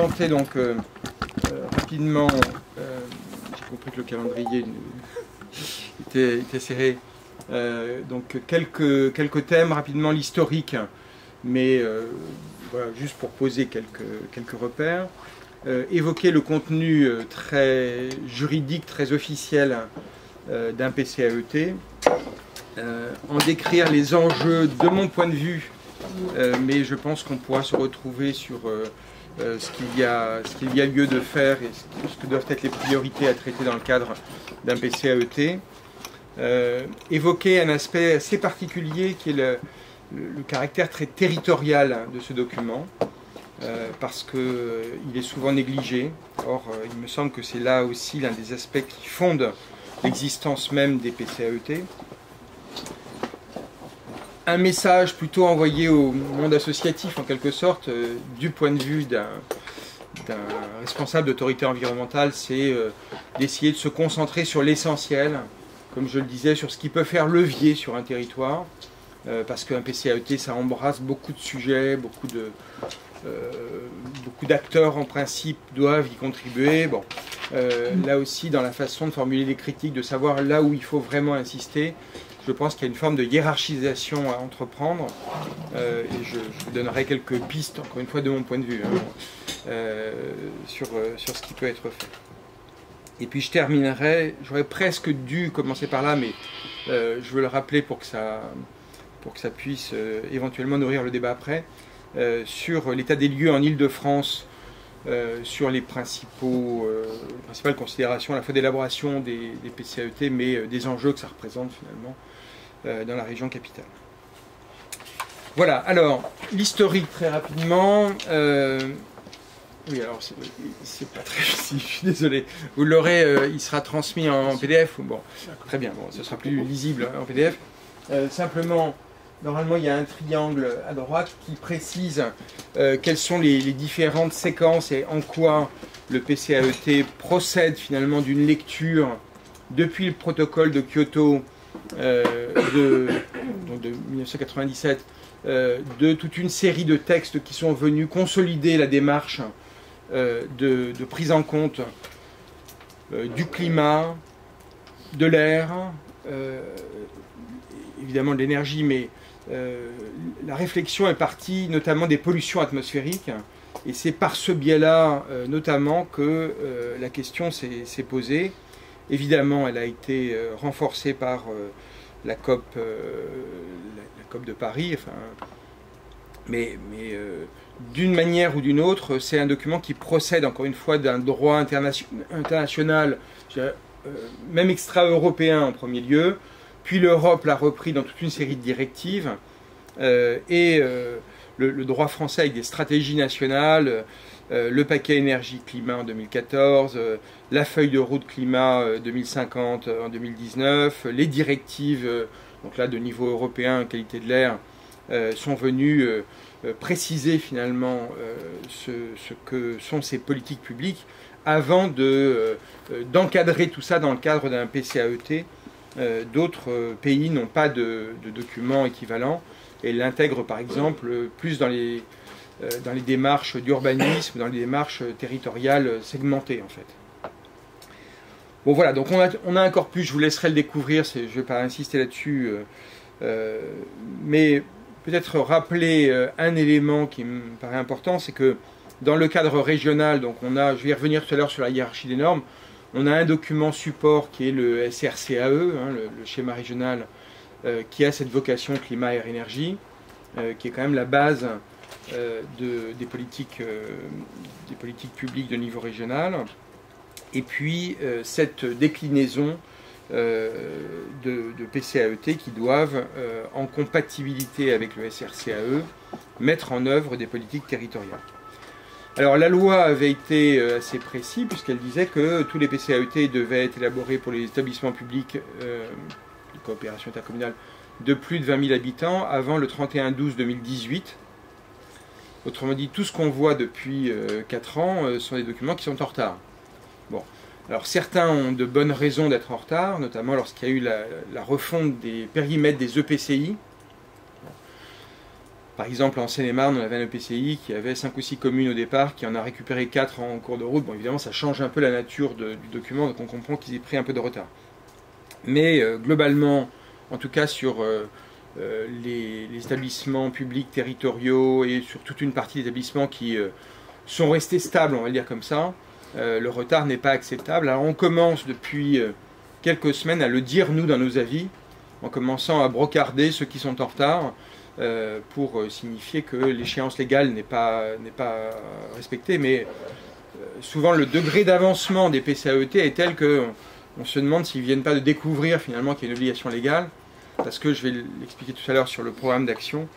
présenter donc rapidement, j'ai compris que le calendrier était serré, donc quelques thèmes, rapidement l'historique, mais voilà, juste pour poser quelques repères, évoquer le contenu très juridique, très officiel d'un PCAET, en décrire les enjeux de mon point de vue, mais je pense qu'on pourra se retrouver sur ce qu'il y a lieu de faire et ce que doivent être les priorités à traiter dans le cadre d'un PCAET. Évoquer un aspect assez particulier qui est le caractère très territorial de ce document, parce qu'il est souvent négligé. Or, il me semble que c'est là aussi l'un des aspects qui fondent l'existence même des PCAET. Un message plutôt envoyé au monde associatif, en quelque sorte, du point de vue d'un responsable d'autorité environnementale, c'est d'essayer de se concentrer sur l'essentiel, comme je le disais, sur ce qui peut faire levier sur un territoire, parce qu'un PCAET, ça embrasse beaucoup de sujets, beaucoup d'acteurs, en principe, doivent y contribuer. Bon, là aussi, dans la façon de formuler des critiques, de savoir là où il faut vraiment insister, je pense qu'il y a une forme de hiérarchisation à entreprendre, et je vous donnerai quelques pistes, encore une fois de mon point de vue, sur ce qui peut être fait. Et puis je terminerai, j'aurais presque dû commencer par là, mais je veux le rappeler pour que ça puisse éventuellement nourrir le débat après, sur l'état des lieux en Île-de-France, sur les principales considérations à la fois d'élaboration des PCAET, mais des enjeux que ça représente finalement dans la région capitale. Voilà, alors, l'historique très rapidement. Oui, alors, c'est pas très visible, je suis désolé. Vous l'aurez, il sera transmis en PDF. Bon, très bien, bon, ce sera plus lisible en PDF. Simplement, normalement, il y a un triangle à droite qui précise quelles sont les différentes séquences et en quoi le PCAET procède finalement d'une lecture depuis le protocole de Kyoto de 1997, de toute une série de textes qui sont venus consolider la démarche de prise en compte du climat, de l'air, évidemment de l'énergie, mais la réflexion est partie notamment des pollutions atmosphériques, et c'est par ce biais-là notamment que la question s'est posée. Évidemment, elle a été renforcée par la COP de Paris, enfin, mais d'une manière ou d'une autre, c'est un document qui procède encore une fois d'un droit international, même extra-européen en premier lieu, puis l'Europe l'a repris dans toute une série de directives, et le droit français avec des stratégies nationales, le paquet énergie-climat en 2014, la feuille de route climat 2050 en 2019, les directives, donc là de niveau européen, qualité de l'air, sont venues préciser finalement ce que sont ces politiques publiques avant d'encadrer tout ça dans le cadre d'un PCAET. D'autres pays n'ont pas de documents équivalents et l'intègrent par exemple plus dans les démarches d'urbanisme, dans les démarches territoriales segmentées en fait. Bon voilà, donc on a un corpus, je vous laisserai le découvrir, je ne vais pas insister là-dessus, mais peut-être rappeler un élément qui me paraît important, c'est que dans le cadre régional, donc je vais y revenir tout à l'heure sur la hiérarchie des normes, on a un document support qui est le SRCAE, le schéma régional, qui a cette vocation climat, air, énergie, qui est quand même la base des politiques publiques de niveau régional, et puis cette déclinaison de PCAET qui doivent, en compatibilité avec le SRCAE, mettre en œuvre des politiques territoriales. Alors la loi avait été assez précise puisqu'elle disait que tous les PCAET devaient être élaborés pour les établissements publics de coopération intercommunale de plus de 20 000 habitants avant le 31/12/2018. Autrement dit, tout ce qu'on voit depuis 4 ans sont des documents qui sont en retard. Bon. Alors certains ont de bonnes raisons d'être en retard, notamment lorsqu'il y a eu la refonte des périmètres des EPCI. Par exemple, en Seine-et-Marne, on avait un EPCI qui avait 5 ou 6 communes au départ, qui en a récupéré 4 en cours de route. Bon, évidemment, ça change un peu la nature du document, donc on comprend qu'ils aient pris un peu de retard. Mais globalement, en tout cas sur les établissements publics territoriaux et sur toute une partie des établissements qui sont restés stables, on va le dire comme ça, le retard n'est pas acceptable. Alors on commence depuis quelques semaines à le dire, nous, dans nos avis, en commençant à brocarder ceux qui sont en retard, pour signifier que l'échéance légale n'est pas respectée, mais souvent le degré d'avancement des PCAET est tel qu'on se demande s'ils ne viennent pas de découvrir finalement qu'il y a une obligation légale, parce que je vais l'expliquer tout à l'heure sur le programme d'action,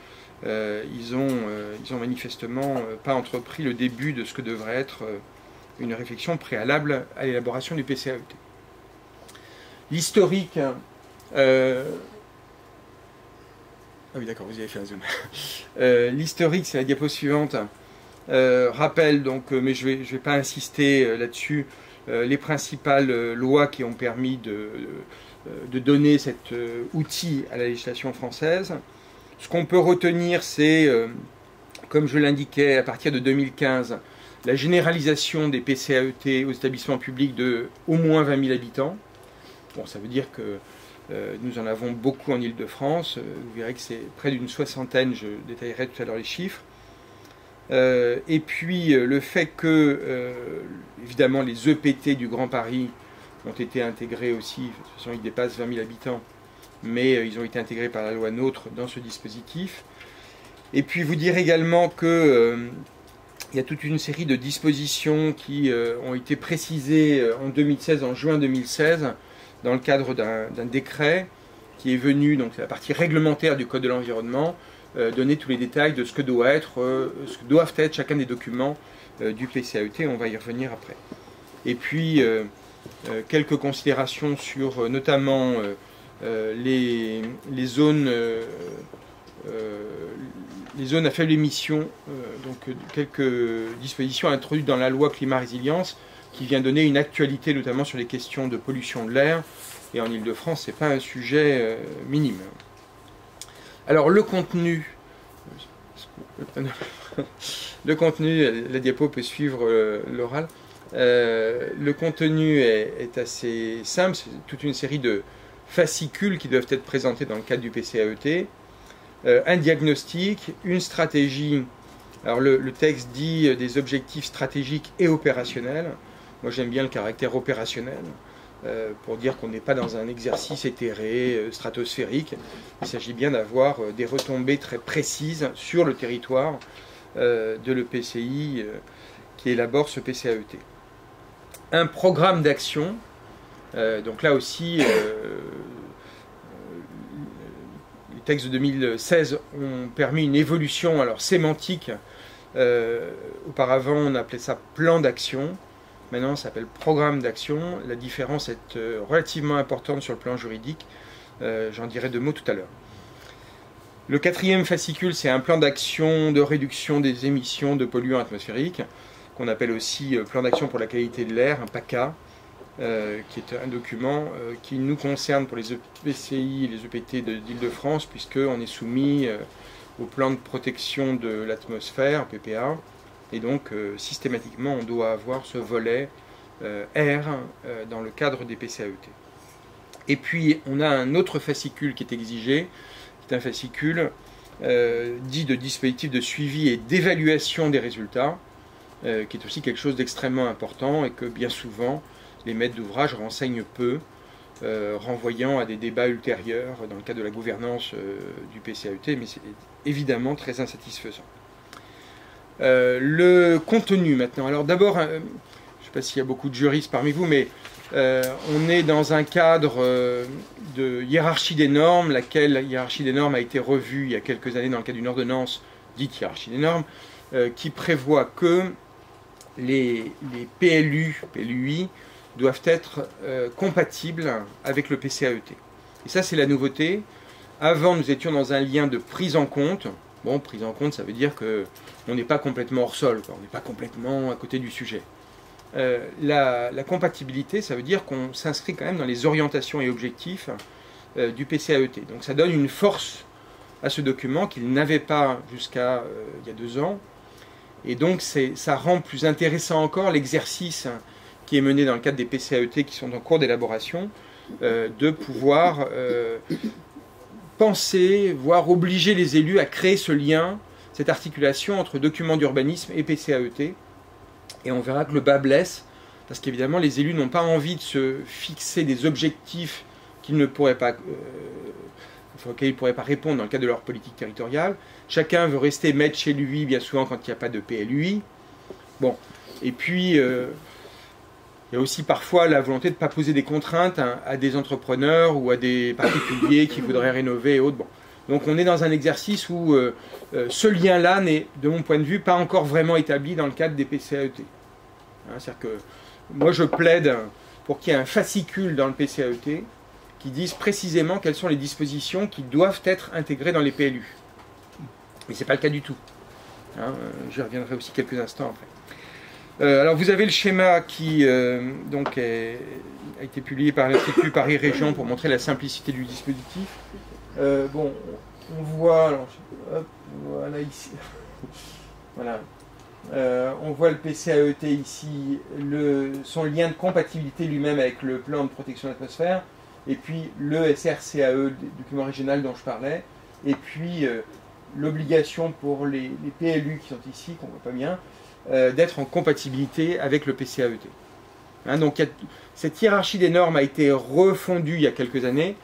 ils ont manifestement pas entrepris le début de ce que devrait être une réflexion préalable à l'élaboration du PCAET. L'historique... Ah oui, d'accord, vous y avez fait un zoom. L'historique, c'est la diapo suivante. Rappelle, donc, mais je vais pas insister là-dessus, les principales lois qui ont permis de donner cet outil à la législation française. Ce qu'on peut retenir, c'est, comme je l'indiquais, à partir de 2015, la généralisation des PCAET aux établissements publics de au moins 20 000 habitants. Bon, ça veut dire que nous en avons beaucoup en Île-de-France. Vous verrez que c'est près d'une soixantaine, je détaillerai tout à l'heure les chiffres. Et puis le fait que, évidemment, les EPT du Grand Paris ont été intégrés aussi, de toute façon ils dépassent 20 000 habitants, mais ils ont été intégrés par la loi NOTRe dans ce dispositif. Et puis vous dire également que il y a toute une série de dispositions qui ont été précisées en 2016, en juin 2016, dans le cadre d'un décret qui est venu, donc c'est la partie réglementaire du Code de l'environnement, donner tous les détails de ce que ce que doivent être chacun des documents du PCAET, on va y revenir après. Et puis, quelques considérations sur notamment les zones à faible émission, donc quelques dispositions introduites dans la loi Climat Résilience, qui vient donner une actualité notamment sur les questions de pollution de l'air. Et en Ile-de-France, ce n'est pas un sujet minime. Alors le contenu, la diapo peut suivre l'oral. Le contenu est assez simple, c'est toute une série de fascicules qui doivent être présentés dans le cadre du PCAET. Un diagnostic, une stratégie. Alors le texte dit des objectifs stratégiques et opérationnels. Moi, j'aime bien le caractère opérationnel, pour dire qu'on n'est pas dans un exercice éthéré, stratosphérique. Il s'agit bien d'avoir des retombées très précises sur le territoire de l'EPCI qui élabore ce PCAET. Un programme d'action, donc là aussi, les textes de 2016 ont permis une évolution alors sémantique. Auparavant, on appelait ça plan d'action. Maintenant, ça s'appelle programme d'action. La différence est relativement importante sur le plan juridique. J'en dirai 2 mots tout à l'heure. Le 4e fascicule, c'est un plan d'action de réduction des émissions de polluants atmosphériques, qu'on appelle aussi plan d'action pour la qualité de l'air, un PACA, qui est un document qui nous concerne pour les EPCI et les EPT d'Île-de-France, puisqu'on est soumis au plan de protection de l'atmosphère, PPA. Et donc, systématiquement, on doit avoir ce volet air dans le cadre des PCAET. Et puis, on a un autre fascicule qui est exigé, qui est un fascicule dit de dispositif de suivi et d'évaluation des résultats, qui est aussi quelque chose d'extrêmement important et que bien souvent, les maîtres d'ouvrage renseignent peu, renvoyant à des débats ultérieurs dans le cadre de la gouvernance du PCAET, mais c'est évidemment très insatisfaisant. Le contenu maintenant. Alors d'abord, je ne sais pas s'il y a beaucoup de juristes parmi vous, mais on est dans un cadre de hiérarchie des normes, laquelle hiérarchie des normes a été revue il y a quelques années dans le cadre d'une ordonnance dite hiérarchie des normes, qui prévoit que les PLU, PLUI doivent être compatibles avec le PCAET. Et ça, c'est la nouveauté. Avant, nous étions dans un lien de prise en compte. Bon, prise en compte, ça veut dire qu'on n'est pas complètement hors sol, quoi. On n'est pas complètement à côté du sujet. La compatibilité, ça veut dire qu'on s'inscrit quand même dans les orientations et objectifs du PCAET. Donc ça donne une force à ce document qu'ils n'avaient pas jusqu'à il y a 2 ans. Et donc ça rend plus intéressant encore l'exercice qui est mené dans le cadre des PCAET qui sont en cours d'élaboration, de pouvoir penser, voire obliger les élus à créer ce lien, cette articulation entre documents d'urbanisme et PCAET. Et on verra que le bas blesse, parce qu'évidemment les élus n'ont pas envie de se fixer des objectifs qu'ils ne pourraient pas, auxquels ils ne pourraient pas répondre dans le cadre de leur politique territoriale. Chacun veut rester maître chez lui, bien souvent quand il n'y a pas de PLUI. Bon, et puis il y a aussi parfois la volonté de ne pas poser des contraintes à des entrepreneurs ou à des particuliers qui voudraient rénover et autres. Bon. Donc on est dans un exercice où ce lien-là n'est, de mon point de vue, pas encore vraiment établi dans le cadre des PCAET. Hein, c'est-à-dire que moi je plaide pour qu'il y ait un fascicule dans le PCAET qui dise précisément quelles sont les dispositions qui doivent être intégrées dans les PLU. Mais ce n'est pas le cas du tout. Hein, j'y reviendrai aussi quelques instants après. Alors vous avez le schéma qui donc a été publié par l'Institut Paris Région pour montrer la simplicité du dispositif. Bon, on voit, alors, hop, voilà ici, voilà, on voit le PCAET ici, son lien de compatibilité lui-même avec le plan de protection de l'atmosphère, et puis le SRCAE, le document régional dont je parlais, et puis l'obligation pour les PLU qui sont ici, qu'on ne voit pas bien, d'être en compatibilité avec le PCAET. Hein, donc cette hiérarchie des normes a été refondue il y a quelques années,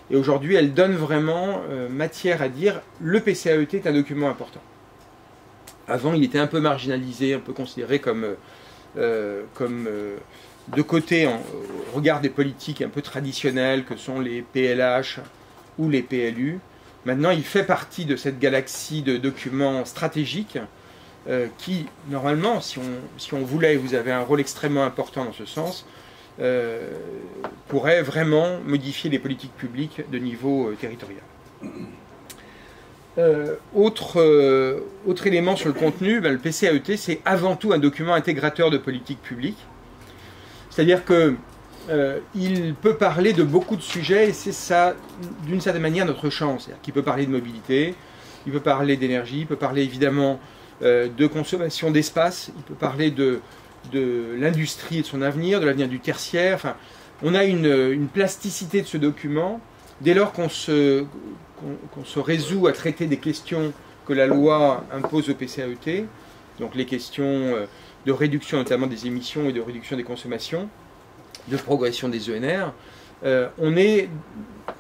et aujourd'hui elle donne vraiment matière à dire le PCAET est un document important. Avant il était un peu marginalisé, un peu considéré comme de côté au regard des politiques un peu traditionnelles que sont les PLH ou les PLU. Maintenant il fait partie de cette galaxie de documents stratégiques qui, normalement, si on voulait, vous avez un rôle extrêmement important dans ce sens, pourrait vraiment modifier les politiques publiques de niveau territorial. Autre élément sur le contenu, ben, le PCAET, c'est avant tout un document intégrateur de politique publique. C'est-à-dire que il peut parler de beaucoup de sujets, et c'est ça, d'une certaine manière, notre chance. C'est-à-dire qu'il peut parler de mobilité, il peut parler d'énergie, il peut parler évidemment de consommation d'espace, il peut parler de l'industrie et de son avenir, de l'avenir du tertiaire. Enfin, on a une plasticité de ce document dès lors qu'on se résout à traiter des questions que la loi impose au PCAET, donc les questions de réduction notamment des émissions et de réduction des consommations, de progression des ENR. On est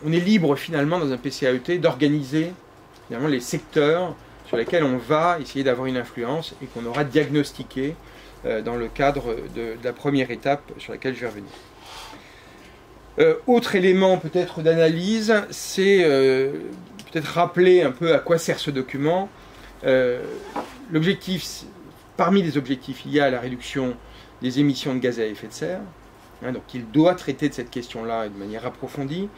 libre finalement dans un PCAET d'organiser finalement les secteurs sur lesquels on va essayer d'avoir une influence et qu'on aura diagnostiqué dans le cadre de la première étape sur laquelle je vais revenir. Autre élément peut-être d'analyse, c'est peut-être rappeler un peu à quoi sert ce document. L'objectif, parmi les objectifs, il y a la réduction des émissions de gaz à effet de serre. Hein, donc il doit traiter de cette question-là de manière approfondie.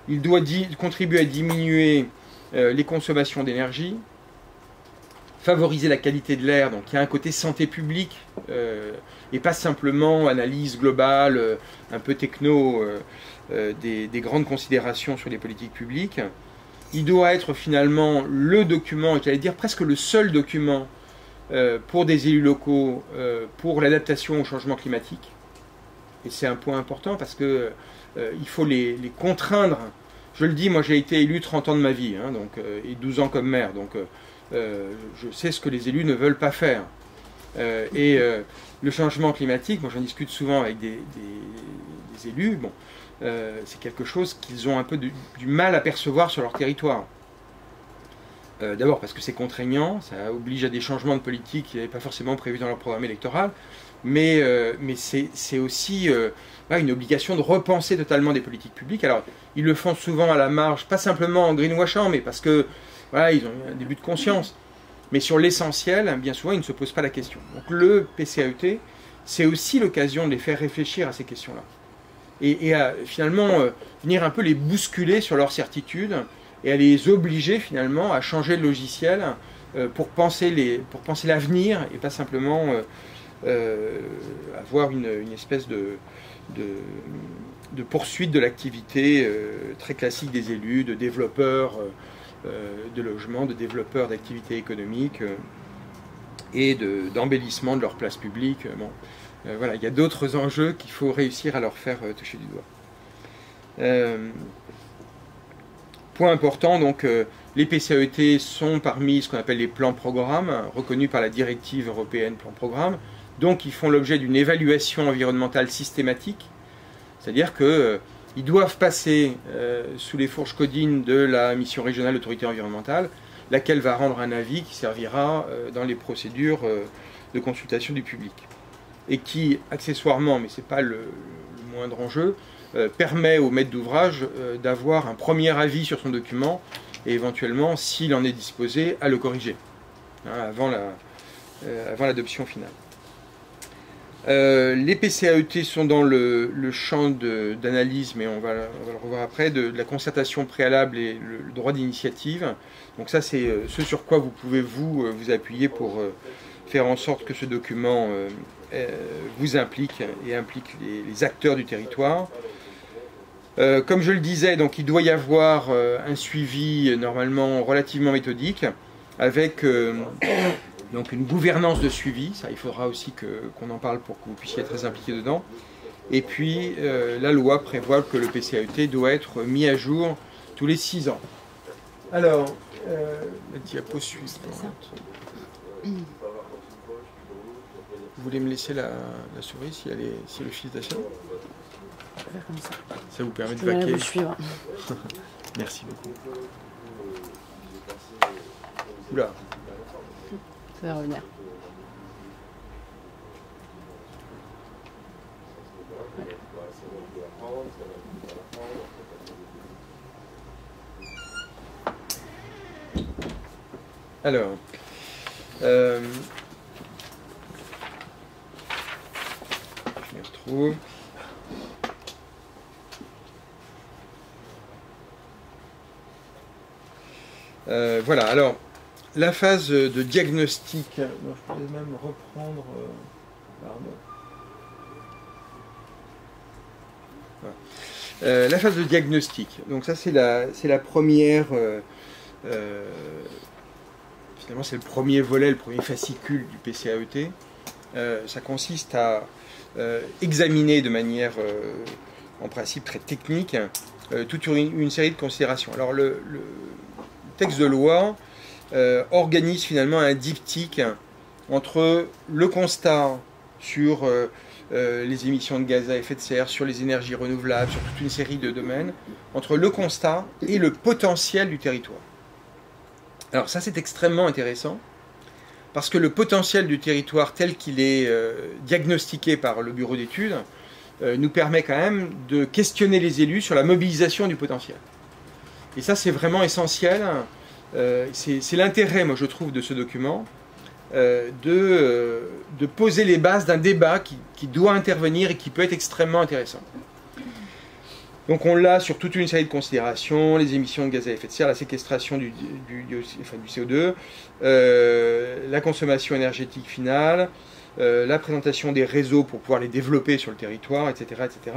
Il doit contribuer à diminuer les consommations d'énergie, favoriser la qualité de l'air, donc il y a un côté santé publique, et pas simplement analyse globale, un peu techno, des grandes considérations sur les politiques publiques. Il doit être finalement le document, j'allais dire presque le seul document pour des élus locaux, pour l'adaptation au changement climatique. Et c'est un point important parce que il faut les contraindre. Je le dis, moi j'ai été élu 30 ans de ma vie, hein, donc, et 12 ans comme maire, donc je sais ce que les élus ne veulent pas faire. Le changement climatique, moi j'en discute souvent avec des élus, bon, c'est quelque chose qu'ils ont un peu du mal à percevoir sur leur territoire. D'abord parce que c'est contraignant, ça oblige à des changements de politique qui n'avaient pas forcément prévus dans leur programme électoral, mais c'est aussi une obligation de repenser totalement des politiques publiques. Alors, ils le font souvent à la marge, pas simplement en greenwashant, mais parce que voilà, ils ont un début de conscience. Mais sur l'essentiel, bien souvent, ils ne se posent pas la question. Donc le PCAET, c'est aussi l'occasion de les faire réfléchir à ces questions-là. Et à finalement venir un peu les bousculer sur leurs certitudes et à les obliger finalement à changer le logiciel pour penser l'avenir et pas simplement avoir une espèce de poursuite de l'activité très classique des élus, de développeurs de logement, de développeurs d'activités économiques et d'embellissement de leur place publique. Bon, voilà, il y a d'autres enjeux qu'il faut réussir à leur faire toucher du doigt. Point important, donc, les PCAET sont parmi ce qu'on appelle les plans-programmes, reconnus par la directive européenne plan-programme. Donc, ils font l'objet d'une évaluation environnementale systématique, c'est-à-dire qu'ils doivent passer sous les fourches codines de la mission régionale d'autorité environnementale, laquelle va rendre un avis qui servira dans les procédures de consultation du public. Et qui, accessoirement, mais ce n'est pas le moindre enjeu, permet au maître d'ouvrage d'avoir un premier avis sur son document et éventuellement, s'il en est disposé, à le corriger avant l'adoption finale. Les PCAET sont dans le champ d'analyse, mais on va le revoir après, de la concertation préalable et le droit d'initiative. Donc ça, c'est ce sur quoi vous pouvez vous appuyer pour faire en sorte que ce document vous implique et implique les acteurs du territoire. Comme je le disais, donc, il doit y avoir un suivi normalement relativement méthodique avec donc une gouvernance de suivi. Ça, il faudra aussi qu'on en parle pour que vous puissiez être très impliqués dedans. Et puis, la loi prévoit que le PCAET doit être mis à jour tous les 6 ans. Alors, la diapo suivante. Vous voulez me laisser la souris si le fil est assez long ? Comme ça. Ça vous permet de vaquer. Vous suivre. Merci beaucoup. Oula. Ça va revenir. Alors, je m'y retrouve. Voilà, alors, la phase de diagnostic, je pourrais même reprendre, pardon. Voilà. La phase de diagnostic, donc ça c'est la première, finalement c'est le premier volet, le premier fascicule du PCAET. Ça consiste à examiner de manière, en principe très technique, toute une série de considérations. Alors le texte de loi organise finalement un diptyque entre le constat sur les émissions de gaz à effet de serre, sur les énergies renouvelables, sur toute une série de domaines, entre le constat et le potentiel du territoire. Alors ça c'est extrêmement intéressant, parce que le potentiel du territoire tel qu'il est diagnostiqué par le bureau d'études nous permet quand même de questionner les élus sur la mobilisation du potentiel. Et ça, c'est vraiment essentiel. C'est l'intérêt, moi, je trouve, de ce document, de poser les bases d'un débat qui doit intervenir et qui peut être extrêmement intéressant. Donc, on l'a sur toute une série de considérations, les émissions de gaz à effet de serre, la séquestration du CO2, la consommation énergétique finale, la présentation des réseaux pour pouvoir les développer sur le territoire, etc., etc.,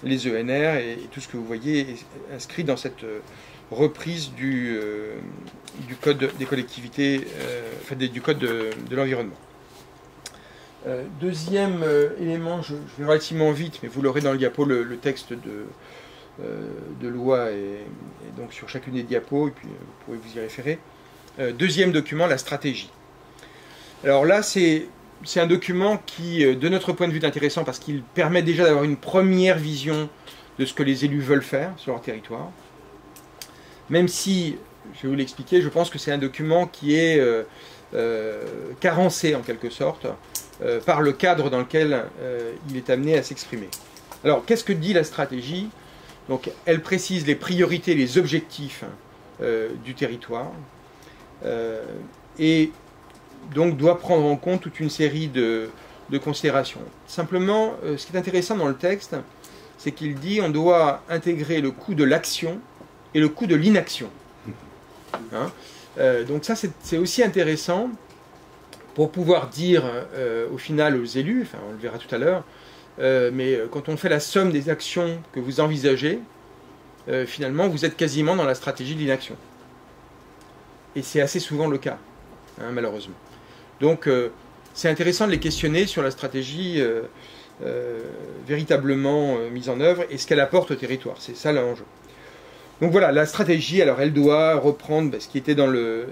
les ENR et tout ce que vous voyez est inscrit dans cette reprise du code des collectivités, du code de l'environnement. Deuxième élément, je vais relativement vite, mais vous l'aurez dans le diapo, le texte de loi et donc sur chacune des diapos, et puis vous pouvez vous y référer. Deuxième document, la stratégie. Alors là, c'est un document qui, de notre point de vue, est intéressant parce qu'il permet déjà d'avoir une première vision de ce que les élus veulent faire sur leur territoire. Même si, je vais vous l'expliquer, je pense que c'est un document qui est carencé en quelque sorte par le cadre dans lequel il est amené à s'exprimer. Alors, qu'est-ce que dit la stratégie ? Donc, elle précise les priorités, les objectifs du territoire et donc doit prendre en compte toute une série de considérations. Simplement, ce qui est intéressant dans le texte, c'est qu'il dit on doit intégrer le coût de l'action et le coût de l'inaction. Hein, donc ça, c'est aussi intéressant pour pouvoir dire au final aux élus, enfin on le verra tout à l'heure, mais quand on fait la somme des actions que vous envisagez, finalement vous êtes quasiment dans la stratégie de l'inaction. Et c'est assez souvent le cas, hein, malheureusement. Donc, c'est intéressant de les questionner sur la stratégie véritablement mise en œuvre et ce qu'elle apporte au territoire. C'est ça l'enjeu. Donc voilà, la stratégie, alors elle doit reprendre ce qui était dans le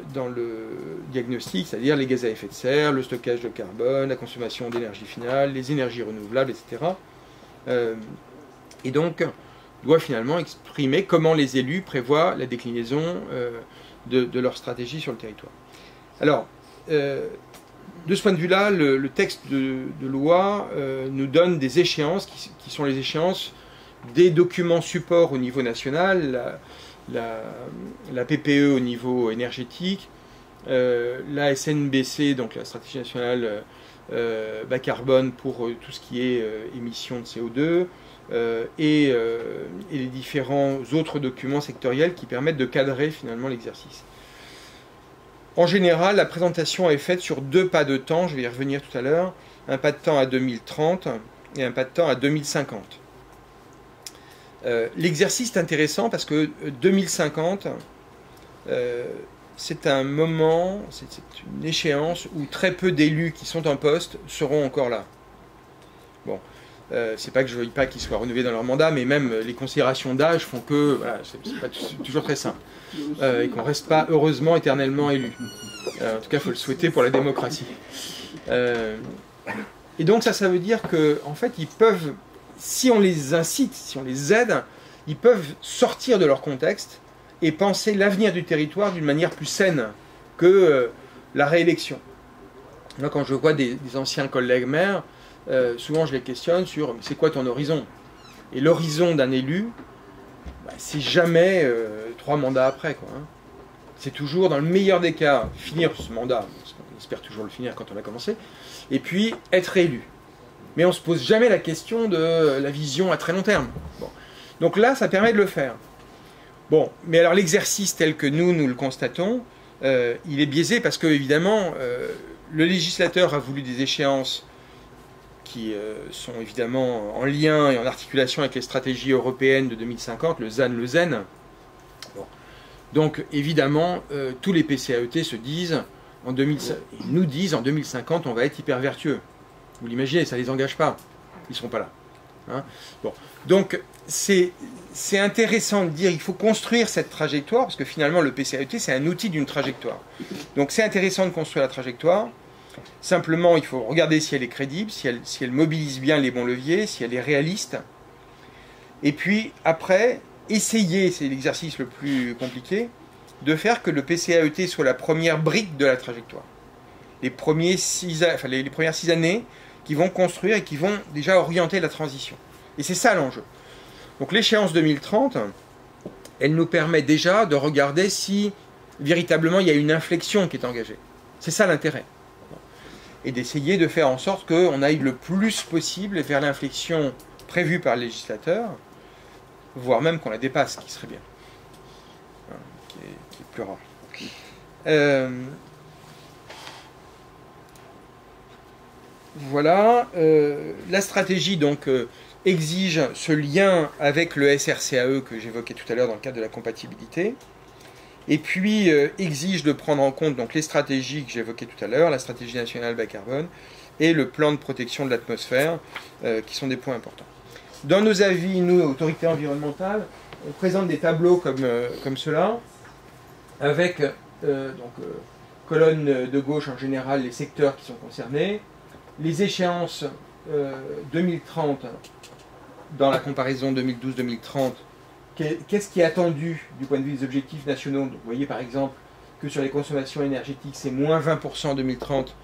diagnostic, c'est-à-dire les gaz à effet de serre, le stockage de carbone, la consommation d'énergie finale, les énergies renouvelables, etc. Et donc, doit finalement exprimer comment les élus prévoient la déclinaison de leur stratégie sur le territoire. Alors, de ce point de vue-là, le texte de loi nous donne des échéances qui sont les échéances des documents supports au niveau national, la PPE au niveau énergétique, la SNBC, donc la stratégie nationale bas carbone pour tout ce qui est émissions de CO2, et les différents autres documents sectoriels qui permettent de cadrer finalement l'exercice. En général, la présentation est faite sur 2 pas de temps, je vais y revenir tout à l'heure, un pas de temps à 2030 et un pas de temps à 2050. L'exercice est intéressant parce que 2050, c'est un moment, c'est une échéance où très peu d'élus qui sont en poste seront encore là. Bon, c'est pas que je ne veuille pas qu'ils soient renouvelés dans leur mandat, mais même les considérations d'âge font que voilà, c'est pas toujours très simple. Et qu'on ne reste pas heureusement éternellement élu. En tout cas, il faut le souhaiter pour la démocratie. Et donc ça veut dire qu'en fait, ils peuvent, si on les incite, si on les aide, ils peuvent sortir de leur contexte et penser l'avenir du territoire d'une manière plus saine que la réélection. Moi, quand je vois des anciens collègues maires, souvent je les questionne sur c'est quoi ton horizon? Et l'horizon d'un élu, c'est jamais 3 mandats après, quoi, hein. C'est toujours, dans le meilleur des cas, finir ce mandat, parce qu'on espère toujours le finir quand on a commencé, et puis être élu. Mais on ne se pose jamais la question de la vision à très long terme. Bon. Donc là, ça permet de le faire. Bon, mais alors l'exercice tel que nous le constatons, il est biaisé parce que, évidemment, le législateur a voulu des échéances qui sont évidemment en lien et en articulation avec les stratégies européennes de 2050, le ZAN, le ZEN. Bon. Donc, évidemment, tous les PCAET se disent, nous disent, en 2050, on va être hyper vertueux. Vous l'imaginez, ça ne les engage pas. Ils ne seront pas là. Hein, bon. Donc, c'est intéressant de dire qu'il faut construire cette trajectoire, parce que finalement, le PCAET, c'est un outil d'une trajectoire. Donc, c'est intéressant de construire la trajectoire. Simplement, il faut regarder si elle est crédible, si elle mobilise bien les bons leviers, si elle est réaliste. Et puis, après, essayer, c'est l'exercice le plus compliqué, de faire que le PCAET soit la première brique de la trajectoire. Les premières 6 années qui vont construire et qui vont déjà orienter la transition. Et c'est ça l'enjeu. Donc l'échéance 2030, elle nous permet déjà de regarder si véritablement il y a une inflexion qui est engagée. C'est ça l'intérêt. Et d'essayer de faire en sorte qu'on aille le plus possible vers l'inflexion prévue par le législateur, voire même qu'on la dépasse, ce qui serait bien. Qui est plus rare. Voilà. La stratégie, donc, exige ce lien avec le SRCAE que j'évoquais tout à l'heure dans le cadre de la compatibilité. Et puis exige de prendre en compte donc, les stratégies que j'évoquais tout à l'heure, la stratégie nationale bas carbone et le plan de protection de l'atmosphère, qui sont des points importants. Dans nos avis, nous, autorités environnementales, on présente des tableaux comme cela, avec colonne de gauche en général les secteurs qui sont concernés, les échéances 2030 dans la comparaison 2012-2030. Qu'est-ce qui est attendu du point de vue des objectifs nationaux? Donc, vous voyez par exemple que sur les consommations énergétiques, c'est moins 20% en 2030,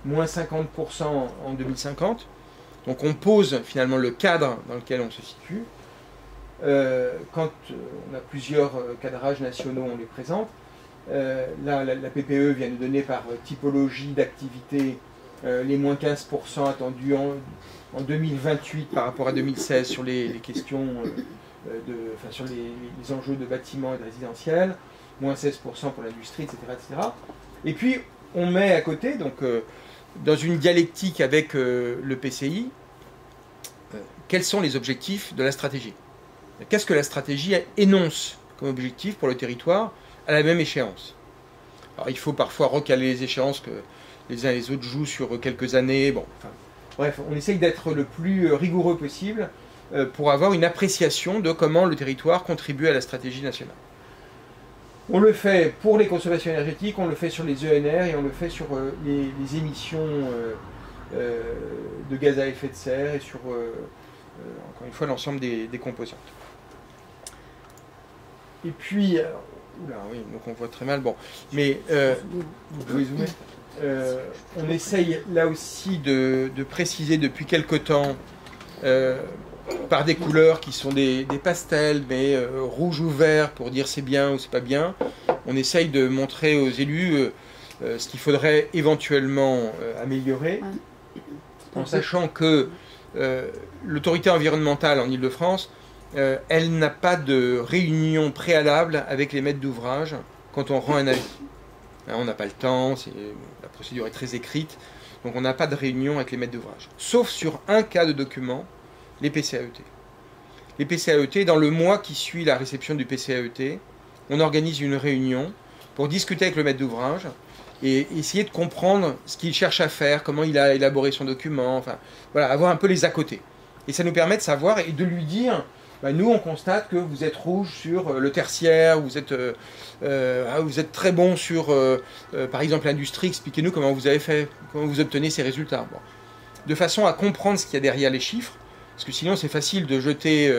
moins 50% en 2050. Donc on pose finalement le cadre dans lequel on se situe. Quand on a plusieurs cadrages nationaux, on les présente. Là, la PPE vient de donner par typologie d'activité les moins 15% attendus en 2028 par rapport à 2016 sur les questions... sur les enjeux de bâtiments et de résidentiel, moins 16% pour l'industrie, etc., etc. Et puis, on met à côté, donc, dans une dialectique avec le PCI, quels sont les objectifs de la stratégie? Qu'est-ce que la stratégie énonce comme objectif pour le territoire à la même échéance? Alors il faut parfois recaler les échéances, que les uns et les autres jouent sur quelques années. Bon, enfin, bref, on essaye d'être le plus rigoureux possible pour avoir une appréciation de comment le territoire contribue à la stratégie nationale. On le fait pour les consommations énergétiques, on le fait sur les ENR et on le fait sur les émissions de gaz à effet de serre et sur, encore une fois, l'ensemble des composantes. Et puis, oula, oui, donc on voit très mal, bon, mais vous pouvez zoomer. On essaye là aussi de préciser depuis quelque temps par des couleurs qui sont des pastels, mais rouge ou vert pour dire c'est bien ou c'est pas bien. On essaye de montrer aux élus ce qu'il faudrait éventuellement améliorer, en sachant que l'autorité environnementale en Île-de-France, elle n'a pas de réunion préalable avec les maîtres d'ouvrage quand on rend un avis. Hein, on n'a pas le temps, la procédure est très écrite, donc on n'a pas de réunion avec les maîtres d'ouvrage. Sauf sur un cas de document, les PCAET. Les PCAET, dans le mois qui suit la réception du PCAET, on organise une réunion pour discuter avec le maître d'ouvrage et essayer de comprendre ce qu'il cherche à faire, comment il a élaboré son document, enfin, voilà, avoir un peu les à côté. Et ça nous permet de savoir et de lui dire, bah, nous on constate que vous êtes rouge sur le tertiaire, vous êtes très bon sur, par exemple, l'industrie, expliquez-nous comment vous avez fait, comment vous obtenez ces résultats. Bon. De façon à comprendre ce qu'il y a derrière les chiffres, parce que sinon c'est facile de jeter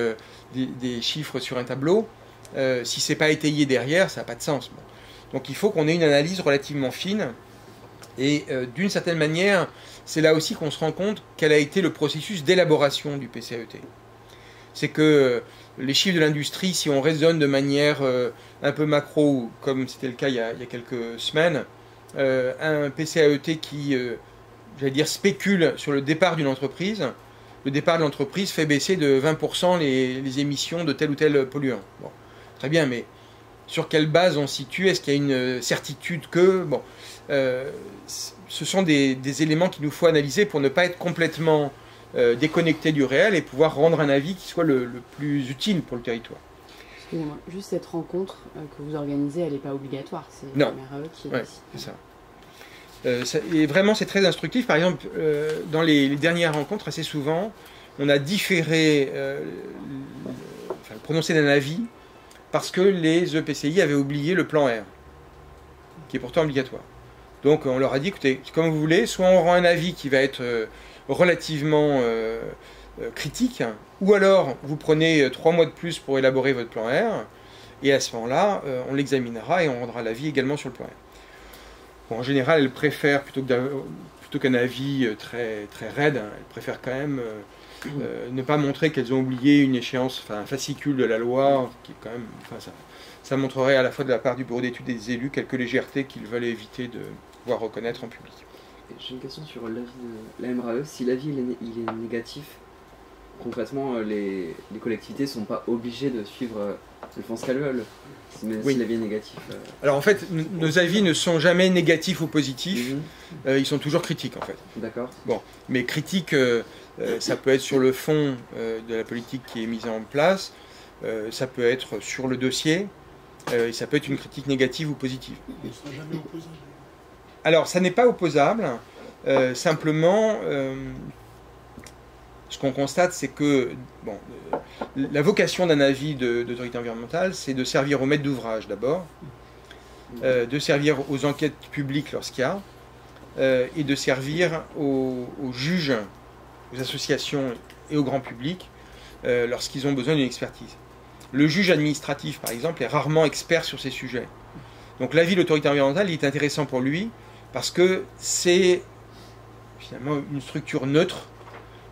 des chiffres sur un tableau, si ce n'est pas étayé derrière, ça n'a pas de sens. Bon. Donc il faut qu'on ait une analyse relativement fine, et d'une certaine manière, c'est là aussi qu'on se rend compte quel a été le processus d'élaboration du PCAET. C'est que les chiffres de l'industrie, si on raisonne de manière un peu macro, comme c'était le cas il y a quelques semaines, un PCAET qui, j'allais dire, spécule sur le départ d'une entreprise, le départ de l'entreprise fait baisser de 20% les émissions de tel ou tel polluant. Bon, très bien, mais sur quelle base on situe? Est-ce qu'il y a une certitude que... Bon, ce sont des éléments qu'il nous faut analyser pour ne pas être complètement déconnecté du réel et pouvoir rendre un avis qui soit le plus utile pour le territoire. Excusez-moi, juste cette rencontre que vous organisez, elle n'est pas obligatoire, c'est la MRE qui décide. C'est ça. Et vraiment, c'est très instructif. Par exemple, dans les dernières rencontres, assez souvent, on a différé le prononcé d'un avis parce que les EPCI avaient oublié le plan R, qui est pourtant obligatoire. Donc, on leur a dit, écoutez, comme vous voulez, soit on rend un avis qui va être relativement critique, ou alors vous prenez 3 mois de plus pour élaborer votre plan R, et à ce moment-là, on l'examinera et on rendra l'avis également sur le plan R. Bon, en général, elles préfèrent, plutôt qu'un avis très raide, elles préfèrent quand même ne pas montrer qu'elles ont oublié une échéance, enfin un fascicule de la loi, qui est quand même, enfin, ça montrerait à la fois de la part du bureau d'études des élus quelques légèretés qu'ils veulent éviter de pouvoir reconnaître en public. J'ai une question sur l'avis de la MRE. Si l'avis il est négatif, concrètement, les collectivités ne sont pas obligées de suivre le fonds Scalwell, même si l'avis est négatif. Alors en fait, nos avis ne sont jamais négatifs ou positifs, ils sont toujours critiques en fait. D'accord. Bon, mais critiques, ça peut être sur le fond de la politique qui est mise en place, ça peut être sur le dossier, et ça peut être une critique négative ou positive. Il ne sera jamais opposable. Alors, ça n'est pas opposable, simplement, ce qu'on constate, c'est que bon, la vocation d'un avis d'autorité environnementale, c'est de servir aux maîtres d'ouvrage d'abord, de servir aux enquêtes publiques lorsqu'il y a, et de servir aux juges, aux associations et au grand public lorsqu'ils ont besoin d'une expertise. Le juge administratif, par exemple, est rarement expert sur ces sujets. Donc l'avis de l'autorité environnementale il est intéressant pour lui parce que c'est finalement une structure neutre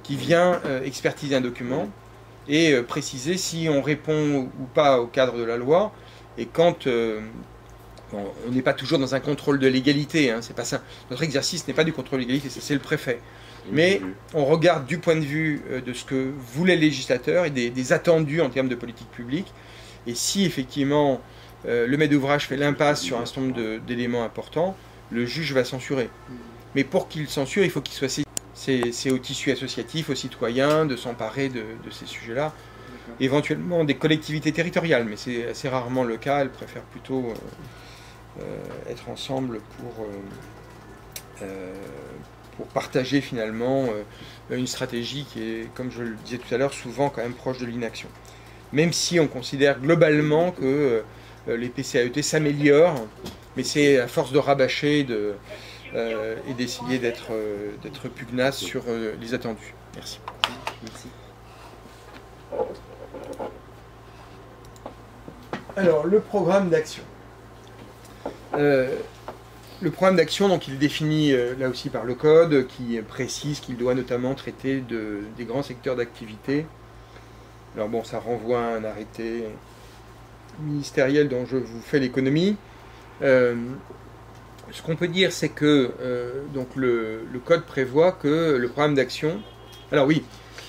qui vient expertiser un document et préciser si on répond ou pas au cadre de la loi. Et quand bon, on n'est pas toujours dans un contrôle de légalité, hein, c'est pas ça. Notre exercice n'est pas du contrôle de légalité, c'est le préfet. Mais on regarde du point de vue de ce que voulait le législateur et des attendus en termes de politique publique. Et si effectivement le maître d'ouvrage fait l'impasse sur un certain nombre d'éléments importants, le juge va censurer. Mais pour qu'il censure, il faut qu'il soit saisi. C'est au tissu associatif, aux citoyens, de s'emparer de ces sujets-là. Éventuellement des collectivités territoriales, mais c'est assez rarement le cas. Elles préfèrent plutôt être ensemble pour partager finalement une stratégie qui est, comme je le disais tout à l'heure, souvent quand même proche de l'inaction. Même si on considère globalement que les PCAET s'améliorent, mais c'est à force de rabâcher et d'essayer d'être pugnace sur les attendus. Merci. Merci. Alors, le programme d'action. Le programme d'action, donc, il est défini là aussi par le Code, qui précise qu'il doit notamment traiter des grands secteurs d'activité. Alors bon, ça renvoie à un arrêté ministériel dont je vous fais l'économie. Ce qu'on peut dire, c'est que donc le Code prévoit que le programme d'action... Alors oui,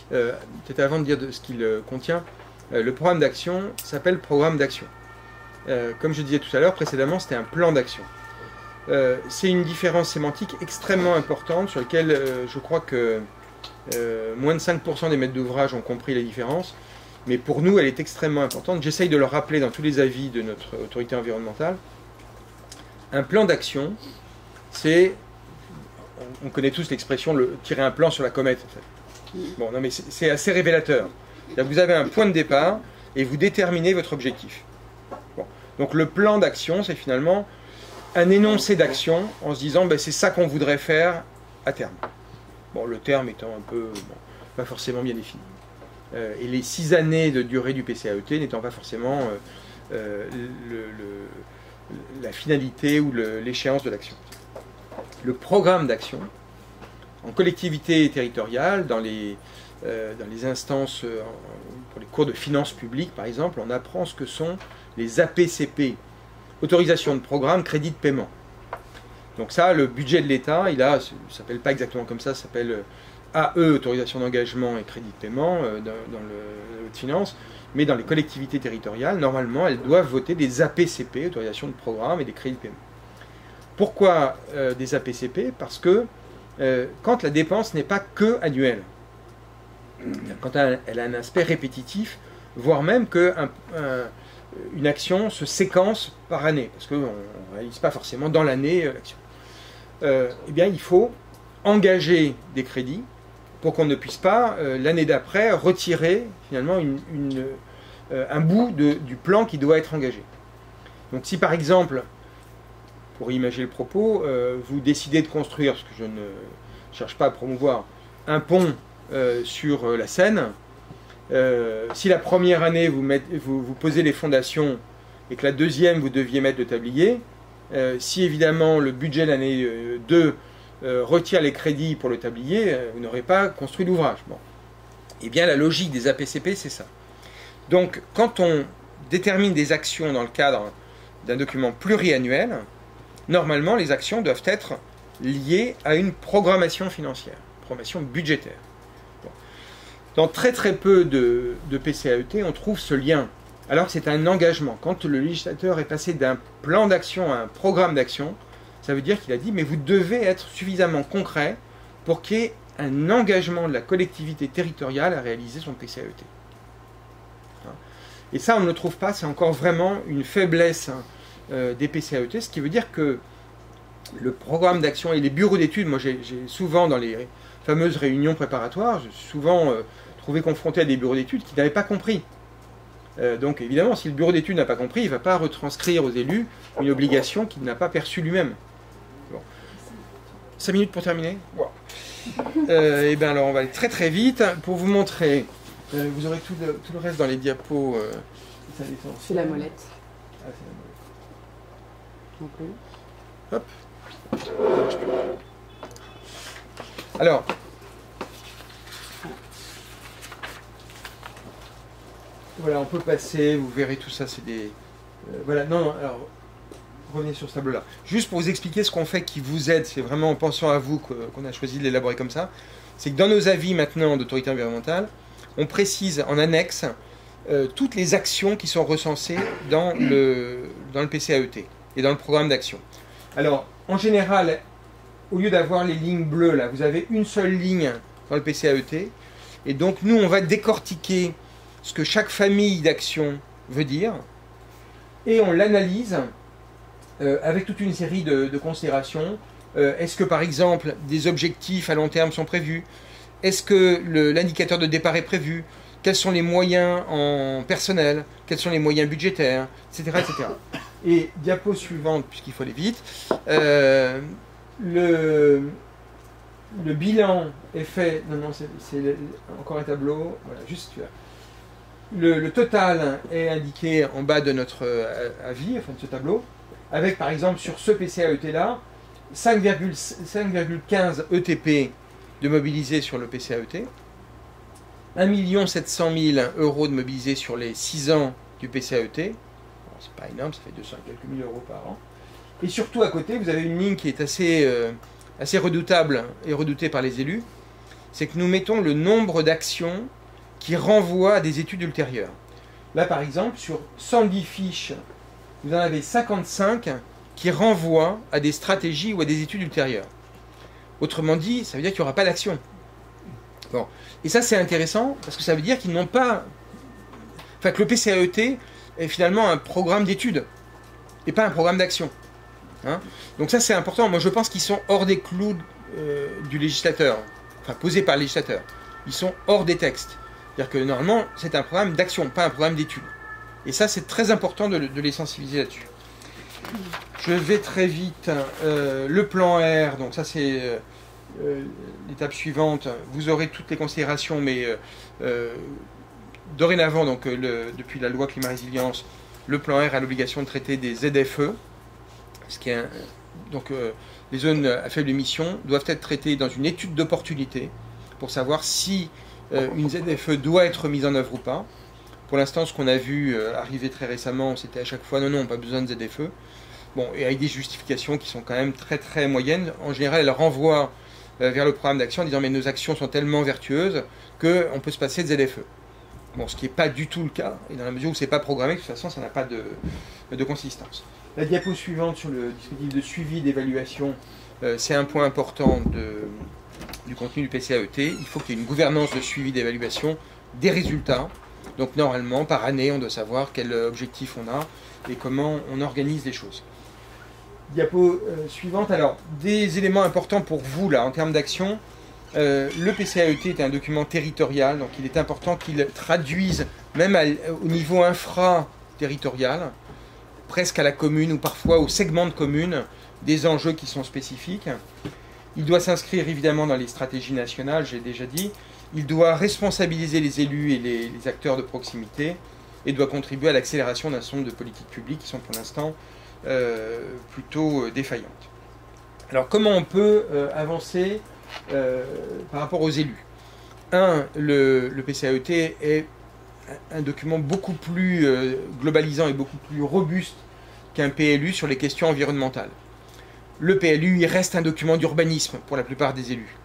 peut-être avant de dire ce qu'il contient, le programme d'action s'appelle programme d'action. Comme je disais tout à l'heure, précédemment, c'était un plan d'action. C'est une différence sémantique extrêmement importante sur laquelle je crois que moins de 5% des maîtres d'ouvrage ont compris la différence, mais pour nous elle est extrêmement importante. J'essaye de le rappeler dans tous les avis de notre autorité environnementale. Un plan d'action, c'est, on connaît tous l'expression tirer un plan sur la comète en fait. Bon, non mais c'est assez révélateur. Vous avez un point de départ et vous déterminez votre objectif. Bon. Donc le plan d'action, c'est finalement un énoncé d'action en se disant ben, c'est ça qu'on voudrait faire à terme. Bon, le terme étant un peu pas forcément bien défini. Et les 6 années de durée du PCAET n'étant pas forcément la finalité ou l'échéance de l'action. Le programme d'action, en collectivité territoriale, dans les instances, pour les cours de finances publiques par exemple, on apprend ce que sont les APCP, autorisation de programme, crédit de paiement. Donc ça, le budget de l'État, ça ne s'appelle pas exactement comme ça s'appelle AE, autorisation d'engagement et crédit de paiement dans le de finance, mais dans les collectivités territoriales, normalement, elles doivent voter des APCP, autorisation de programme et des crédits de paiement. Pourquoi des APCP? Parce que quand la dépense n'est pas que annuelle, quand elle a un aspect répétitif, voire même que une action se séquence par année, parce qu'on ne réalise pas forcément dans l'année l'action. Eh bien, il faut engager des crédits pour qu'on ne puisse pas, l'année d'après, retirer finalement un bout du plan qui doit être engagé. Donc si par exemple, pour imaginer le propos, vous décidez de construire, ce que je ne cherche pas à promouvoir, un pont sur la Seine, si la première année vous posez les fondations et que la deuxième vous deviez mettre le tablier, si évidemment le budget de l'année 2 retire les crédits pour le tablier, vous n'aurez pas construit l'ouvrage. Bon. Eh bien la logique des APCP c'est ça. Donc quand on détermine des actions dans le cadre d'un document pluriannuel, normalement les actions doivent être liées à une programmation financière, programmation budgétaire. Dans très très peu de PCAET, on trouve ce lien, alors que c'est un engagement. Quand le législateur est passé d'un plan d'action à un programme d'action, ça veut dire qu'il a dit, mais vous devez être suffisamment concret pour qu'il y ait un engagement de la collectivité territoriale à réaliser son PCAET. Et ça, on ne le trouve pas, c'est encore vraiment une faiblesse des PCAET, ce qui veut dire que le programme d'action et les bureaux d'études, moi j'ai souvent dans les fameuses réunions préparatoires, j'ai souvent trouvé confronté à des bureaux d'études qui n'avaient pas compris. Donc évidemment, si le bureau d'études n'a pas compris, il ne va pas retranscrire aux élus une obligation qu'il n'a pas perçue lui-même. Bon. 5 minutes pour terminer. Wow. Et bien alors on va aller très très vite pour vous montrer. Vous aurez tout le reste dans les diapos. C'est la molette. Ah, c'est la molette. Hop. Alors, voilà, on peut passer, vous verrez tout ça, c'est des... voilà, non, alors, revenez sur ce tableau-là. Juste pour vous expliquer ce qu'on fait qui vous aide, c'est vraiment en pensant à vous qu'on a choisi de l'élaborer comme ça, c'est que dans nos avis maintenant d'autorité environnementale, on précise en annexe toutes les actions qui sont recensées dans le PCAET et dans le programme d'action. Alors, en général, au lieu d'avoir les lignes bleues, là, vous avez une seule ligne dans le PCAET. Et donc, nous, on va décortiquer ce que chaque famille d'actions veut dire. Et on l'analyse avec toute une série de considérations. Est-ce que par exemple des objectifs à long terme sont prévus? Est-ce que l'indicateur de départ est prévu? Quels sont les moyens en personnel? Quels sont les moyens budgétaires? Etc. etc. Et diapo suivante, puisqu'il faut aller vite. Le bilan est fait. Non, c'est encore un tableau. Voilà, juste là. Le total est indiqué en bas de notre avis, enfin de ce tableau, avec par exemple sur ce PCAET là, 5,15 ETP de mobilisés sur le PCAET, 1 700 000 € de mobilisés sur les 6 ans du PCAET, c'est pas énorme, ça fait 200 et quelques mille euros par an, et surtout à côté vous avez une ligne qui est assez redoutable et redoutée par les élus, c'est que nous mettons le nombre d'actions qui renvoient à des études ultérieures. Là par exemple, sur 110 fiches, vous en avez 55 qui renvoient à des stratégies ou à des études ultérieures. Autrement dit, ça veut dire qu'il n'y aura pas d'action. Bon. Et ça, c'est intéressant, parce que ça veut dire qu'ils n'ont pas... Enfin, que le PCAET est finalement un programme d'études, et pas un programme d'action. Hein? Donc ça, c'est important. Moi, je pense qu'ils sont hors des clous du législateur, enfin, posés par le législateur. Ils sont hors des textes. C'est-à-dire que, normalement, c'est un programme d'action, pas un programme d'études. Et ça, c'est très important de les sensibiliser là-dessus. Je vais très vite. Le plan R, donc ça c'est l'étape suivante. Vous aurez toutes les considérations, mais dorénavant, donc, depuis la loi Climat Résilience, le plan R a l'obligation de traiter des ZFE. Ce qui est donc les zones à faible émission doivent être traitées dans une étude d'opportunité pour savoir si une ZFE doit être mise en œuvre ou pas. Pour l'instant, ce qu'on a vu arriver très récemment, c'était à chaque fois non, pas besoin de ZFE. Bon, et avec des justifications qui sont quand même très très moyennes. En général, elles renvoient vers le programme d'action en disant mais nos actions sont tellement vertueuses qu'on peut se passer de ZFE. Bon, ce qui n'est pas du tout le cas, et dans la mesure où ce n'est pas programmé, de toute façon, ça n'a pas de consistance. La diapo suivante sur le dispositif de suivi d'évaluation, c'est un point important du contenu du PCAET. Il faut qu'il y ait une gouvernance de suivi d'évaluation des résultats. Donc normalement, par année, on doit savoir quel objectif on a et comment on organise les choses. Diapo suivante. Alors, des éléments importants pour vous, là, en termes d'action. Le PCAET est un document territorial, donc il est important qu'il traduise, même au niveau infra-territorial, presque à la commune ou parfois au segment de commune, des enjeux qui sont spécifiques. Il doit s'inscrire évidemment dans les stratégies nationales, j'ai déjà dit. Il doit responsabiliser les élus et les acteurs de proximité et doit contribuer à l'accélération d'un certain nombre de politiques publiques qui sont pour l'instant plutôt défaillantes. Alors comment on peut avancer par rapport aux élus? Le PCAET est un document beaucoup plus globalisant et beaucoup plus robuste qu'un PLU sur les questions environnementales. Le PLU, il reste un document d'urbanisme pour la plupart des élus.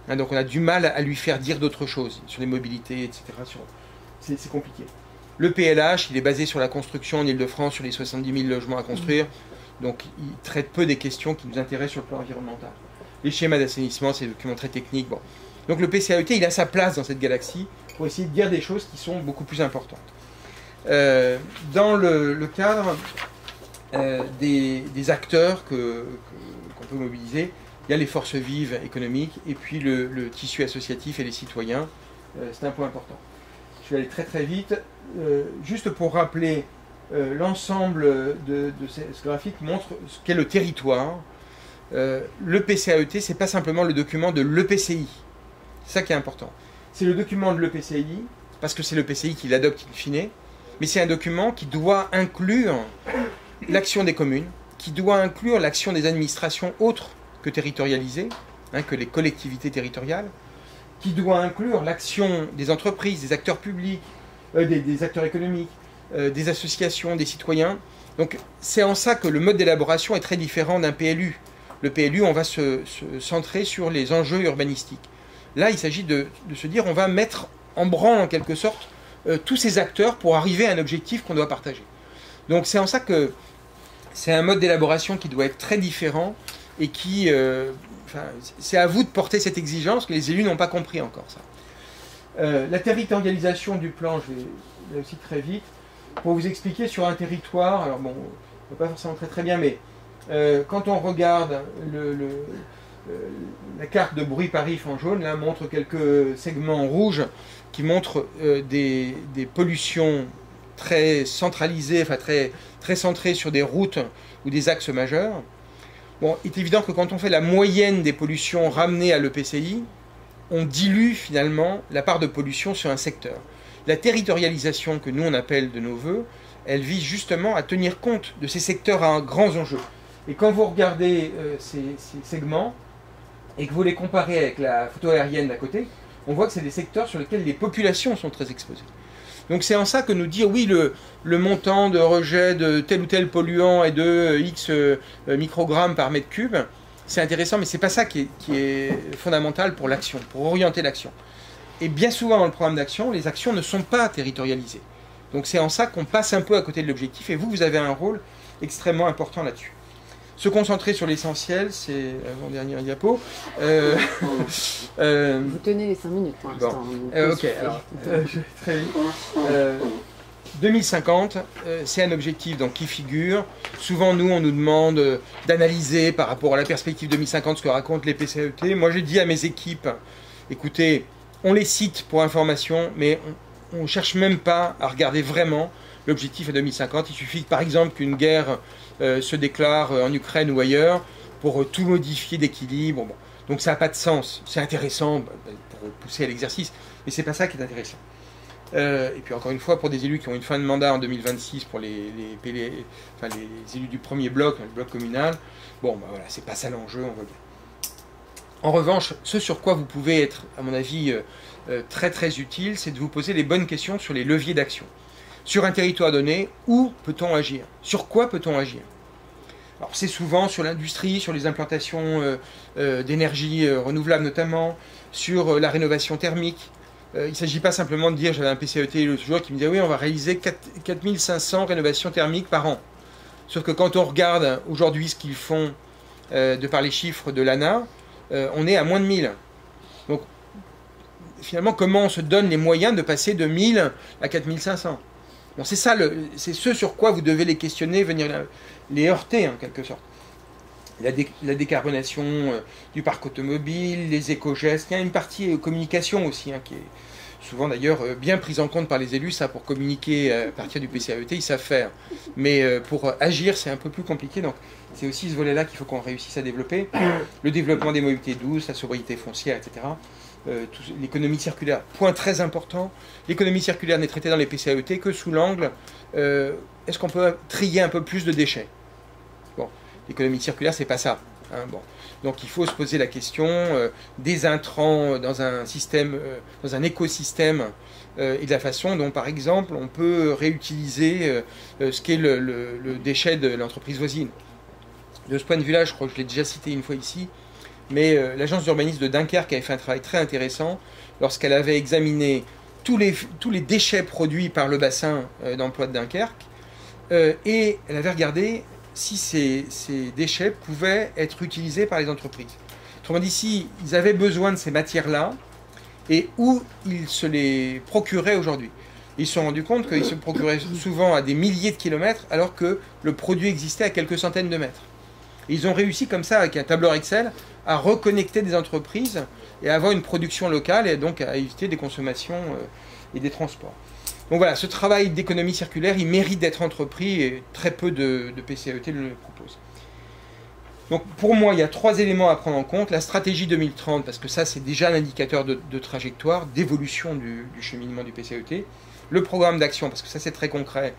Donc on a du mal à lui faire dire d'autres choses, sur les mobilités, etc. C'est compliqué. Le PLH, il est basé sur la construction en Ile-de-France, sur les 70 000 logements à construire. Donc il traite peu des questions qui nous intéressent sur le plan environnemental. Les schémas d'assainissement, c'est des documents très techniques. Bon. Donc le PCAET, il a sa place dans cette galaxie pour essayer de dire des choses qui sont beaucoup plus importantes. Dans le cadre des acteurs qu'on peut mobiliser, il y a les forces vives économiques et puis le tissu associatif et les citoyens. C'est un point important. Je vais aller très très vite. Juste pour rappeler, l'ensemble de ce graphique montre ce qu'est le territoire. Le PCAET, ce n'est pas simplement le document de l'EPCI. C'est ça qui est important. C'est le document de l'EPCI, parce que c'est l'EPCI qui l'adopte in fine, mais c'est un document qui doit inclure l'action des communes, qui doit inclure l'action des administrations autres que territorialisées, que les collectivités territoriales, qui doit inclure l'action des entreprises, des acteurs publics, des acteurs économiques, des associations, des citoyens. Donc c'est en ça que le mode d'élaboration est très différent d'un PLU. Le PLU, on va se centrer sur les enjeux urbanistiques. Là, il s'agit de se dire, on va mettre en branle en quelque sorte tous ces acteurs pour arriver à un objectif qu'on doit partager. Donc c'est en ça que c'est un mode d'élaboration qui doit être très différent et qui... c'est à vous de porter cette exigence que les élus n'ont pas compris encore ça. La territorialisation du plan, je vais là aussi très vite, pour vous expliquer sur un territoire, alors bon, on ne va pas forcément très bien, mais Quand on regarde la carte de bruit par IF en jaune, là, montre quelques segments en rouge qui montrent des pollutions très centralisées, enfin très centrées sur des routes ou des axes majeurs. Bon, il est évident que quand on fait la moyenne des pollutions ramenées à l'EPCI, on dilue finalement la part de pollution sur un secteur. La territorialisation que nous on appelle de nos voeux, elle vise justement à tenir compte de ces secteurs à grands enjeux. Et quand vous regardez ces segments et que vous les comparez avec la photo aérienne d'à côté, on voit que c'est des secteurs sur lesquels les populations sont très exposées. Donc c'est en ça que nous dire oui, le montant de rejet de tel ou tel polluant est de X microgrammes par mètre cube, c'est intéressant, mais ce n'est pas ça qui est fondamental pour l'action, pour orienter l'action. Et bien souvent dans le programme d'action, les actions ne sont pas territorialisées. Donc c'est en ça qu'on passe un peu à côté de l'objectif, et vous avez un rôle extrêmement important là-dessus. Se concentrer sur l'essentiel, c'est avant-dernière diapo. Vous tenez les 5 minutes pour l'instant. Bon. Ok, alors, très vite. 2050, c'est un objectif donc, qui figure. Souvent, nous, on nous demande d'analyser par rapport à la perspective 2050 ce que racontent les PCAET. Moi, j'ai dit à mes équipes, écoutez, on les cite pour information, mais on ne cherche même pas à regarder vraiment l'objectif à 2050. Il suffit, par exemple, qu'une guerre se déclare en Ukraine ou ailleurs pour tout modifier d'équilibre. Bon. Donc ça n'a pas de sens. C'est intéressant pour pousser à l'exercice, mais c'est pas ça qui est intéressant. Et puis encore une fois, pour des élus qui ont une fin de mandat en 2026, pour les élus du premier bloc, le bloc communal, bon, bah voilà, c'est pas ça l'enjeu, on voit bien. En revanche, ce sur quoi vous pouvez être, à mon avis, très très utile, c'est de vous poser les bonnes questions sur les leviers d'action. Sur un territoire donné, où peut-on agir? Sur quoi peut-on agir? Alors c'est souvent sur l'industrie, sur les implantations d'énergie renouvelable notamment, sur la rénovation thermique. Il ne s'agit pas simplement de dire, j'avais un PCAET l'autre jour qui me disait oui, on va réaliser 4500 rénovations thermiques par an. Sauf que quand on regarde aujourd'hui ce qu'ils font de par les chiffres de l'ANA, on est à moins de 1000. Donc finalement, comment on se donne les moyens de passer de 1000 à 4500? Bon, c'est ça, c'est ce sur quoi vous devez les questionner, venir les heurter en quelque sorte. La décarbonation du parc automobile, les éco-gestes, il y a une partie communication aussi, qui est souvent d'ailleurs bien prise en compte par les élus, ça pour communiquer à partir du PCAET, ils savent faire. Mais pour agir, c'est un peu plus compliqué, donc c'est aussi ce volet-là qu'il faut qu'on réussisse à développer. Le développement des mobilités douces, la sobriété foncière, etc. L'économie circulaire, point très important, l'économie circulaire n'est traitée dans les PCAET que sous l'angle est-ce qu'on peut trier un peu plus de déchets? Bon, l'économie circulaire, c'est pas ça. Bon. Donc il faut se poser la question des intrants dans un système, dans un écosystème et de la façon dont, par exemple, on peut réutiliser ce qu'est le déchet de l'entreprise voisine. De ce point de vue-là, je crois que je l'ai déjà cité une fois ici, mais l'agence d'urbanisme de Dunkerque avait fait un travail très intéressant lorsqu'elle avait examiné tous les déchets produits par le bassin d'emploi de Dunkerque et elle avait regardé si ces déchets pouvaient être utilisés par les entreprises. Autrement dit, si ils avaient besoin de ces matières-là et où ils se les procuraient aujourd'hui. Ils se sont rendus compte qu'ils se procuraient souvent à des milliers de kilomètres alors que le produit existait à quelques centaines de mètres. Et ils ont réussi comme ça, avec un tableur Excel, à reconnecter des entreprises et à avoir une production locale et donc à éviter des consommations et des transports. Donc voilà, ce travail d'économie circulaire, il mérite d'être entrepris et très peu de PCAET le proposent. Donc pour moi, il y a 3 éléments à prendre en compte. La stratégie 2030, parce que ça c'est déjà un indicateur de trajectoire, d'évolution du cheminement du PCAET. Le programme d'action, parce que ça c'est très concret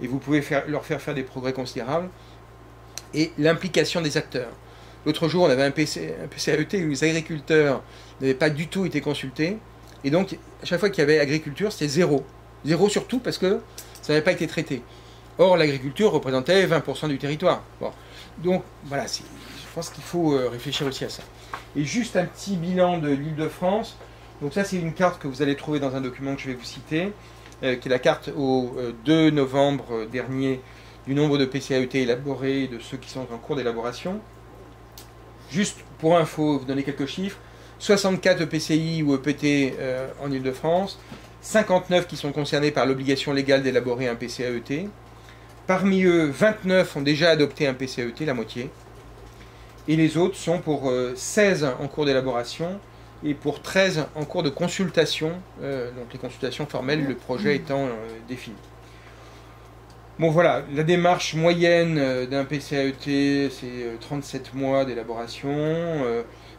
et vous pouvez leur faire des progrès considérables. Et l'implication des acteurs. L'autre jour, on avait un PCAET où les agriculteurs n'avaient pas du tout été consultés. Et donc, à chaque fois qu'il y avait agriculture, c'était zéro. Zéro surtout parce que ça n'avait pas été traité. Or, l'agriculture représentait 20% du territoire. Bon. Donc, voilà, je pense qu'il faut réfléchir aussi à ça. Et juste un petit bilan de l'Île-de-France. Donc ça, c'est une carte que vous allez trouver dans un document que je vais vous citer, qui est la carte au 2 novembre dernier du nombre de PCAET élaborés et de ceux qui sont en cours d'élaboration. Juste pour info, vous donner quelques chiffres. 64 EPCI ou EPT en Ile-de-France, 59 qui sont concernés par l'obligation légale d'élaborer un PCAET, Parmi eux, 29 ont déjà adopté un PCAET, la moitié. Et les autres sont pour 16 en cours d'élaboration et pour 13 en cours de consultation, donc les consultations formelles, le projet étant défini. Bon voilà, la démarche moyenne d'un PCAET, c'est 37 mois d'élaboration.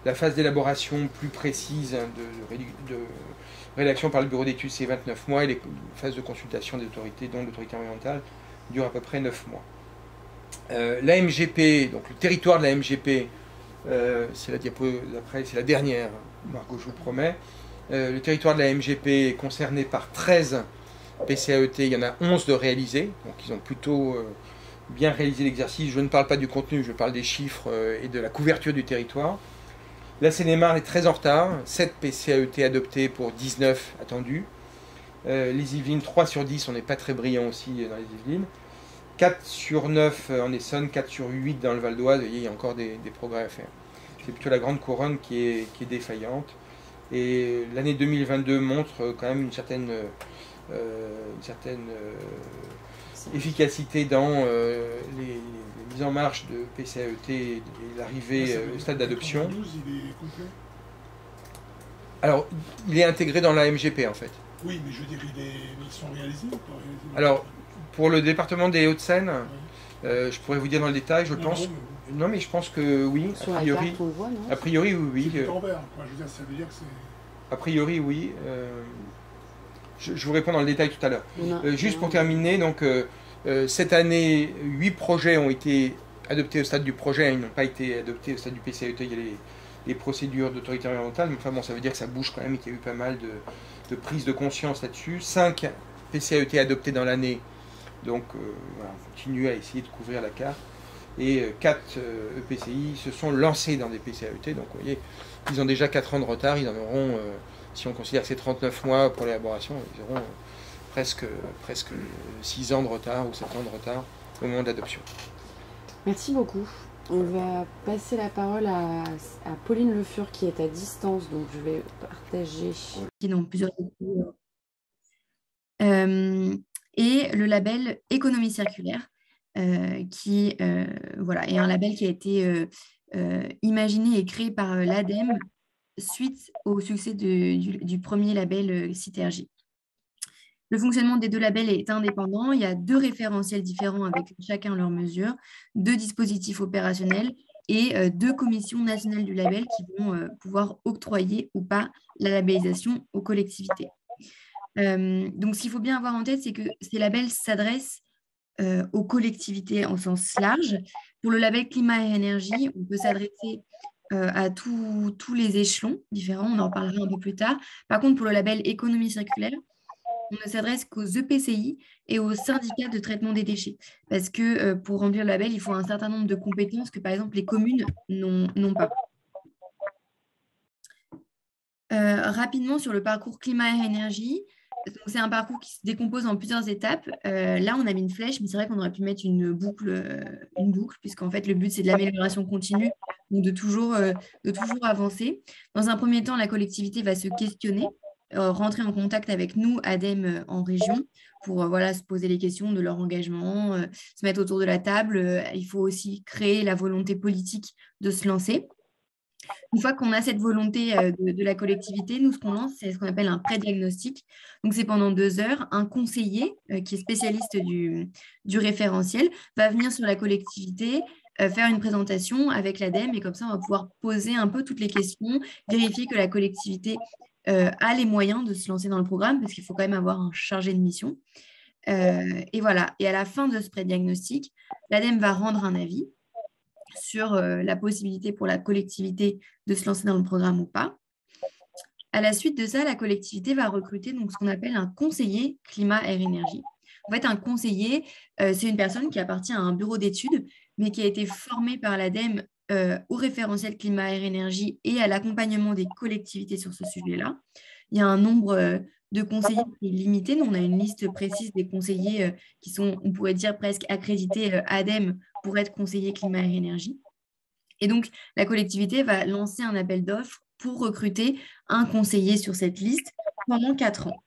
La phase d'élaboration plus précise de rédaction par le bureau d'études, c'est 29 mois, et les phases de consultation des autorités, dont l'autorité environnementale, durent à peu près 9 mois. La MGP, donc le territoire de la MGP, c'est la diapo d'après, c'est la dernière, Margot, je vous promets. Le territoire de la MGP est concerné par 13 PCAET, il y en a 11 de réalisés, donc ils ont plutôt bien réalisé l'exercice. Je ne parle pas du contenu, je parle des chiffres et de la couverture du territoire. La Seine-et-Marne est très en retard, 7 PCAET adoptés pour 19 attendus. Les Yvelines, 3 sur 10, on n'est pas très brillant aussi dans les Yvelines. 4 sur 9 en Essonne, 4 sur 8 dans le Val d'Oise, il y a encore des progrès à faire. C'est plutôt la Grande Couronne qui est défaillante. Et l'année 2022 montre quand même une certaine efficacité dans les mises en marche de PCAET et l'arrivée au stade d'adoption. Alors, il est intégré dans la MGP en fait. Oui, mais je veux dire, ils sont réalisés ou pas réalisés? Alors, pour le département des Hauts-de-Seine, je pourrais vous dire dans le détail, je pense. Non, mais je pense que oui, Sur a priori. La carte, on le voit, non? A priori, oui. C'est en vert, quoi. Je veux dire, ça veut dire que c'est... A priori, oui. Je vous réponds dans le détail tout à l'heure. Juste pour terminer, donc, cette année, 8 projets ont été adoptés au stade du projet, ils n'ont pas été adoptés au stade du PCAET, il y a les procédures d'autorité environnementale, mais enfin bon, ça veut dire que ça bouge quand même et qu'il y a eu pas mal de prise de conscience là-dessus. 5 PCAET adoptés dans l'année, donc voilà, on continue à essayer de couvrir la carte. Et 4 EPCI se sont lancés dans des PCAET, donc vous voyez, ils ont déjà 4 ans de retard, ils en auront, si on considère que c'est 39 mois pour l'élaboration, ils auront presque 6 ans de retard ou 7 ans de retard au moment d'adoption. Merci beaucoup. On va passer la parole à Pauline Le Fur qui est à distance, donc je vais partager. Dans plusieurs et le label Économie circulaire, qui voilà, est un label qui a été imaginé et créé par l'ADEME suite au succès du premier label Citergie. Le fonctionnement des deux labels est indépendant. Il y a 2 référentiels différents avec chacun leur mesure, 2 dispositifs opérationnels et 2 commissions nationales du label qui vont pouvoir octroyer ou pas la labellisation aux collectivités. Donc, ce qu'il faut bien avoir en tête, c'est que ces labels s'adressent aux collectivités en sens large. Pour le label climat et énergie, on peut s'adresser à tous les échelons différents, on en parlera un peu plus tard. Par contre, pour le label économie circulaire, on ne s'adresse qu'aux EPCI et aux syndicats de traitement des déchets. Parce que pour remplir le label, il faut un certain nombre de compétences que, par exemple, les communes n'ont pas. Rapidement, sur le parcours climat et énergie, c'est un parcours qui se décompose en plusieurs étapes. Là, on a mis une flèche, mais c'est vrai qu'on aurait pu mettre une boucle puisqu'en fait, le but, c'est de l'amélioration continue, donc de toujours avancer. Dans un premier temps, la collectivité va se questionner, rentrer en contact avec nous, ADEME, en région, pour voilà, se poser les questions de leur engagement, se mettre autour de la table. Il faut aussi créer la volonté politique de se lancer. Une fois qu'on a cette volonté de la collectivité, nous, ce qu'on lance, c'est ce qu'on appelle un pré-diagnostic. Donc, c'est pendant 2 heures, un conseiller qui est spécialiste du référentiel va venir sur la collectivité, faire une présentation avec l'ADEME et comme ça, on va pouvoir poser un peu toutes les questions, vérifier que la collectivité a les moyens de se lancer dans le programme parce qu'il faut quand même avoir un chargé de mission. Et voilà. Et à la fin de ce pré-diagnostic, l'ADEME va rendre un avis sur la possibilité pour la collectivité de se lancer dans le programme ou pas. À la suite de ça, la collectivité va recruter donc, ce qu'on appelle un conseiller climat, air, énergie. En fait, un conseiller, c'est une personne qui appartient à un bureau d'études, mais qui a été formée par l'ADEME au référentiel climat, air, énergie et à l'accompagnement des collectivités sur ce sujet-là. Il y a un nombre de conseillers qui est limité. Nous, on a une liste précise des conseillers qui sont, on pourrait dire, presque accrédités ADEME pour être conseiller climat et énergie. Et donc, la collectivité va lancer un appel d'offres pour recruter un conseiller sur cette liste pendant 4 ans.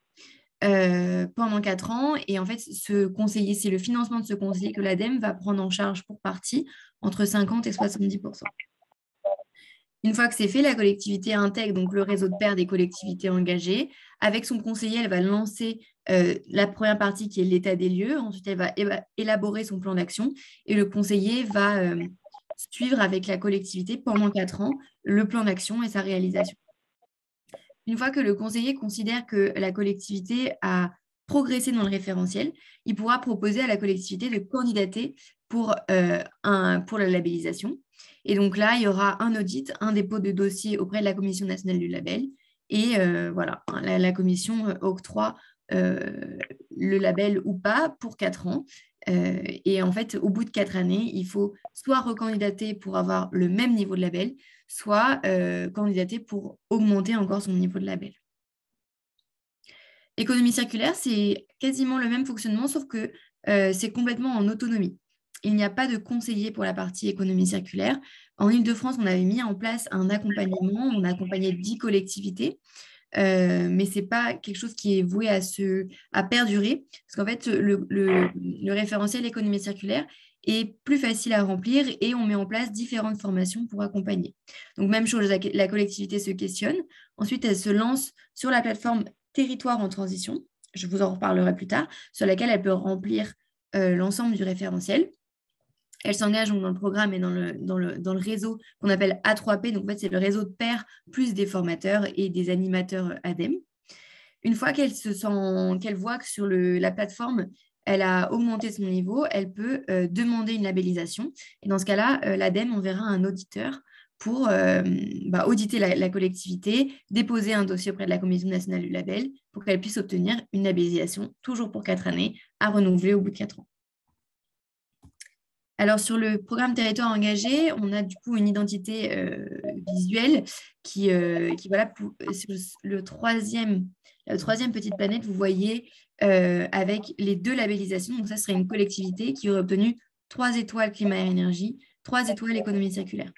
pendant 4 ans. Et en fait, ce conseiller, c'est le financement de ce conseiller que l'ADEME va prendre en charge pour partie entre 50 et 70%. Une fois que c'est fait, la collectivité intègre donc le réseau de pairs des collectivités engagées. Avec son conseiller, elle va lancer la première partie qui est l'état des lieux. Ensuite, elle va élaborer son plan d'action et le conseiller va suivre avec la collectivité pendant 4 ans le plan d'action et sa réalisation. Une fois que le conseiller considère que la collectivité a progressé dans le référentiel, il pourra proposer à la collectivité de candidater pour la labellisation. Et donc là, il y aura un audit, un dépôt de dossier auprès de la Commission nationale du label. Et voilà, la commission octroie le label ou pas pour 4 ans. Et en fait, au bout de 4 années, il faut soit recandidater pour avoir le même niveau de label, soit candidater pour augmenter encore son niveau de label. Économie circulaire, c'est quasiment le même fonctionnement, sauf que c'est complètement en autonomie. Il n'y a pas de conseiller pour la partie économie circulaire. En Île-de-France, on avait mis en place un accompagnement, on a accompagné 10 collectivités, mais ce n'est pas quelque chose qui est voué à perdurer, parce qu'en fait, le référentiel économie circulaire est plus facile à remplir et on met en place différentes formations pour accompagner. Donc, même chose, la collectivité se questionne. Ensuite, elle se lance sur la plateforme Territoire en transition, je vous en reparlerai plus tard, sur laquelle elle peut remplir l'ensemble du référentiel. Elle s'engage dans le programme et dans le réseau qu'on appelle A3P. Donc, en fait, c'est le réseau de pairs plus des formateurs et des animateurs ADEME. Une fois qu'elle voit que sur la plateforme, elle a augmenté son niveau, elle peut demander une labellisation. Et dans ce cas-là, l'ADEME enverra un auditeur pour auditer la collectivité, déposer un dossier auprès de la Commission nationale du label pour qu'elle puisse obtenir une labellisation, toujours pour 4 années, à renouveler au bout de 4 ans. Alors, sur le programme Territoire engagé, on a du coup une identité visuelle qui voilà, sur la troisième petite planète, vous voyez avec les 2 labellisations. Donc, ça serait une collectivité qui aurait obtenu 3 étoiles climat et énergie, 3 étoiles économie circulaire.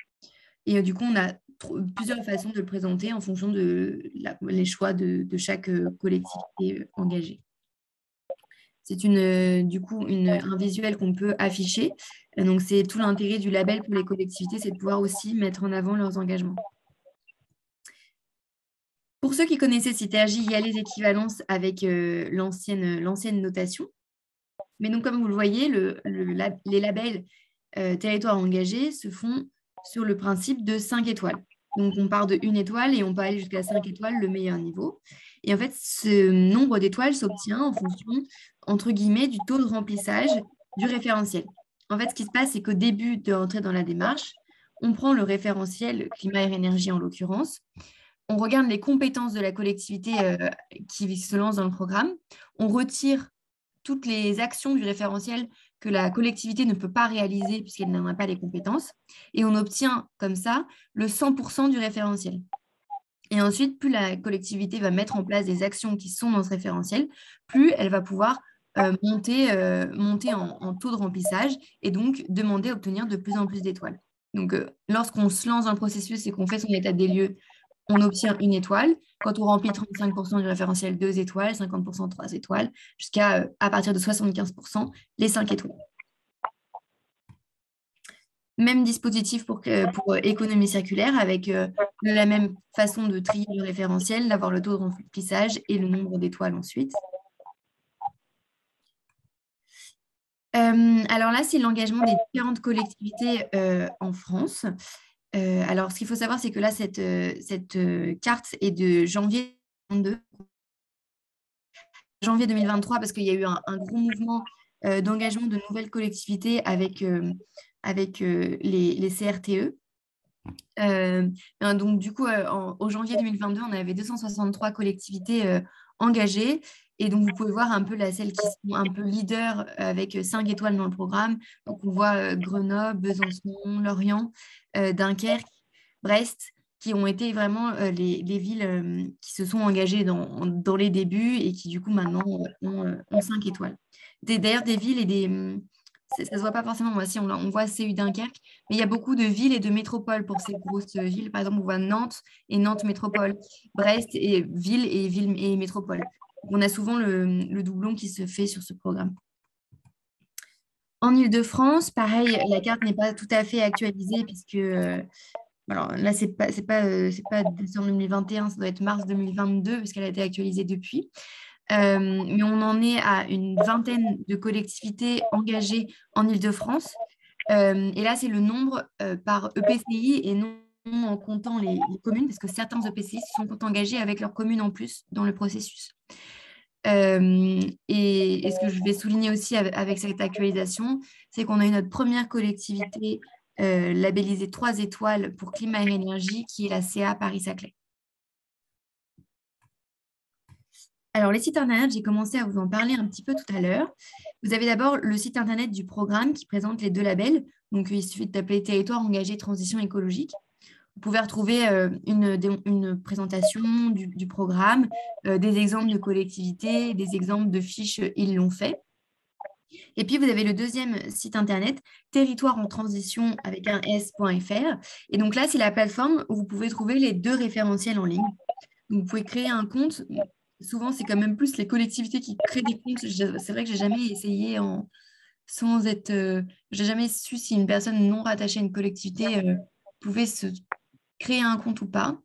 Et du coup, on a plusieurs façons de le présenter en fonction les choix de chaque collectivité engagée. C'est du coup un visuel qu'on peut afficher. Donc, c'est tout l'intérêt du label pour les collectivités, c'est de pouvoir aussi mettre en avant leurs engagements. Pour ceux qui connaissaient Citergy, il y a les équivalences avec l'ancienne notation. Mais donc, comme vous le voyez, les labels territoire engagé se font sur le principe de 5 étoiles. Donc, on part de 1 étoile et on peut aller jusqu'à 5 étoiles, le meilleur niveau. Et en fait, ce nombre d'étoiles s'obtient en fonction, entre guillemets, du taux de remplissage du référentiel. En fait, ce qui se passe, c'est qu'au début de rentrer dans la démarche, on prend le référentiel climat et énergie en l'occurrence, on regarde les compétences de la collectivité qui se lance dans le programme, on retire toutes les actions du référentiel que la collectivité ne peut pas réaliser puisqu'elle n'en a pas les compétences, et on obtient comme ça le 100% du référentiel. Et ensuite, plus la collectivité va mettre en place des actions qui sont dans ce référentiel, plus elle va pouvoir monter en taux de remplissage et donc demander à obtenir de plus en plus d'étoiles. Donc, lorsqu'on se lance dans le processus et qu'on fait son état des lieux, on obtient 1 étoile. Quand on remplit 35% du référentiel, 2 étoiles, 50%, 3 étoiles, jusqu'à, à partir de 75%, les 5 étoiles. Même dispositif pour économie circulaire, avec la même façon de trier le référentiel, d'avoir le taux de remplissage et le nombre d'étoiles ensuite. Alors là, c'est l'engagement des différentes collectivités en France. Alors, ce qu'il faut savoir, c'est que là, cette carte est de janvier 2022. Janvier 2023, parce qu'il y a eu un gros mouvement d'engagement de nouvelles collectivités avec les CRTE. Donc, du coup, au janvier 2022, on avait 263 collectivités engagées. Et donc, vous pouvez voir un peu celles qui sont un peu leaders avec 5 étoiles dans le programme. Donc, on voit Grenoble, Besançon, Lorient, Dunkerque, Brest, qui ont été vraiment les villes qui se sont engagées dans les débuts et qui, du coup, maintenant ont 5 étoiles. D'ailleurs, des villes et des... ça ne se voit pas forcément, moi aussi, on voit CU Dunkerque, mais il y a beaucoup de villes et de métropoles pour ces grosses villes. Par exemple, on voit Nantes et Nantes Métropole, Brest et ville et métropole. On a souvent le doublon qui se fait sur ce programme. En Île-de-France, pareil, la carte n'est pas tout à fait actualisée puisque alors là, c'est pas décembre 2021, ça doit être mars 2022 puisqu'elle a été actualisée depuis. Mais on en est à une vingtaine de collectivités engagées en Île-de-France. Et là, c'est le nombre par EPCI et non en comptant les communes, parce que certains EPCI sont engagés avec leurs communes en plus dans le processus. Et ce que je vais souligner aussi avec cette actualisation, c'est qu'on a eu notre première collectivité labellisée 3 étoiles pour climat et énergie, qui est la CA Paris-Saclay. Alors, les sites internet, j'ai commencé à vous en parler un petit peu tout à l'heure. Vous avez d'abord le site internet du programme qui présente les 2 labels. Donc, il suffit de taper Territoire engagé transition écologique. Vous pouvez retrouver une présentation du programme, des exemples de collectivités, des exemples de fiches Ils l'ont fait. Et puis, vous avez le deuxième site internet, Territoire en transition avec un s.fr. Et donc là, c'est la plateforme où vous pouvez trouver les 2 référentiels en ligne. Donc, vous pouvez créer un compte. Souvent, c'est quand même plus les collectivités qui créent des comptes. C'est vrai que j'ai jamais essayé sans être... j'ai jamais su si une personne non rattachée à une collectivité pouvait se créer un compte ou pas,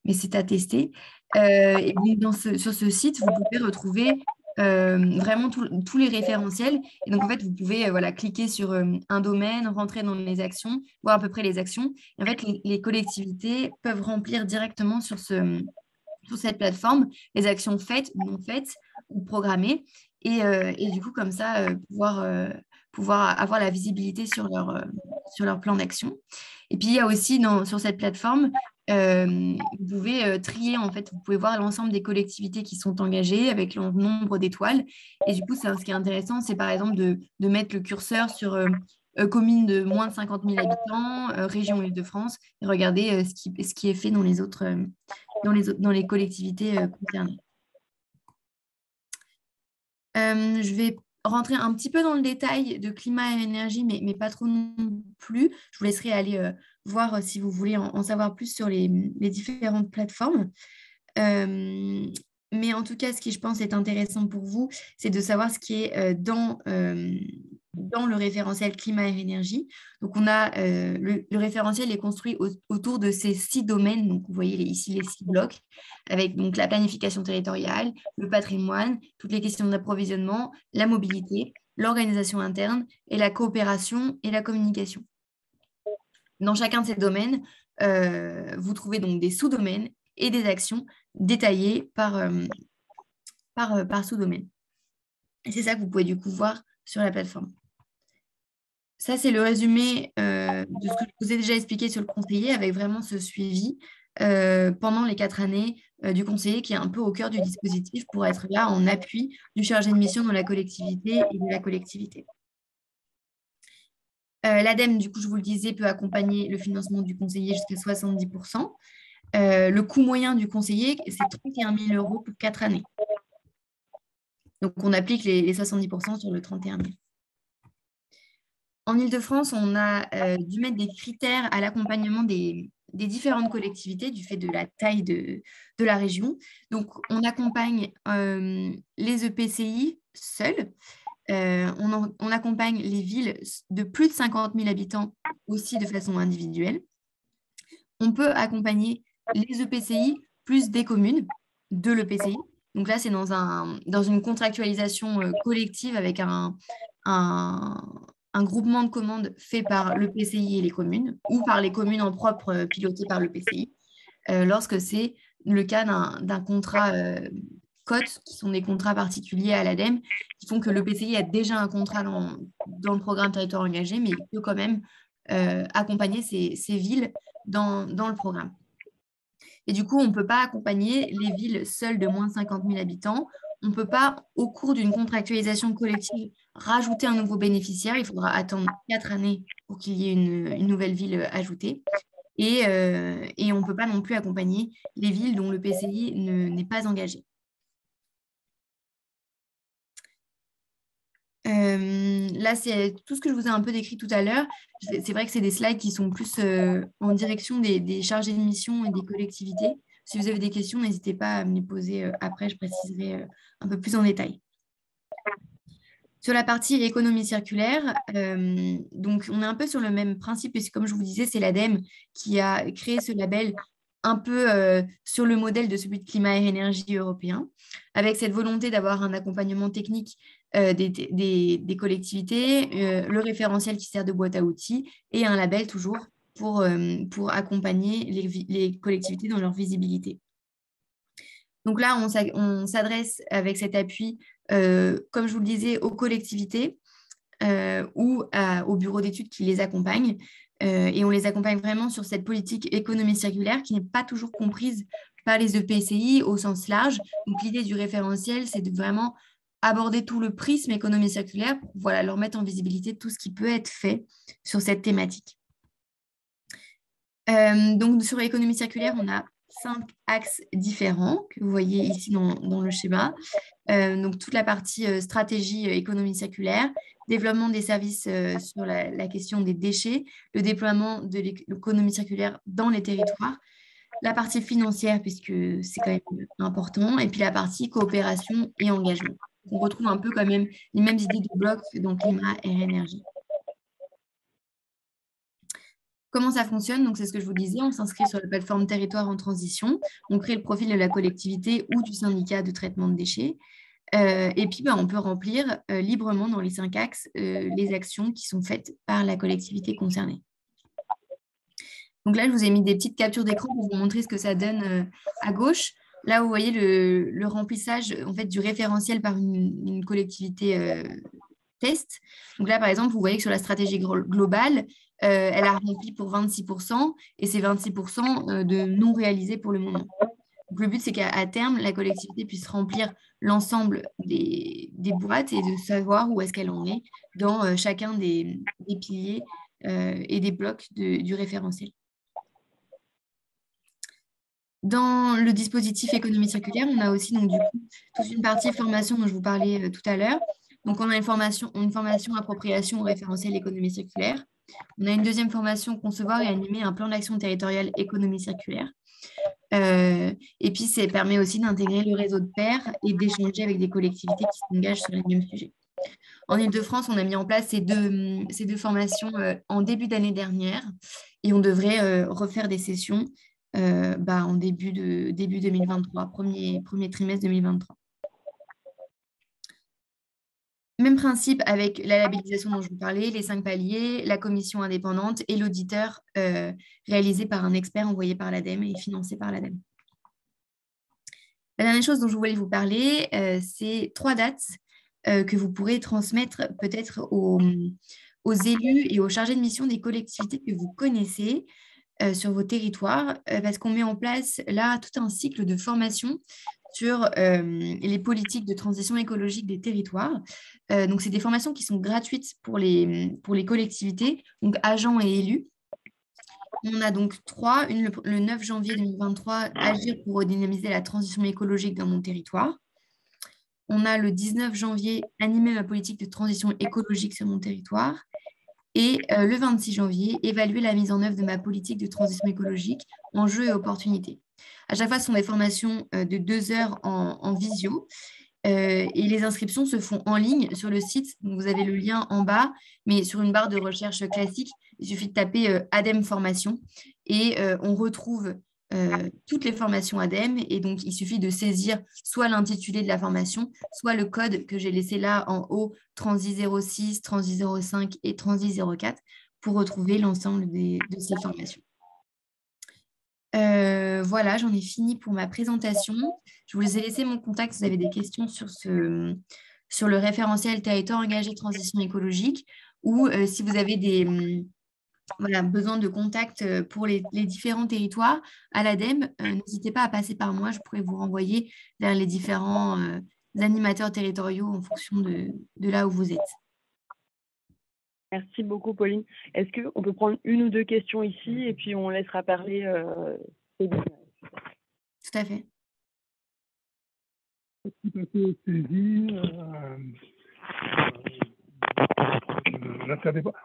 mais c'est à tester. Et donc sur ce site, vous pouvez retrouver vraiment tous les référentiels. Et donc, en fait, vous pouvez cliquer sur un domaine, rentrer dans les actions, voir à peu près les actions. Et en fait, les collectivités peuvent remplir directement sur cette plateforme les actions faites, non faites ou programmées. Et du coup, comme ça, pouvoir avoir la visibilité sur leur plan d'action. Et puis, il y a aussi sur cette plateforme, vous pouvez trier, en fait, vous pouvez voir l'ensemble des collectivités qui sont engagées avec le nombre d'étoiles. Et du coup, ce qui est intéressant, c'est par exemple de mettre le curseur sur communes de moins de 50 000 habitants, région Île-de-France, et regarder ce qui est fait dans les autres, dans les collectivités concernées. Je vais rentrer un petit peu dans le détail de climat et énergie, mais pas trop non plus. Je vous laisserai aller voir si vous voulez en savoir plus sur les différentes plateformes. Mais en tout cas, ce qui, je pense, est intéressant pour vous, c'est de savoir ce qui est dans le référentiel climat et énergie. Donc, on a le référentiel est construit autour de ces 6 domaines. Donc, vous voyez ici les 6 blocs, avec donc la planification territoriale, le patrimoine, toutes les questions d'approvisionnement, la mobilité, l'organisation interne et la coopération et la communication. Dans chacun de ces domaines, vous trouvez donc des sous-domaines et des actions détaillées par sous-domaine. Et c'est ça que vous pouvez du coup voir sur la plateforme. Ça, c'est le résumé de ce que je vous ai déjà expliqué sur le conseiller, avec vraiment ce suivi pendant les 4 années du conseiller qui est un peu au cœur du dispositif pour être là en appui du chargé de mission dans la collectivité et de la collectivité. L'ADEME, du coup, je vous le disais, peut accompagner le financement du conseiller jusqu'à 70%. Le coût moyen du conseiller, c'est 31 000 € pour 4 années. Donc, on applique les 70% sur le 31 000. En Île-de-France, on a dû mettre des critères à l'accompagnement des différentes collectivités du fait de la taille de la région. Donc, on accompagne les EPCI seuls. On accompagne les villes de plus de 50 000 habitants aussi de façon individuelle. On peut accompagner les EPCI plus des communes de l'EPCI. Donc là, c'est dans une contractualisation collective avec un groupement de commandes fait par l'EPCI et les communes, ou par les communes en propre pilotées par l'EPCI, lorsque c'est le cas d'un contrat COT, qui sont des contrats particuliers à l'ADEME, qui font que l'EPCI a déjà un contrat dans le programme territoire engagé, mais il peut quand même accompagner ces villes dans le programme. Et du coup, on ne peut pas accompagner les villes seules de moins de 50 000 habitants. On ne peut pas, au cours d'une contractualisation collective, rajouter un nouveau bénéficiaire. Il faudra attendre 4 années pour qu'il y ait une nouvelle ville ajoutée. Et on ne peut pas non plus accompagner les villes dont le PCI n'est pas engagé. Là, c'est tout ce que je vous ai un peu décrit tout à l'heure. C'est vrai que c'est des slides qui sont plus en direction des chargés de mission et des collectivités. Si vous avez des questions, n'hésitez pas à me les poser après, je préciserai un peu plus en détail. Sur la partie économie circulaire, donc on est un peu sur le même principe, puisque comme je vous disais, c'est l'ADEME qui a créé ce label un peu sur le modèle de celui de Climat et Énergie européen, avec cette volonté d'avoir un accompagnement technique des collectivités, le référentiel qui sert de boîte à outils et un label toujours pour accompagner les collectivités dans leur visibilité. Donc là, on s'adresse avec cet appui, comme je vous le disais, aux collectivités ou aux bureaux d'études qui les accompagnent. Et on les accompagne vraiment sur cette politique économie circulaire qui n'est pas toujours comprise par les EPCI au sens large. Donc l'idée du référentiel, c'est de vraiment aborder tout le prisme économie circulaire pour voilà, leur mettre en visibilité tout ce qui peut être fait sur cette thématique. Donc sur l'économie circulaire, on a 5 axes différents que vous voyez ici dans le schéma. Donc toute la partie stratégie économie circulaire, développement des services sur la question des déchets, le déploiement de l'économie circulaire dans les territoires, la partie financière, puisque c'est quand même important, et puis la partie coopération et engagement. On retrouve un peu quand même les mêmes idées de bloc dans climat et énergie. Comment ça fonctionne? Donc, c'est ce que je vous disais, on s'inscrit sur la plateforme Territoire en transition, on crée le profil de la collectivité ou du syndicat de traitement de déchets, et puis on peut remplir librement dans les 5 axes les actions qui sont faites par la collectivité concernée. Donc là, je vous ai mis des petites captures d'écran pour vous montrer ce que ça donne à gauche. Là, vous voyez le remplissage en fait, du référentiel par une collectivité test. Donc là, par exemple, vous voyez que sur la stratégie globale, elle a rempli pour 26% et c'est 26% de non réalisés pour le moment. Donc, le but, c'est qu'à terme, la collectivité puisse remplir l'ensemble des boîtes et de savoir où est-ce qu'elle en est dans chacun des piliers et des blocs du référentiel. Dans le dispositif économie circulaire, on a aussi donc, du coup, toute une partie formation dont je vous parlais tout à l'heure. Donc, on a une formation appropriation au référentiel économie circulaire. On a une deuxième formation concevoir et animer un plan d'action territoriale économie circulaire. Et puis, ça permet aussi d'intégrer le réseau de pairs et d'échanger avec des collectivités qui s'engagent sur les mêmes sujets. En Ile-de-France, on a mis en place ces deux formations en début d'année dernière et on devrait refaire des sessions en début 2023, premier trimestre 2023. Même principe avec la labellisation dont je vous parlais, les 5 paliers, la commission indépendante et l'auditeur réalisé par un expert envoyé par l'ADEME et financé par l'ADEME. La dernière chose dont je voulais vous parler, c'est 3 dates que vous pourrez transmettre peut-être aux élus et aux chargés de mission des collectivités que vous connaissez sur vos territoires, parce qu'on met en place là tout un cycle de formation sur les politiques de transition écologique des territoires. Donc, c'est des formations qui sont gratuites pour les collectivités, donc agents et élus. On a donc 3, une le 9 janvier 2023, agir pour redynamiser la transition écologique dans mon territoire. On a le 19 janvier, animer ma politique de transition écologique sur mon territoire. Et le 26 janvier, évaluer la mise en œuvre de ma politique de transition écologique, enjeux et opportunités. À chaque fois, ce sont des formations de 2 heures en visio. Et les inscriptions se font en ligne sur le site. Donc, vous avez le lien en bas, mais sur une barre de recherche classique, il suffit de taper ADEME formation et on retrouve toutes les formations ADEME. Et donc, il suffit de saisir soit l'intitulé de la formation, soit le code que j'ai laissé là en haut, Transi 06, Transi 05 et Transi 04, pour retrouver l'ensemble de ces formations. Voilà, j'en ai fini pour ma présentation. Je vous ai laissé mon contact si vous avez des questions sur le référentiel territoire engagé transition écologique ou si vous avez besoin de contact pour les différents territoires à l'ADEME, n'hésitez pas à passer par moi, je pourrais vous renvoyer vers les différents animateurs territoriaux en fonction de là où vous êtes. Merci beaucoup, Pauline. Est-ce qu'on peut prendre 1 ou 2 questions ici et puis on laissera parler Tout à fait. Tout à fait saisi.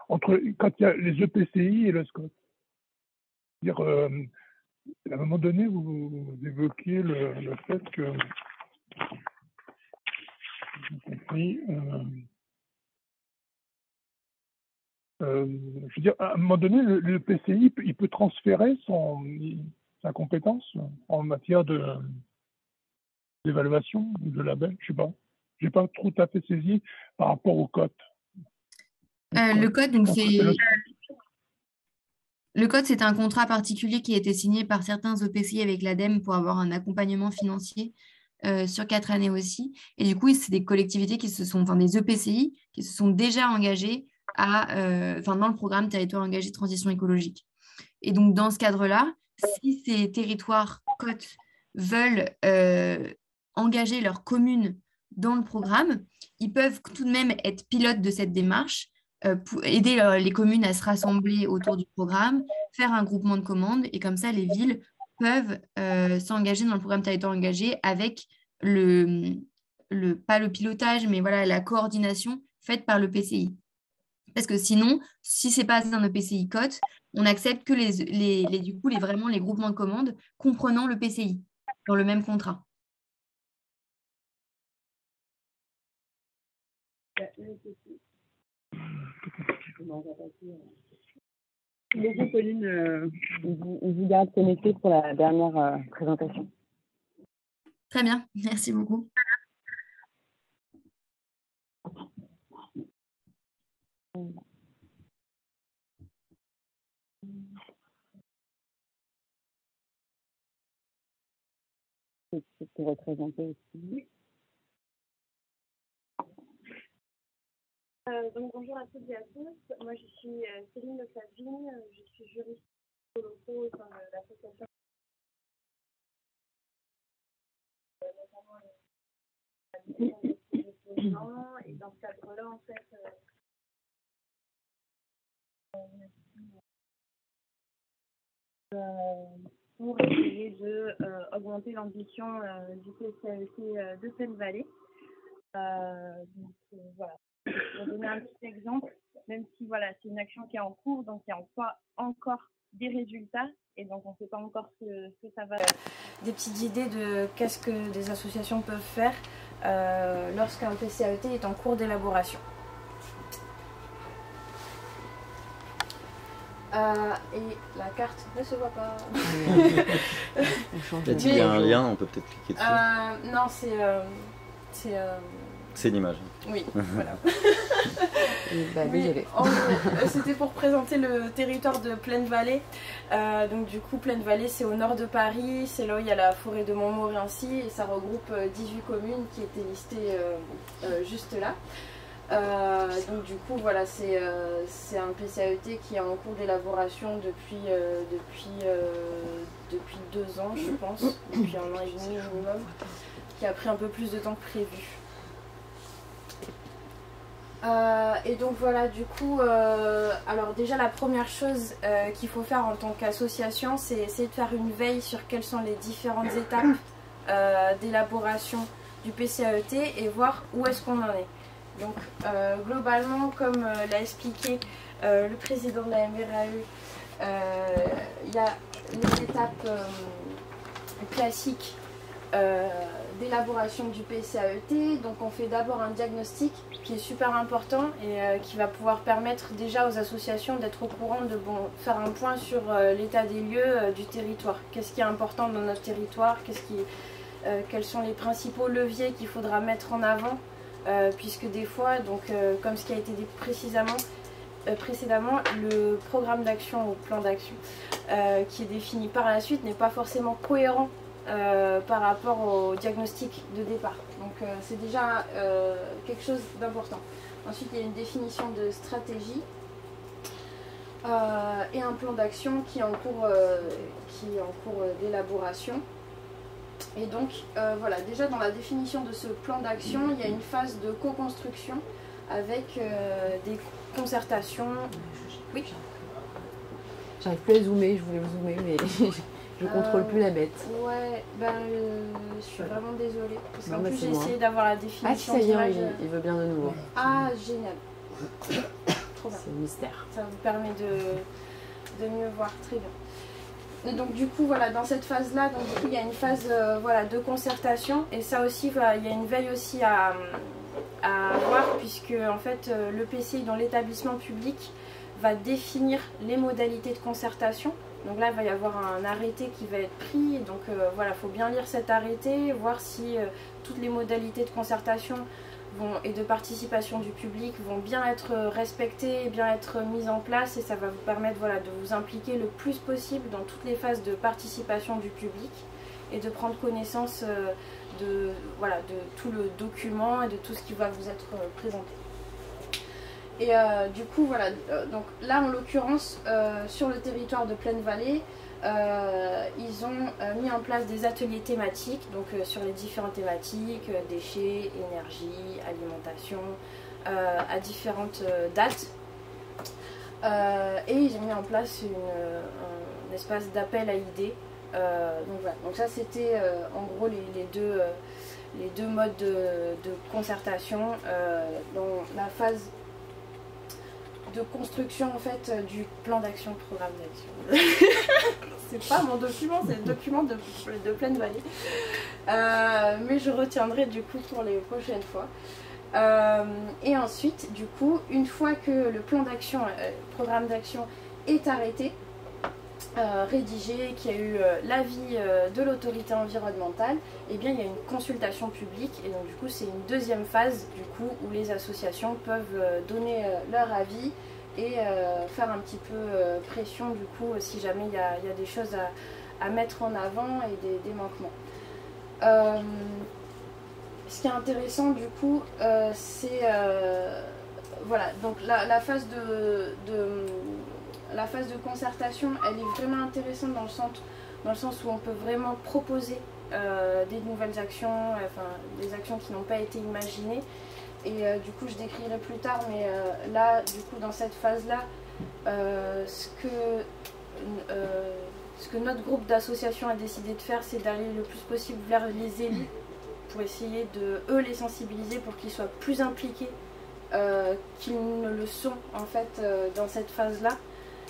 Entre quand il y a les EPCI et le SCOT. C'est-à-dire, à un moment donné, vous évoquiez le fait que, j'ai compris, je veux dire, à un moment donné, le PCI, il peut transférer sa compétence en matière d'évaluation ou de label, je sais pas. J'ai pas tout à fait saisi par rapport au code. Le code, donc C'est c'est le code, c'est un contrat particulier qui a été signé par certains EPCI avec l'ADEME pour avoir un accompagnement financier sur 4 années aussi. Et du coup, c'est des collectivités enfin des EPCI qui se sont déjà engagés dans le programme Territoire engagé transition écologique. Et donc, dans ce cadre-là, si ces territoires côtes veulent engager leur commune dans le programme, ils peuvent tout de même être pilotes de cette démarche, pour aider les communes à se rassembler autour du programme, faire un groupement de commandes, et comme ça, les villes peuvent s'engager dans le programme Territoire engagé avec pas le pilotage, mais voilà, la coordination faite par le PCI. Parce que sinon, si ce n'est pas un EPCI cote, on accepte que vraiment les groupements de commandes comprenant le PCI dans le même contrat. Merci Pauline, on vous garde connecté pour la dernière présentation. Très bien, merci beaucoup. C'est pour représenter aussi. Donc bonjour à toutes et à tous. Moi je suis Céline Le Clavine, je suis juriste locaux au sein de l'association. Notamment et dans ce cadre-là en fait pour essayer de augmenter l'ambition du PCAET de Plaine-Vallée. Donc voilà. Pour donner un petit exemple, même si voilà, c'est une action qui est en cours, donc il n'y a pas encore des résultats et donc on ne sait pas encore ce que ça va. Des petites idées de qu'est-ce que des associations peuvent faire lorsqu'un PCAET est en cours d'élaboration. Et la carte ne se voit pas. Peut-être qu'il y a un lien, on peut peut-être cliquer dessus. Non, c'est l'image. Oui, voilà. Désolée. C'était pour présenter le territoire de Plaine-Vallée. Donc du coup, Plaine-Vallée, c'est au nord de Paris. C'est là où il y a la forêt de Montmorency. Et ça regroupe 18 communes qui étaient listées juste là. Donc du coup, voilà, c'est un PCAET qui est en cours d'élaboration depuis 2 ans, je pense. Depuis 1 an et demi minimum. Qui a pris un peu plus de temps que prévu. Et donc voilà, du coup, alors déjà la première chose qu'il faut faire en tant qu'association, c'est essayer de faire une veille sur quelles sont les différentes étapes d'élaboration du PCAET et voir où est-ce qu'on en est. Donc globalement, comme l'a expliqué le président de la MRAE, il y a les étapes classiques d'élaboration du PCAET. Donc on fait d'abord un diagnostic qui est super important et qui va pouvoir permettre déjà aux associations d'être au courant de faire un point sur l'état des lieux du territoire. Qu'est-ce qui est important dans notre territoire, quels sont les principaux leviers qu'il faudra mettre en avant, puisque des fois, donc, comme ce qui a été dit précédemment, le programme d'action ou plan d'action qui est défini par la suite n'est pas forcément cohérent par rapport au diagnostic de départ. Donc c'est déjà quelque chose d'important. Ensuite, il y a une définition de stratégie et un plan d'action qui est en cours d'élaboration. Et donc voilà, déjà dans la définition de ce plan d'action, il y a une phase de co-construction avec des concertations. Oui. J'arrive plus à zoomer, je voulais zoomer, mais je contrôle plus la bête. Ouais, je suis vraiment désolée. Parce qu'en plus, j'ai moi. essayé d'avoir la définition. Ah, ça y est, il veut bien de nouveau. Ah, génial. Trop bien. C'est le mystère. Ça vous permet de mieux voir. Très bien. donc du coup voilà, dans cette phase là, donc du coup il y a une phase voilà, de concertation, et ça aussi voilà, il y a une veille aussi à avoir, puisque en fait le PCI dans l'établissement public va définir les modalités de concertation. Donc là il va y avoir un arrêté qui va être pris, donc voilà, il faut bien lire cet arrêté, voir si toutes les modalités de concertation et de participation du public vont bien être respectées, bien être mises en place, et ça va vous permettre voilà, de vous impliquer le plus possible dans toutes les phases de participation du public et de prendre connaissance voilà, de tout le document et de tout ce qui va vous être présenté. Et du coup voilà, donc là en l'occurrence sur le territoire de Plaine-Vallée, ils ont mis en place des ateliers thématiques, donc sur les différentes thématiques, déchets, énergie, alimentation, à différentes dates. Et ils ont mis en place un espace d'appel à idées. Donc voilà, donc ça c'était en gros les deux modes de concertation dans la phase de construction en fait du plan d'action, programme d'action. C'est pas mon document, c'est le document de Plaine-Vallée. Mais je retiendrai du coup pour les prochaines fois. Et ensuite, du coup, une fois que le plan d'action, programme d'action est arrêté, rédigé, qu'il y a eu l'avis de l'autorité environnementale, et bien il y a une consultation publique, et donc du coup c'est une deuxième phase du coup où les associations peuvent donner leur avis et faire un petit peu pression du coup si jamais il y a des choses à mettre en avant et des manquements. Ce qui est intéressant du coup c'est voilà, donc la phase la phase de concertation, elle est vraiment intéressante dans le sens où on peut vraiment proposer des nouvelles actions, enfin des actions qui n'ont pas été imaginées. Et du coup je décrirai plus tard, mais là du coup dans cette phase-là, ce que notre groupe d'associations a décidé de faire, c'est d'aller le plus possible vers les élus pour essayer de eux les sensibiliser pour qu'ils soient plus impliqués qu'ils ne le sont en fait dans cette phase-là.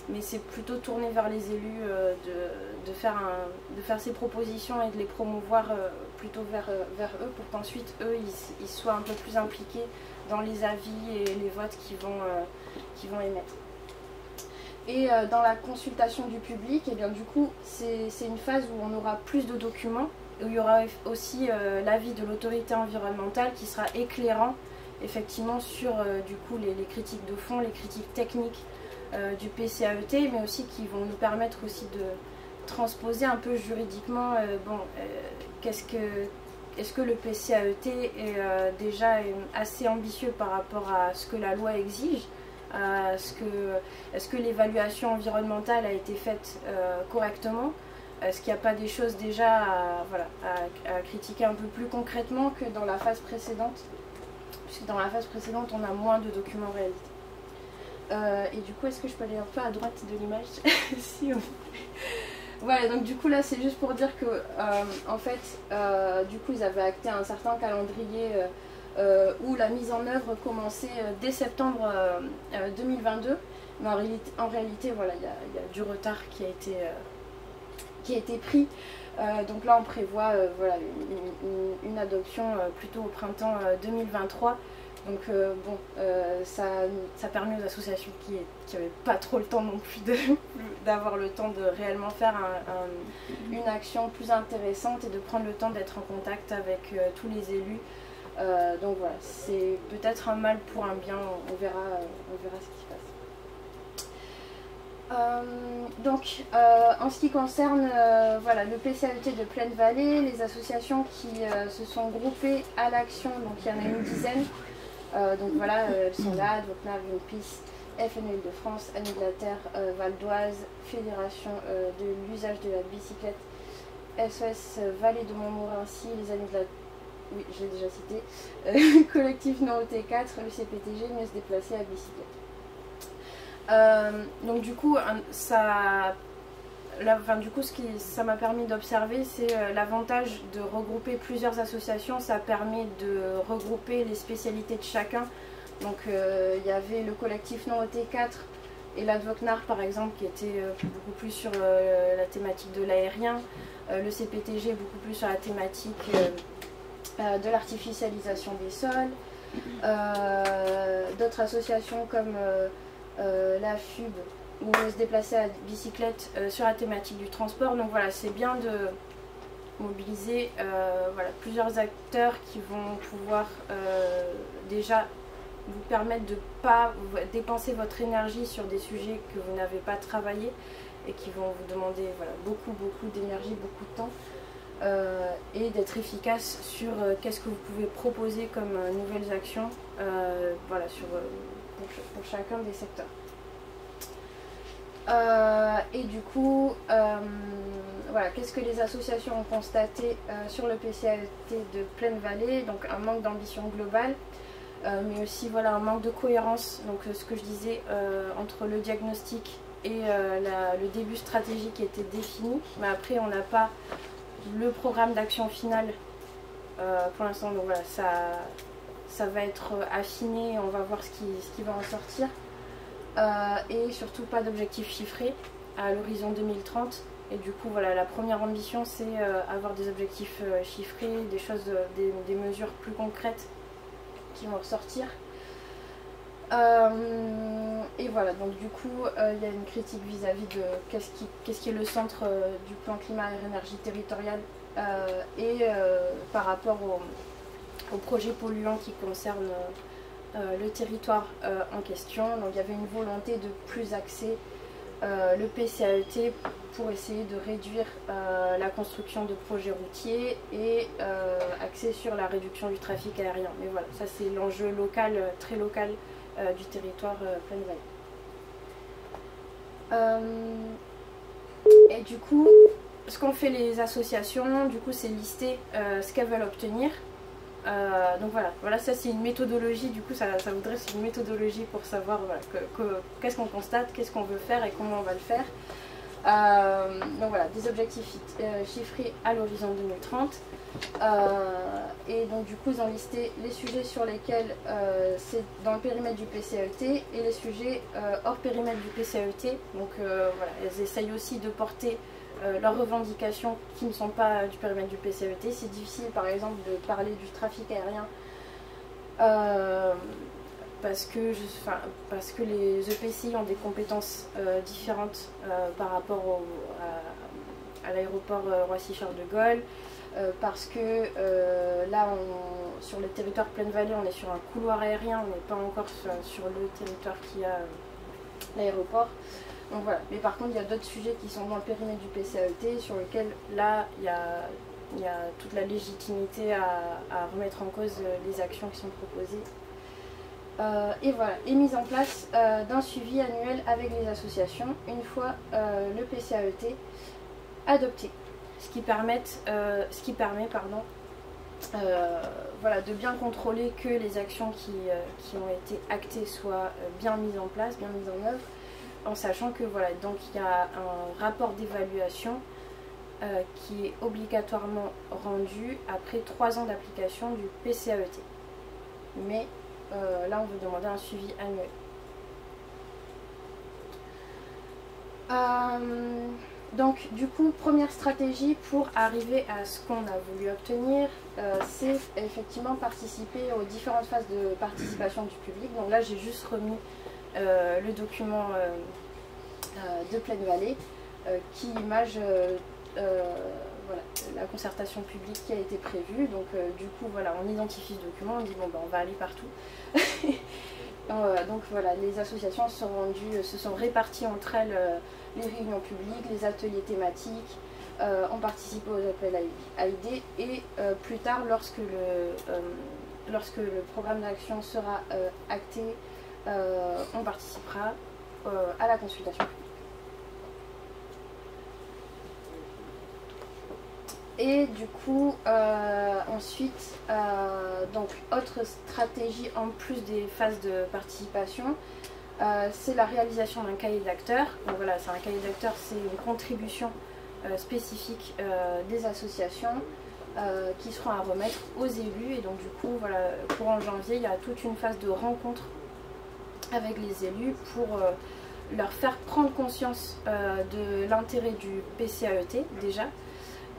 Mais c'est plutôt tourné vers les élus de faire ces propositions et de les promouvoir plutôt vers eux pour qu'ensuite eux ils soient un peu plus impliqués dans les avis et les votes qu'ils vont émettre. Et dans la consultation du public, et bien du coup c'est une phase où on aura plus de documents, où il y aura aussi l'avis de l'autorité environnementale qui sera éclairant effectivement sur du coup les critiques de fond, les critiques techniques du PCAET, mais aussi qui vont nous permettre aussi de transposer un peu juridiquement est-ce que le PCAET est déjà assez ambitieux par rapport à ce que la loi exige, est-ce que l'évaluation environnementale a été faite correctement, est-ce qu'il n'y a pas des choses déjà à critiquer un peu plus concrètement que dans la phase précédente, puisque dans la phase précédente on a moins de documents en réalité. Et du coup, est-ce que je peux aller un peu à droite de l'image? Si, voilà, donc du coup là c'est juste pour dire que en fait du coup ils avaient acté un certain calendrier où la mise en œuvre commençait dès septembre 2022, mais en réalité voilà, il y a du retard qui a été pris. Donc là on prévoit voilà, une adoption plutôt au printemps 2023. Donc ça permet aux associations qui n'avaient pas trop le temps non plus d'avoir le temps de réellement faire une action plus intéressante et de prendre le temps d'être en contact avec tous les élus. Donc voilà, c'est peut-être un mal pour un bien, on verra ce qui se passe. Donc en ce qui concerne voilà, le PCAET de Plaine-Vallée, les associations qui se sont groupées à l'action, donc il y en a une dizaine. Donc voilà, elles sont là, Advocna, Greenpeace, FNE Île-de-France, Amis de la Terre, Val d'Oise, Fédération de l'usage de la bicyclette, SOS Vallée de Montmorency, les Amis de la... Oui, je l'ai déjà cité, Collectif Non OT4, le CPTG, Mieux se déplacer à bicyclette. Donc du coup, ça m'a permis d'observer, c'est l'avantage de regrouper plusieurs associations, ça permet de regrouper les spécialités de chacun. Donc il y avait le collectif Non OT4 et l'Advocnar par exemple qui était beaucoup plus sur la thématique de l'aérien, le CPTG beaucoup plus sur la thématique de l'artificialisation des sols, d'autres associations comme la FUB où on se déplacer à bicyclette sur la thématique du transport. Donc voilà, c'est bien de mobiliser voilà, plusieurs acteurs qui vont pouvoir déjà vous permettre de ne pas dépenser votre énergie sur des sujets que vous n'avez pas travaillé et qui vont vous demander voilà, beaucoup d'énergie, beaucoup de temps, et d'être efficace sur qu'est-ce que vous pouvez proposer comme nouvelles actions voilà, pour chacun des secteurs. Et du coup, voilà, qu'est-ce que les associations ont constaté sur le PCAET de Plaine Vallée? Donc un manque d'ambition globale, mais aussi voilà, un manque de cohérence, donc ce que je disais, entre le diagnostic et le début stratégique qui était défini, mais après on n'a pas le programme d'action finale pour l'instant, donc voilà, ça va être affiné, on va voir ce qui va en sortir. Et surtout pas d'objectifs chiffrés à l'horizon 2030, et du coup voilà, la première ambition c'est avoir des objectifs chiffrés, des choses, des mesures plus concrètes qui vont ressortir. Et voilà, donc du coup il y a une critique vis-à-vis de qu'est-ce qui est le centre du plan climat et énergie territorial et par rapport aux projets polluants qui concernent le territoire en question. Donc il y avait une volonté de plus axer le PCAET pour essayer de réduire la construction de projets routiers et axer sur la réduction du trafic aérien. Mais voilà, ça c'est l'enjeu local, très local du territoire Plaine Vallée. Et du coup, ce qu'ont fait les associations, du coup, c'est lister ce qu'elles veulent obtenir. Donc voilà, ça c'est une méthodologie, du coup ça voudrait c'est une méthodologie pour savoir voilà, qu'est-ce qu'on constate, qu'est-ce qu'on veut faire et comment on va le faire. Donc voilà, des objectifs chiffrés à l'horizon 2030. Et donc du coup ils ont listé les sujets sur lesquels c'est dans le périmètre du PCAET et les sujets hors périmètre du PCAET. Donc voilà, elles essayent aussi de porter leurs revendications qui ne sont pas du périmètre du PCAET. C'est difficile par exemple de parler du trafic aérien parce que les EPCI ont des compétences différentes par rapport à l'aéroport Roissy-Charles de Gaulle, parce que là sur le territoire Plaine Vallée on est sur un couloir aérien, on n'est pas encore sur le territoire qui a l'aéroport. Donc voilà, mais par contre il y a d'autres sujets qui sont dans le périmètre du PCAET sur lesquels là il y a toute la légitimité à remettre en cause les actions qui sont proposées. Et voilà, et mise en place d'un suivi annuel avec les associations une fois le PCAET adopté, ce qui permet voilà, de bien contrôler que les actions qui ont été actées soient bien mises en place, bien mises en œuvre, en sachant que voilà, donc il y a un rapport d'évaluation qui est obligatoirement rendu après 3 ans d'application du PCAET. Mais là on veut demander un suivi annuel. Donc du coup, première stratégie pour arriver à ce qu'on a voulu obtenir, c'est effectivement participer aux différentes phases de participation du public. Donc là j'ai juste remis le document de Plaine Vallée qui image voilà, la concertation publique qui a été prévue. Donc du coup voilà, on identifie ce document, on dit bon ben on va aller partout. Donc voilà, les associations se sont réparties entre elles les réunions publiques, les ateliers thématiques, ont participé aux appels à idées et plus tard lorsque le programme d'action sera acté, on participera à la consultation publique. Et du coup, ensuite, donc autre stratégie en plus des phases de participation, c'est la réalisation d'un cahier d'acteurs. Donc voilà, c'est un cahier d'acteurs, c'est une contribution spécifique des associations qui seront à remettre aux élus. Et donc du coup, voilà, courant janvier, il y a toute une phase de rencontre avec les élus pour leur faire prendre conscience de l'intérêt du PCAET déjà,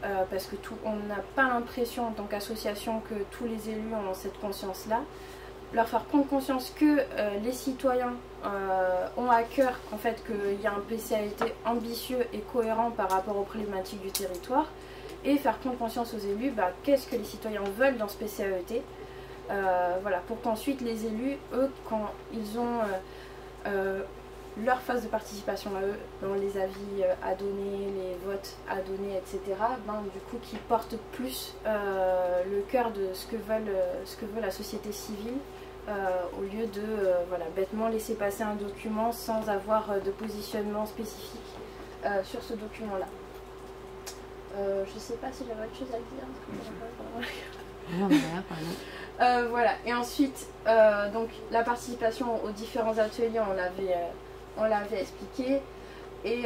parce que on n'a pas l'impression en tant qu'association que tous les élus ont cette conscience-là. Leur faire prendre conscience que les citoyens ont à cœur en fait qu'il y a un PCAET ambitieux et cohérent par rapport aux problématiques du territoire, et faire prendre conscience aux élus qu'est-ce que les citoyens veulent dans ce PCAET, voilà, pour qu'ensuite les élus, eux, quand ils ont leur phase de participation à eux, dans les avis à donner, les votes à donner, etc., du coup qui portent plus le cœur de ce que veut la société civile, au lieu de voilà, bêtement laisser passer un document sans avoir de positionnement spécifique sur ce document-là. Je ne sais pas si j'avais autre chose à dire. Voilà, et ensuite, donc, la participation aux différents ateliers, on l'avait expliqué, et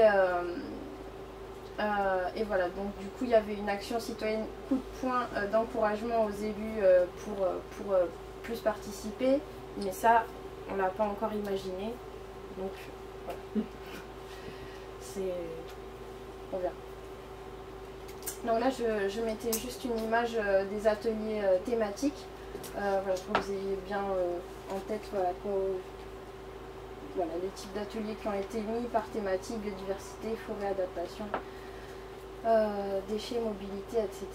voilà, donc du coup il y avait une action citoyenne coup de poing d'encouragement aux élus pour plus participer, mais ça on ne l'a pas encore imaginé, donc voilà, on verra. Donc là je mettais juste une image des ateliers thématiques, voilà, pour que vous ayez bien en tête voilà, voilà, les types d'ateliers qui ont été mis par thématique, biodiversité, forêt, adaptation, déchets, mobilité, etc.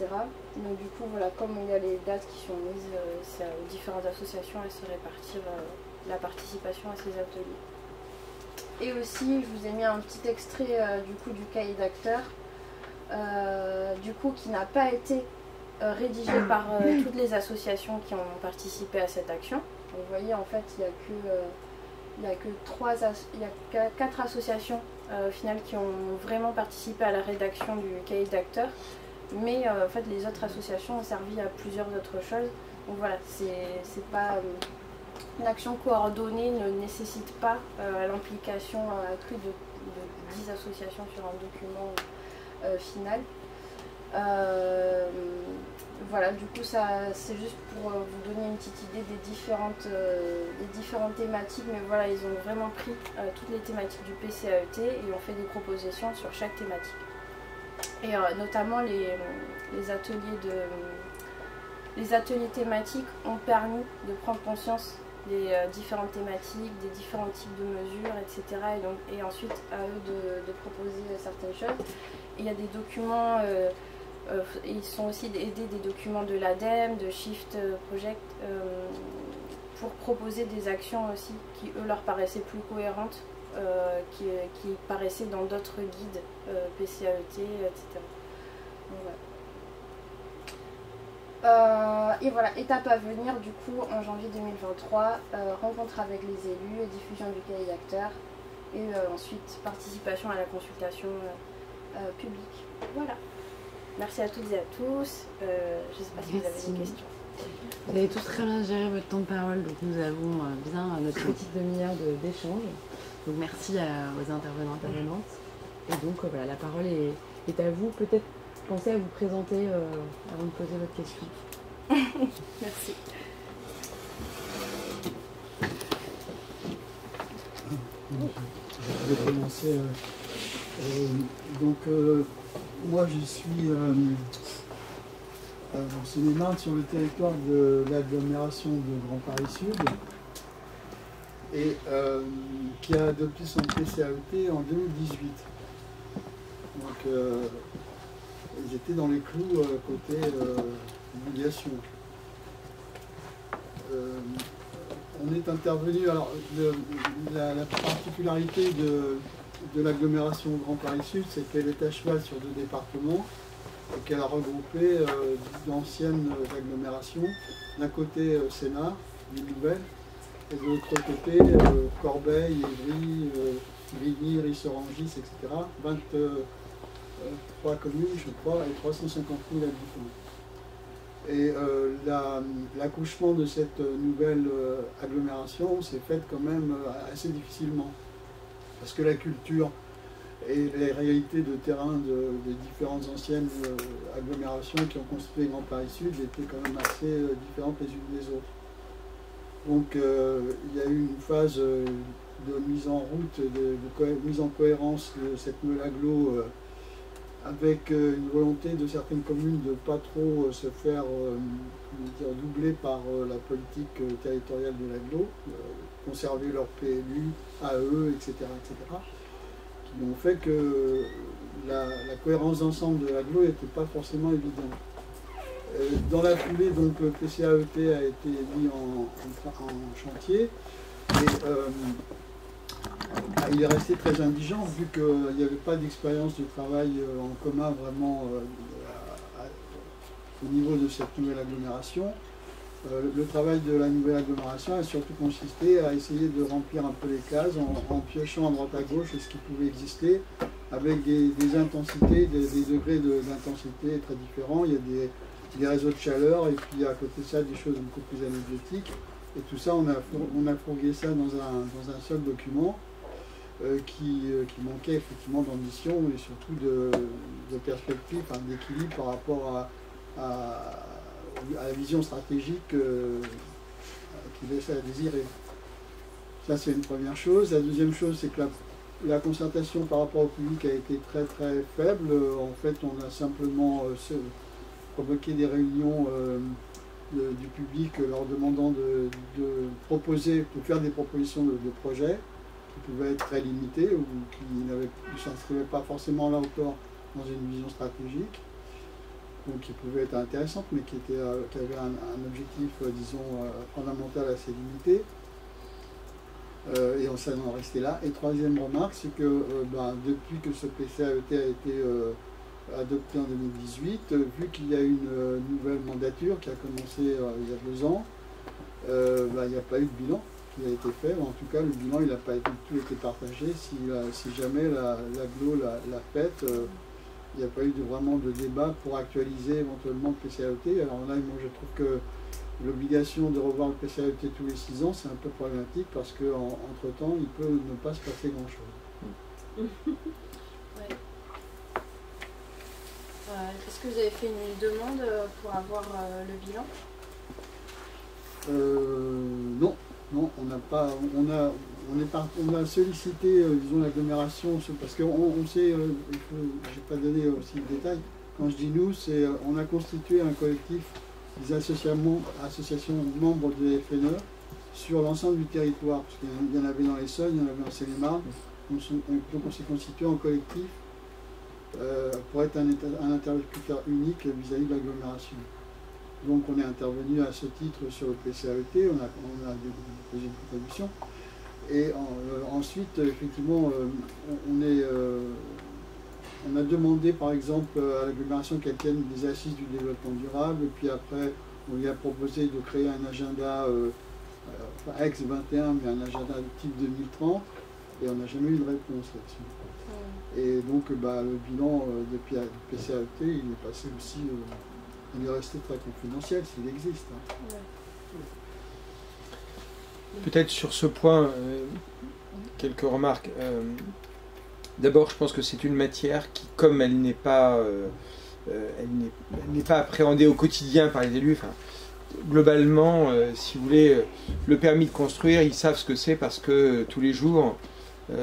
Donc du coup, voilà, comme il y a les dates qui sont mises, c'est aux différentes associations à se répartir la participation à ces ateliers. Et aussi, je vous ai mis un petit extrait du coup du cahier d'acteurs, du coup qui n'a pas été rédigé par toutes les associations qui ont participé à cette action. Donc, vous voyez, en fait, il n'y a que 4 associations au final qui ont vraiment participé à la rédaction du cahier d'acteurs, mais en fait les autres associations ont servi à plusieurs autres choses. Donc voilà, c'est pas une action coordonnée, ne nécessite pas l'implication accrue de 10 associations sur un document final. Voilà, du coup c'est juste pour vous donner une petite idée des différentes thématiques, mais voilà, ils ont vraiment pris toutes les thématiques du PCAET et ont fait des propositions sur chaque thématique. Et notamment les ateliers thématiques ont permis de prendre conscience des différentes thématiques, des différents types de mesures, etc. Et ensuite à eux de proposer certaines choses. Et il y a des documents... ils sont aussi aidés des documents de l'ADEME, de Shift Project, pour proposer des actions aussi qui eux leur paraissaient plus cohérentes, qui paraissaient dans d'autres guides PCAET, etc. Donc, voilà. Et voilà, étape à venir du coup en janvier 2023, rencontre avec les élus, diffusion du cahier d'acteurs et ensuite participation à la consultation publique. Voilà. Merci à toutes et à tous. Je ne sais pas si vous avez des questions. Vous avez tous très bien géré votre temps de parole, donc nous avons bien notre petite demi-heure d'échange. Donc merci aux intervenantes. Et donc voilà, la parole est à vous. Peut-être pensez à vous présenter avant de poser votre question. Merci. Je vais commencer. Moi, je suis en Seine-et-Marne sur le territoire de l'agglomération de Grand Paris Sud et qui a adopté son PCAET en 2018. Donc, ils étaient dans les clous côté obligation. On est intervenu. Alors, la particularité de l'agglomération Grand Paris Sud, c'est qu'elle est à cheval sur 2 départements et qu'elle a regroupé d'anciennes agglomérations. D'un côté Sénart, les nouvelles, et de l'autre côté Corbeil, Évry, Grigny, Ris-Orangis, etc. 23 communes, je crois, et 350 000 habitants. Et l'accouchement de cette nouvelle agglomération s'est fait quand même assez difficilement. Parce que la culture et les réalités de terrain des différentes anciennes agglomérations qui ont constitué Grand Paris Sud étaient quand même assez différentes les unes des autres. Donc il y a eu une phase mise en route, de mise en cohérence de cette nouvelle agglo avec une volonté de certaines communes de ne pas trop se faire doubler par la politique territoriale de l'agglo, conserver leur PLU, AE, etc., qui ont fait que la cohérence d'ensemble de l'agglo n'était pas forcément évidente. Dans la foulée, donc, le PCAET a été mis en chantier et il est resté très indigent vu qu'il n'y avait pas d'expérience de travail en commun vraiment au niveau de cette nouvelle agglomération. Le travail de la nouvelle agglomération a surtout consisté à essayer de remplir un peu les cases en piochant à droite à gauche ce qui pouvait exister avec des intensités, des degrés d'intensité très différents. Il y a des réseaux de chaleur et puis à côté de ça des choses beaucoup plus anecdotiques. Et tout ça, on a fourgué ça dans un seul document qui manquait effectivement d'ambition et surtout de perspective, d'équilibre par rapport à la vision stratégique qui laisse à désirer. Ça, c'est une première chose. La deuxième chose, c'est que la concertation par rapport au public a été très très faible. En fait, on a simplement provoqué des réunions du public leur demandant de faire des propositions de projets qui pouvaient être très limitées ou qui ne s'inscrivaient pas forcément là encore dans une vision stratégique, donc qui pouvaient être intéressantes mais qui avaient un objectif, disons, fondamental assez limité. Et on s'en est resté là. Et troisième remarque, c'est que depuis que ce PCAET a été adopté en 2018, vu qu'il y a une nouvelle mandature qui a commencé il y a 2 ans, il n'y a pas eu de bilan qui a été fait. En tout cas, le bilan il n'a pas du tout été partagé. Si jamais l'agglo l'a fait, il n'y a pas eu vraiment de débat pour actualiser éventuellement le PCAET. Alors là, moi je trouve que l'obligation de revoir le PCAET tous les 6 ans, c'est un peu problématique parce qu'entre-temps, il peut ne pas se passer grand-chose. Ouais. Est-ce que vous avez fait une demande pour avoir le bilan? Non, on n'a pas. On a sollicité, disons, l'agglomération parce qu'on sait, j'ai pas donné aussi le détail. Quand je dis nous, c'est on a constitué un collectif des associations membres de FNE sur l'ensemble du territoire, parce qu'il y en avait dans l'Essonne, il y en avait en Seine-et-Marne. Donc on s'est constitué en collectif pour être un interlocuteur unique vis-à-vis de l'agglomération. Donc on est intervenu à ce titre sur le PCAET, on a déposé une contribution. Et ensuite, effectivement, on a demandé par exemple à l'agglomération qu'elle tienne des assises du développement durable, et puis après on lui a proposé de créer un agenda, ex-21, mais un agenda de type 2030, et on n'a jamais eu de réponse là-dessus. Et donc le bilan depuis le PCAET, il est passé aussi, il est resté très confidentiel s'il existe. Hein. Peut-être sur ce point, quelques remarques. D'abord, je pense que c'est une matière qui, comme elle n'est pas appréhendée au quotidien par les élus, globalement, si vous voulez, le permis de construire, ils savent ce que c'est parce que tous les jours,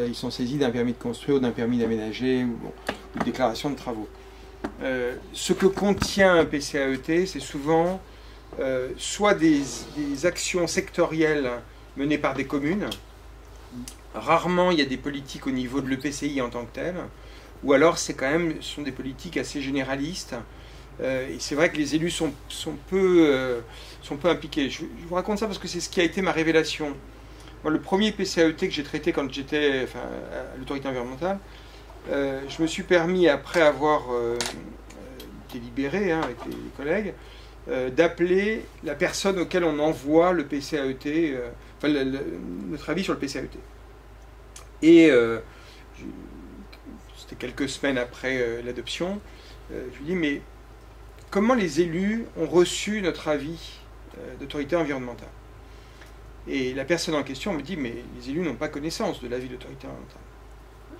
ils sont saisis d'un permis de construire ou d'un permis d'aménager ou une déclaration de travaux. Ce que contient un PCAET, c'est souvent soit des actions sectorielles menées par des communes. Rarement il y a des politiques au niveau de l'EPCI en tant que tel, ou alors ce sont des politiques assez généralistes. Et c'est vrai que les élus sont peu impliqués. Je vous raconte ça parce que c'est ce qui a été ma révélation. Moi, le premier PCAET que j'ai traité quand j'étais à l'autorité environnementale, je me suis permis, après avoir délibéré avec les collègues, d'appeler la personne auquel on envoie le PCAET, notre avis sur le PCAET. Et c'était quelques semaines après l'adoption, je lui dis, mais comment les élus ont reçu notre avis d'autorité environnementale? Et la personne en question me dit, mais les élus n'ont pas connaissance de l'avis d'autorité environnementale.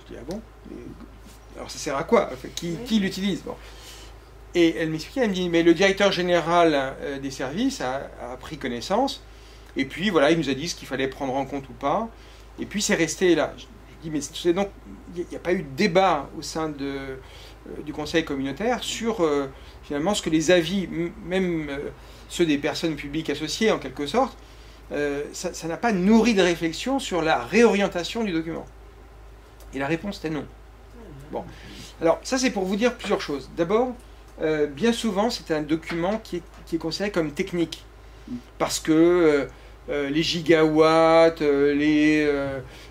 Je dis, ah bon? Alors ça sert à quoi? Qui l'utilise? Bon. Et elle m'expliquait, elle me dit, mais le directeur général des services a pris connaissance, et puis voilà, il nous a dit ce qu'il fallait prendre en compte ou pas. Et puis c'est resté là. Je dis, mais c'est donc, il n'y a pas eu de débat au sein du conseil communautaire sur finalement ce que les avis, même ceux des personnes publiques associées en quelque sorte, ça n'a pas nourri de réflexion sur la réorientation du document. Et la réponse était non. Bon. Alors ça c'est pour vous dire plusieurs choses. D'abord, bien souvent c'est un document qui est considéré comme technique. Parce que les gigawatts, les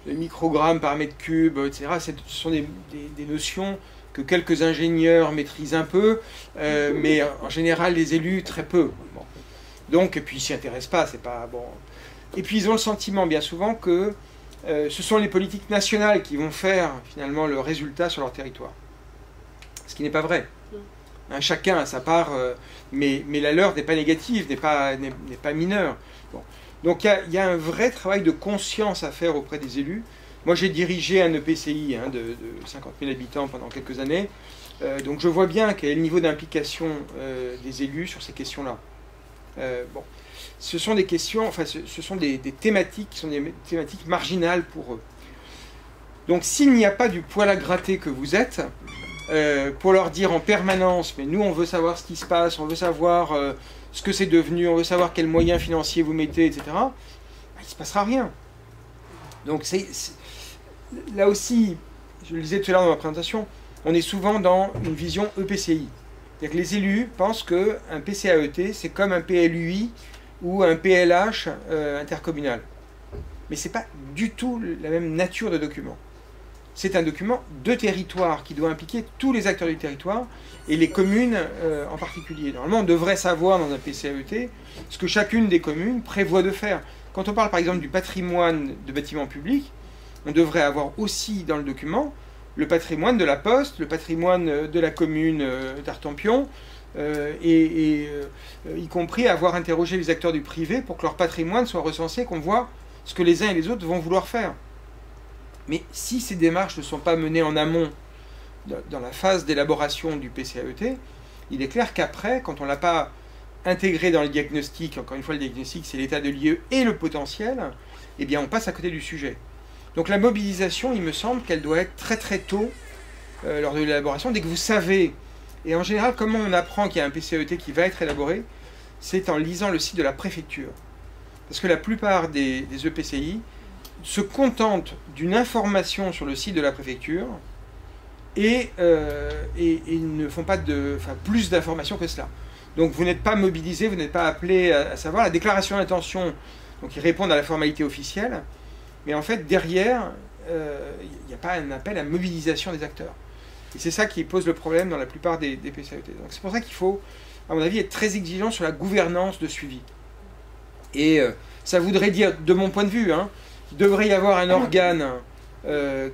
microgrammes par mètre cube, etc., ce sont des notions que quelques ingénieurs maîtrisent un peu, mais en général les élus très peu. Bon. Donc, et puis ils s'y intéressent pas, c'est pas bon. Et puis ils ont le sentiment bien souvent que ce sont les politiques nationales qui vont faire finalement le résultat sur leur territoire. Ce qui n'est pas vrai. Hein, chacun a sa part, mais la leur n'est pas négative, n'est pas mineure. Bon. Donc il y a un vrai travail de conscience à faire auprès des élus. Moi j'ai dirigé un EPCI de 50 000 habitants pendant quelques années, donc je vois bien quel est le niveau d'implication des élus sur ces questions-là. Bon. Ce sont des questions, enfin ce sont des thématiques qui sont des thématiques marginales pour eux. Donc s'il n'y a pas du poil à gratter que vous êtes, pour leur dire en permanence, mais nous on veut savoir ce qui se passe, on veut savoir ce que c'est devenu, on veut savoir quels moyens financiers vous mettez, etc., ben, il ne se passera rien. Donc là aussi, je le disais tout à l'heure dans ma présentation, on est souvent dans une vision EPCI. C'est-à-dire que les élus pensent qu'un PCAET, c'est comme un PLUI ou un PLH intercommunal. Mais ce n'est pas du tout la même nature de document. C'est un document de territoire qui doit impliquer tous les acteurs du territoire et les communes en particulier. Normalement, on devrait savoir dans un PCAET ce que chacune des communes prévoit de faire. Quand on parle par exemple du patrimoine de bâtiments publics, on devrait avoir aussi dans le document le patrimoine de la Poste, le patrimoine de la commune d'Artempion, y compris avoir interrogé les acteurs du privé pour que leur patrimoine soit recensé, qu'on voit ce que les uns et les autres vont vouloir faire. Mais si ces démarches ne sont pas menées en amont, dans la phase d'élaboration du PCAET, il est clair qu'après, quand on ne l'a pas intégré dans le diagnostic, encore une fois le diagnostic c'est l'état de lieu et le potentiel, eh bien on passe à côté du sujet. Donc la mobilisation, il me semble qu'elle doit être très très tôt lors de l'élaboration, dès que vous savez, et en général comment on apprend qu'il y a un PCAET qui va être élaboré, c'est en lisant le site de la préfecture. Parce que la plupart des EPCI se contentent d'une information sur le site de la préfecture et ne font pas plus d'informations que cela. Donc vous n'êtes pas mobilisé, vous n'êtes pas appelé à savoir la déclaration d'intention, donc ils répondent à la formalité officielle, mais en fait derrière, il n'y a pas un appel à mobilisation des acteurs. Et c'est ça qui pose le problème dans la plupart des PCAET. Donc c'est pour ça qu'il faut, à mon avis, être très exigeant sur la gouvernance de suivi. Et ça voudrait dire, de mon point de vue, qu'il devrait y avoir un organe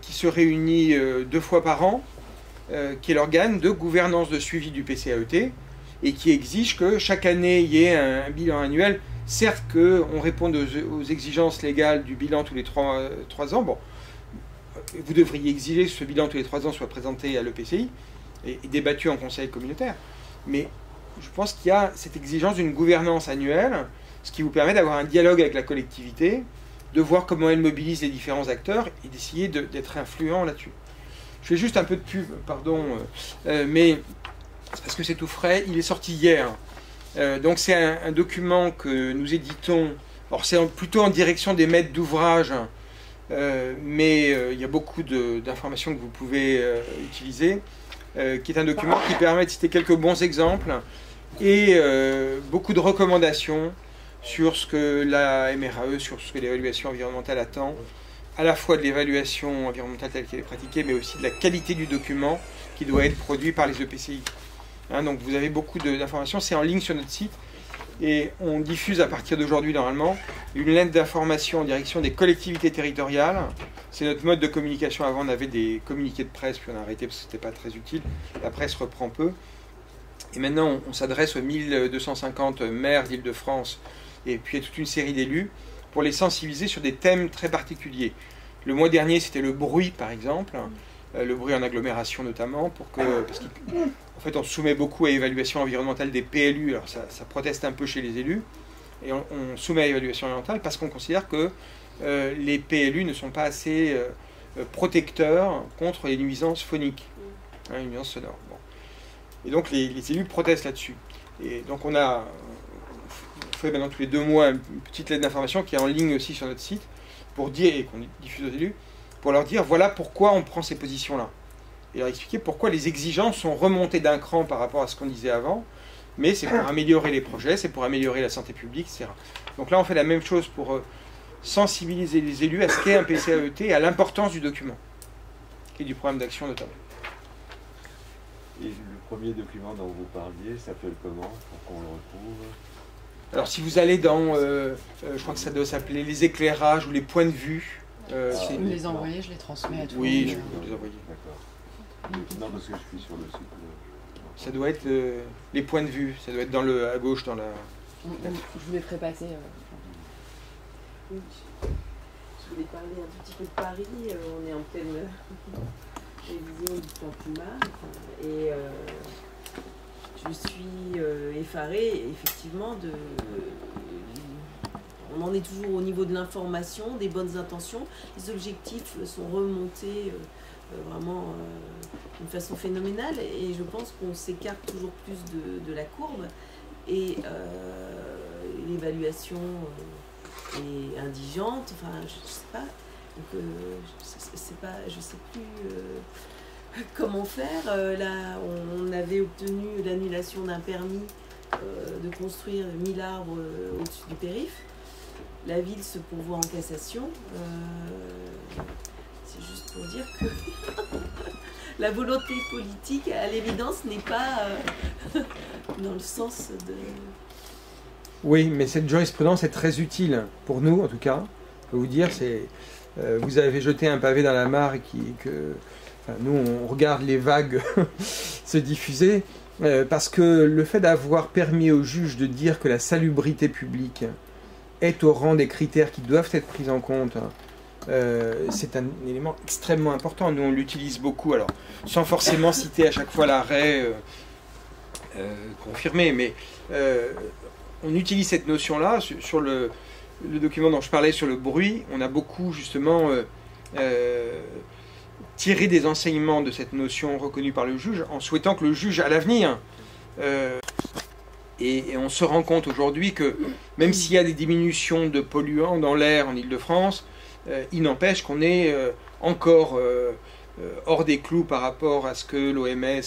qui se réunit 2 fois par an, qui est l'organe de gouvernance de suivi du PCAET, et qui exige que chaque année, il y ait un bilan annuel. Certes qu'on réponde aux exigences légales du bilan tous les 3 ans. Bon, vous devriez exiger que ce bilan tous les 3 ans soit présenté à l'EPCI et débattu en conseil communautaire. Mais je pense qu'il y a cette exigence d'une gouvernance annuelle, ce qui vous permet d'avoir un dialogue avec la collectivité, de voir comment elle mobilise les différents acteurs et d'essayer d'être influent là-dessus. Je fais juste un peu de pub, pardon, mais parce que c'est tout frais, il est sorti hier. Donc c'est un document que nous éditons, alors c'est plutôt en direction des maîtres d'ouvrage, mais il y a beaucoup d'informations que vous pouvez utiliser, qui est un document qui permet de citer quelques bons exemples et beaucoup de recommandations sur ce que la MRAE, sur ce que l'évaluation environnementale attend, à la fois de l'évaluation environnementale telle qu'elle est pratiquée, mais aussi de la qualité du document qui doit être produit par les EPCI. Donc vous avez beaucoup d'informations, c'est en ligne sur notre site, et on diffuse à partir d'aujourd'hui normalement une lettre d'information en direction des collectivités territoriales. C'est notre mode de communication. Avant on avait des communiqués de presse, puis on a arrêté parce que ce n'était pas très utile, la presse reprend peu. Et maintenant on s'adresse aux 1250 maires d'Île-de-France et puis à toute une série d'élus pour les sensibiliser sur des thèmes très particuliers. Le mois dernier c'était le bruit par exemple, le bruit en agglomération notamment, parce qu'en fait on soumet beaucoup à l'évaluation environnementale des PLU, alors ça proteste un peu chez les élus, et on soumet à l'évaluation environnementale parce qu'on considère que les PLU ne sont pas assez protecteurs contre les nuisances phoniques, les nuisances sonores. Bon. Et donc les élus protestent là-dessus. Et donc on fait maintenant tous les 2 mois une petite lettre d'information qui est en ligne aussi sur notre site, pour dire, et qu'on diffuse aux élus, pour leur dire voilà pourquoi on prend ces positions-là. Et leur expliquer pourquoi les exigences sont remontées d'un cran par rapport à ce qu'on disait avant, mais c'est pour améliorer les projets, c'est pour améliorer la santé publique, etc. Donc là, on fait la même chose pour sensibiliser les élus à ce qu'est un PCAET et à l'importance du document, et du programme d'action notamment. Et le premier document dont vous parliez s'appelle comment, pour qu'on le retrouve? Alors si vous allez dans, je crois que ça doit s'appeler les éclairages ou les points de vue. Si vous me les envoyez, je les transmets à tout le monde. Oui, je vais vous les envoyer. D'accord. Non, parce que je suis sur le site. Ça doit être les points de vue, ça doit être à gauche dans la... Je vous les ferai passer. Oui. Je voulais parler un tout petit peu de Paris. On est en pleine révision du plan climat. Et je suis effarée, effectivement, on en est toujours au niveau de l'information, des bonnes intentions. Les objectifs sont remontés vraiment d'une façon phénoménale et je pense qu'on s'écarte toujours plus de la courbe et l'évaluation est indigente, enfin je sais pas, donc je sais plus comment faire. Là on avait obtenu l'annulation d'un permis de construire 1000 arbres au-dessus du périph'. La ville se pourvoit en cassation. C'est juste pour dire que la volonté politique, à l'évidence, n'est pas dans le sens de... Oui, mais cette jurisprudence est très utile pour nous, en tout cas. Je peux vous dire, vous avez jeté un pavé dans la mare et nous, on regarde les vagues se diffuser, parce que le fait d'avoir permis aux juges de dire que la salubrité publique est au rang des critères qui doivent être pris en compte, c'est un élément extrêmement important. Nous, on l'utilise beaucoup, alors sans forcément citer à chaque fois l'arrêt confirmé, mais on utilise cette notion-là sur le document dont je parlais sur le bruit. On a beaucoup justement tiré des enseignements de cette notion reconnue par le juge, en souhaitant que le juge, à l'avenir, et on se rend compte aujourd'hui que même s'il y a des diminutions de polluants dans l'air en Île-de-France, il n'empêche qu'on est encore hors des clous par rapport à ce que l'OMS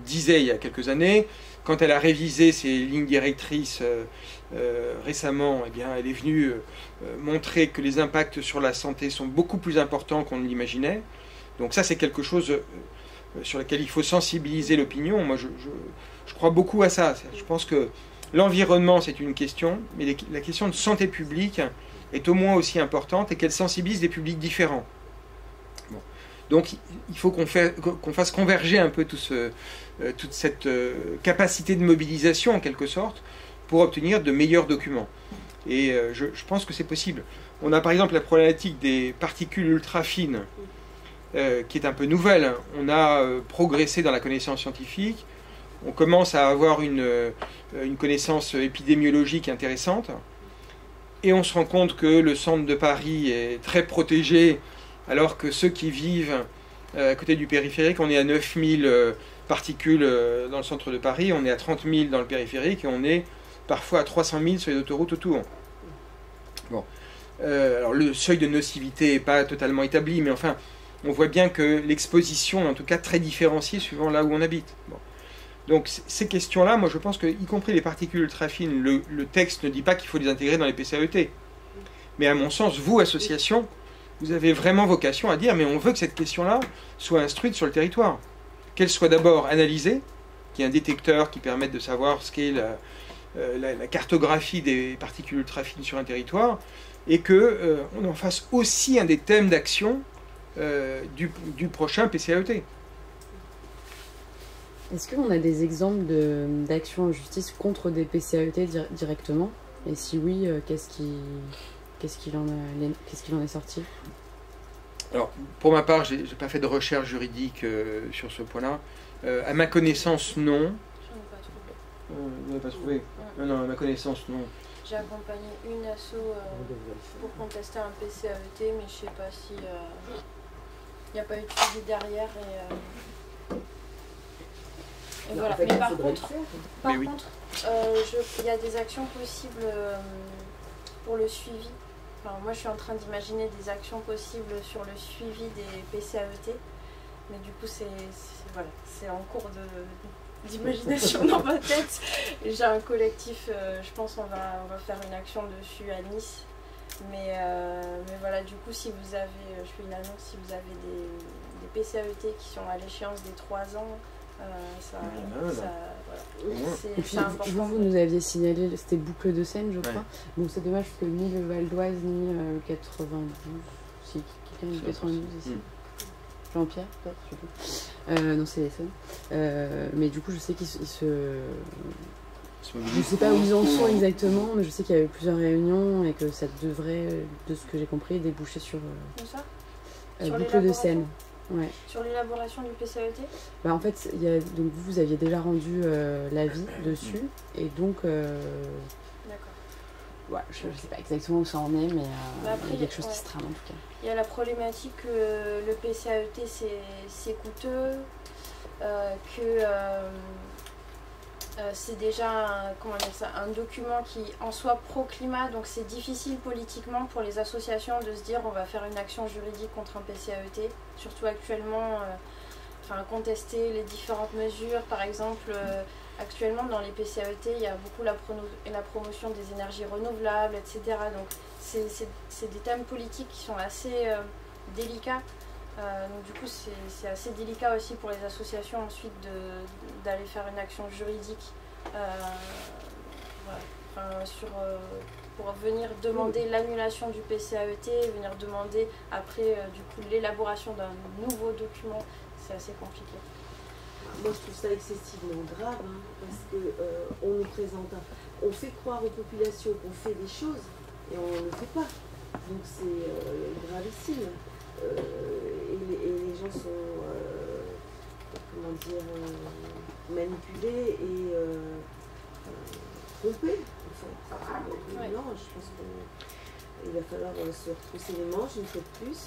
disait il y a quelques années. Quand elle a révisé ses lignes directrices récemment, eh bien, elle est venue montrer que les impacts sur la santé sont beaucoup plus importants qu'on ne l'imaginait. Donc ça, c'est quelque chose sur lequel il faut sensibiliser l'opinion. Moi, je crois beaucoup à ça. Je pense que l'environnement, c'est une question, mais la question de santé publique est au moins aussi importante et qu'elle sensibilise des publics différents. Bon. Donc, il faut qu'on fasse converger un peu toute cette capacité de mobilisation, en quelque sorte, pour obtenir de meilleurs documents. Et je pense que c'est possible. On a par exemple la problématique des particules ultra fines, qui est un peu nouvelle. On a progressé dans la connaissance scientifique. On commence à avoir une connaissance épidémiologique intéressante. Et on se rend compte que le centre de Paris est très protégé, alors que ceux qui vivent à côté du périphérique, on est à 9000 particules dans le centre de Paris, on est à 30 000 dans le périphérique, et on est parfois à 300 000 sur les autoroutes autour. Bon. Alors le seuil de nocivité n'est pas totalement établi, mais enfin, on voit bien que l'exposition est en tout cas très différenciée suivant là où on habite. Bon. Donc ces questions-là, moi je pense que, y compris les particules ultra fines, le texte ne dit pas qu'il faut les intégrer dans les PCAET. Mais à mon sens, vous, association, vous avez vraiment vocation à dire, mais on veut que cette question-là soit instruite sur le territoire. Qu'elle soit d'abord analysée, qu'il y ait un détecteur qui permette de savoir ce qu'est la cartographie des particules ultra fines sur un territoire, et qu'on en fasse aussi un des thèmes d'action du prochain PCAET. Est-ce qu'on a des exemples d'actions en justice contre des PCAET directement? Et si oui, qu'est-ce qu'il en est sorti? Alors, pour ma part, je n'ai pas fait de recherche juridique sur ce point-là. À ma connaissance, non. Vous n'avez pas trouvé? Non, à ma connaissance, non. J'ai accompagné une asso pour contester un PCAET, mais je sais pas si il n'y a pas eu de suivi derrière. Et voilà. Mais par contre, il y a des actions possibles pour le suivi. Enfin, moi, je suis en train d'imaginer des actions possibles sur le suivi des PCAET, mais du coup, c'est en cours d'imagination dans ma tête. J'ai un collectif, je pense qu'on va faire une action dessus à Nice. Mais voilà, du coup, si vous avez, je fais une annonce, si vous avez des PCAET qui sont à l'échéance des 3 ans, c'est important. Vous nous aviez signalé, c'était Boucle de Seine, je crois. Bon, c'est dommage parce que ni le Val d'Oise, ni le 92, si quelqu'un du 92 ici. Jean-Pierre, peut-être, je sais pas. Non, c'est l'Essonne. Mais du coup, je sais qu'ils se... Je sais pas où ils en sont exactement, mais je sais qu'il y a eu plusieurs réunions et que ça devrait, de ce que j'ai compris, déboucher sur Boucle de Seine. Ouais. Sur l'élaboration du PCAET? En fait, donc vous aviez déjà rendu l'avis dessus, et donc... Ouais, je ne sais pas exactement où ça en est, mais après, il y a quelque chose qui se trame en tout cas. Il y a la problématique que le PCAET c'est coûteux, que c'est déjà un document qui en soi pro-climat, donc c'est difficile politiquement pour les associations de se dire on va faire une action juridique contre un PCAET, surtout actuellement, contester les différentes mesures, par exemple. Actuellement, dans les PCAET, il y a beaucoup la promotion des énergies renouvelables, etc. Donc, c'est des thèmes politiques qui sont assez délicats. Donc, du coup, c'est assez délicat aussi pour les associations ensuite d'aller faire une action juridique pour venir demander l'annulation du PCAET, venir demander après du coup l'élaboration d'un nouveau document. C'est assez compliqué. Moi, je trouve ça excessivement grave, parce que on nous présente, on fait croire aux populations qu'on fait des choses et on ne le fait pas. Donc c'est gravissime. Et les gens sont, manipulés et trompés. Non, je pense qu'il va falloir se retrousser les manches une fois de plus.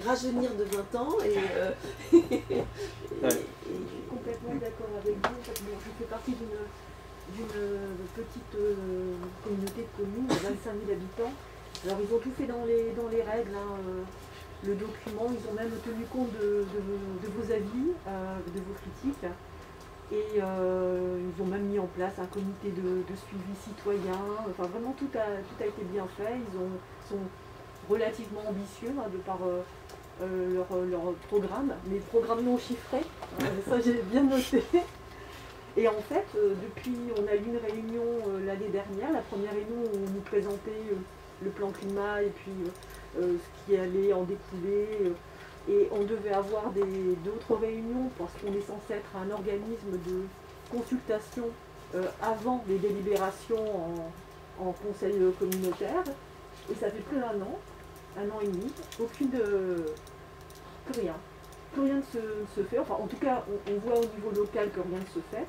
Rajeunir de 20 ans et je suis complètement d'accord avec vous. En fait, je fais partie d'une petite communauté de communes de 25 000 habitants. Alors ils ont tout fait dans les règles, le document, ils ont même tenu compte de vos avis, de vos critiques. Et ils ont même mis en place un comité de suivi citoyen. Enfin vraiment tout a été bien fait. Ils sont relativement ambitieux de par leur programme, mais programme non chiffré, ça j'ai bien noté. Et en fait, depuis, on a eu une réunion l'année dernière, la première réunion où on nous présentait le plan climat et puis ce qui allait en découler. Et on devait avoir d'autres réunions parce qu'on est censé être un organisme de consultation avant les délibérations en conseil communautaire. Et ça fait plus d'un an et demi, plus rien ne se fait. Enfin, en tout cas, on voit au niveau local que rien ne se fait.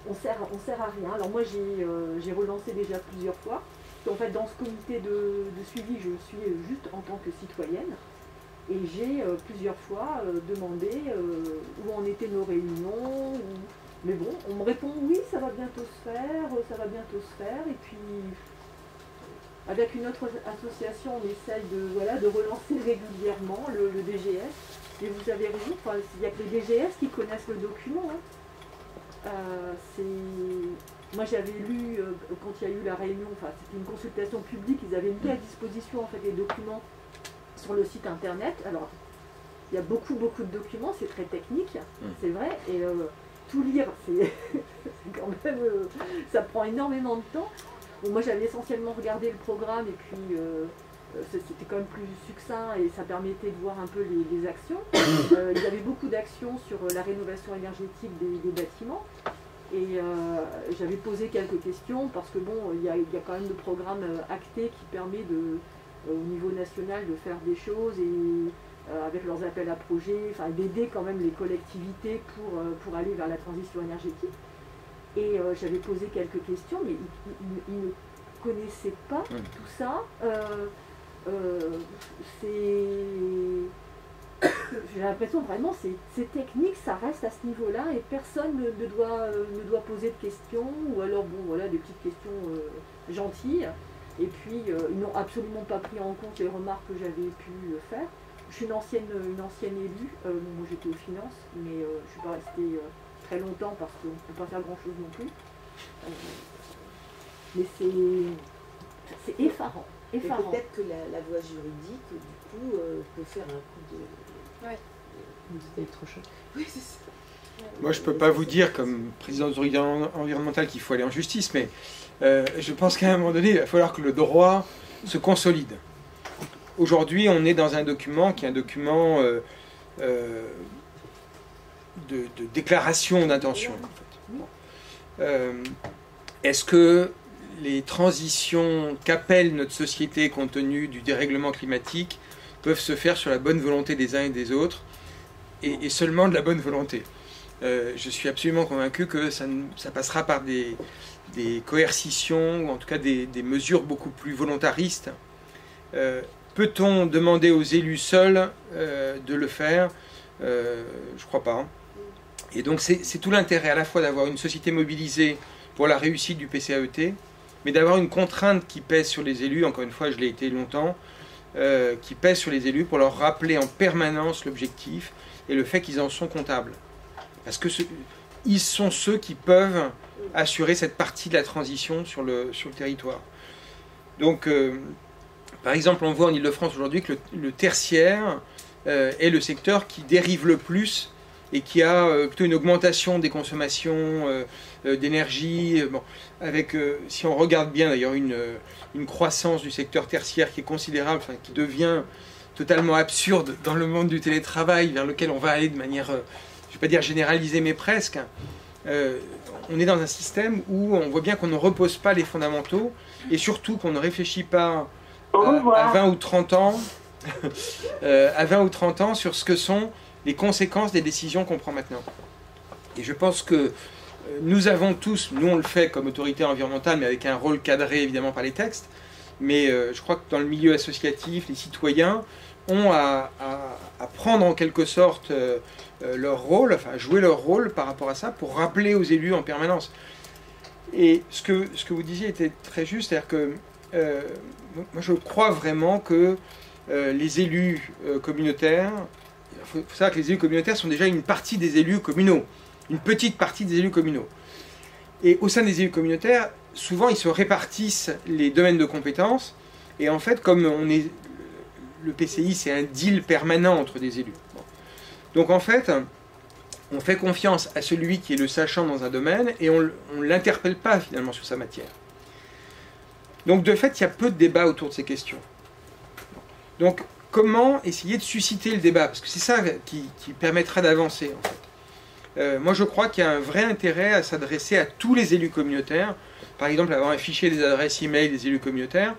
On sert à rien. Alors moi, j'ai relancé déjà plusieurs fois. En fait, dans ce comité de suivi, je suis juste en tant que citoyenne. Et j'ai plusieurs fois demandé où en étaient nos réunions. Mais bon, on me répond oui, ça va bientôt se faire. Et puis, avec une autre association, on essaye de relancer régulièrement le DGS. Et vous avez raison, il n'y a que les DGS qui connaissent le document. Moi j'avais lu, quand il y a eu la réunion, c'était une consultation publique, ils avaient mis à disposition en fait les documents sur le site internet. Alors, il y a beaucoup de documents, c'est très technique, c'est vrai, et tout lire, c'est quand même, ça prend énormément de temps. Bon, moi j'avais essentiellement regardé le programme et puis c'était quand même plus succinct et ça permettait de voir un peu les actions. Il y avait beaucoup d'actions sur la rénovation énergétique des bâtiments. Et j'avais posé quelques questions parce que bon, il y a quand même le programme acté qui permet au niveau national de faire des choses et avec leurs appels à projets, enfin d'aider quand même les collectivités pour aller vers la transition énergétique. Et j'avais posé quelques questions, mais ils ne connaissaient pas tout ça. J'ai l'impression vraiment c'est technique, ça reste à ce niveau-là et personne ne doit poser de questions, ou alors bon voilà des petites questions gentilles. Et puis ils n'ont absolument pas pris en compte les remarques que j'avais pu faire. Je suis une ancienne élue, moi j'étais aux finances, mais je ne suis pas restée très longtemps parce qu'on ne peut pas faire grand chose non plus. Mais c'est effarant. Peut-être que la voie juridique, du coup, peut faire un coup de... Ouais. d'électrochoc. Oui, c'est ça. Moi, je ne peux pas vous dire, comme président d'autorité environnementale, qu'il faut aller en justice, mais je pense qu'à un moment donné, il va falloir que le droit se consolide. Aujourd'hui, on est dans un document qui est un document de déclaration d'intention. En fait. Est-ce que les transitions qu'appelle notre société compte tenu du dérèglement climatique peuvent se faire sur la bonne volonté des uns et des autres et seulement de la bonne volonté? Je suis absolument convaincu que ça passera par des coercitions ou en tout cas des mesures beaucoup plus volontaristes. Peut-on demander aux élus seuls de le faire? Je ne crois pas. Et donc c'est tout l'intérêt à la fois d'avoir une société mobilisée pour la réussite du PCAET, mais d'avoir une contrainte qui pèse sur les élus, encore une fois je l'ai été longtemps, qui pèse sur les élus pour leur rappeler en permanence l'objectif et le fait qu'ils en sont comptables. Parce que ils sont ceux qui peuvent assurer cette partie de la transition sur le territoire. Donc, par exemple, on voit en Ile-de-France aujourd'hui que le tertiaire est le secteur qui dérive le plus et qui a plutôt une augmentation des consommations d'énergie, avec, si on regarde bien d'ailleurs, une croissance du secteur tertiaire qui est considérable, enfin, qui devient totalement absurde dans le monde du télétravail, vers lequel on va aller de manière, je ne vais pas dire généralisée, mais presque. On est dans un système où on voit bien qu'on ne repose pas les fondamentaux, et surtout qu'on ne réfléchit pas à 20 ou 30 ans, à 20 ou 30 ans sur ce que sont les conséquences des décisions qu'on prend maintenant. Et je pense que nous avons tous, nous on le fait comme autorité environnementale, mais avec un rôle cadré évidemment par les textes, mais je crois que dans le milieu associatif, les citoyens ont à prendre en quelque sorte leur rôle, enfin jouer leur rôle par rapport à ça, pour rappeler aux élus en permanence. Et ce que vous disiez était très juste, c'est-à-dire que moi je crois vraiment que les élus communautaires, il faut savoir que les élus communautaires sont déjà une partie des élus communaux, une petite partie des élus communaux. Et au sein des élus communautaires, souvent ils se répartissent les domaines de compétences, et en fait comme le PCI c'est un deal permanent entre des élus. Bon. Donc en fait, on fait confiance à celui qui est le sachant dans un domaine, et on ne l'interpelle pas finalement sur sa matière. Donc de fait, il y a peu de débats autour de ces questions. Donc comment essayer de susciter le débat? Parce que c'est ça qui permettra d'avancer en fait. Moi je crois qu'il y a un vrai intérêt à s'adresser à tous les élus communautaires, par exemple avoir un fichier des adresses e-mail des élus communautaires,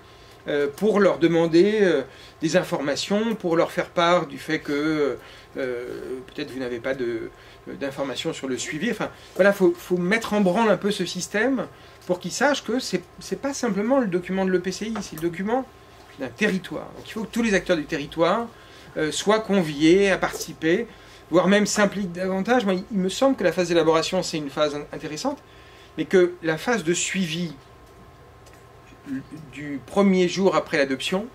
pour leur demander des informations, pour leur faire part du fait que peut-être vous n'avez pas d'informations sur le suivi. Enfin voilà, faut mettre en branle un peu ce système pour qu'ils sachent que c'est pas simplement le document de l'EPCI, c'est le document d'un territoire. Donc il faut que tous les acteurs du territoire soient conviés à participer, voire même s'impliquent davantage. Moi, il me semble que la phase d'élaboration, c'est une phase intéressante, mais que la phase de suivi du premier jour après l'adoption,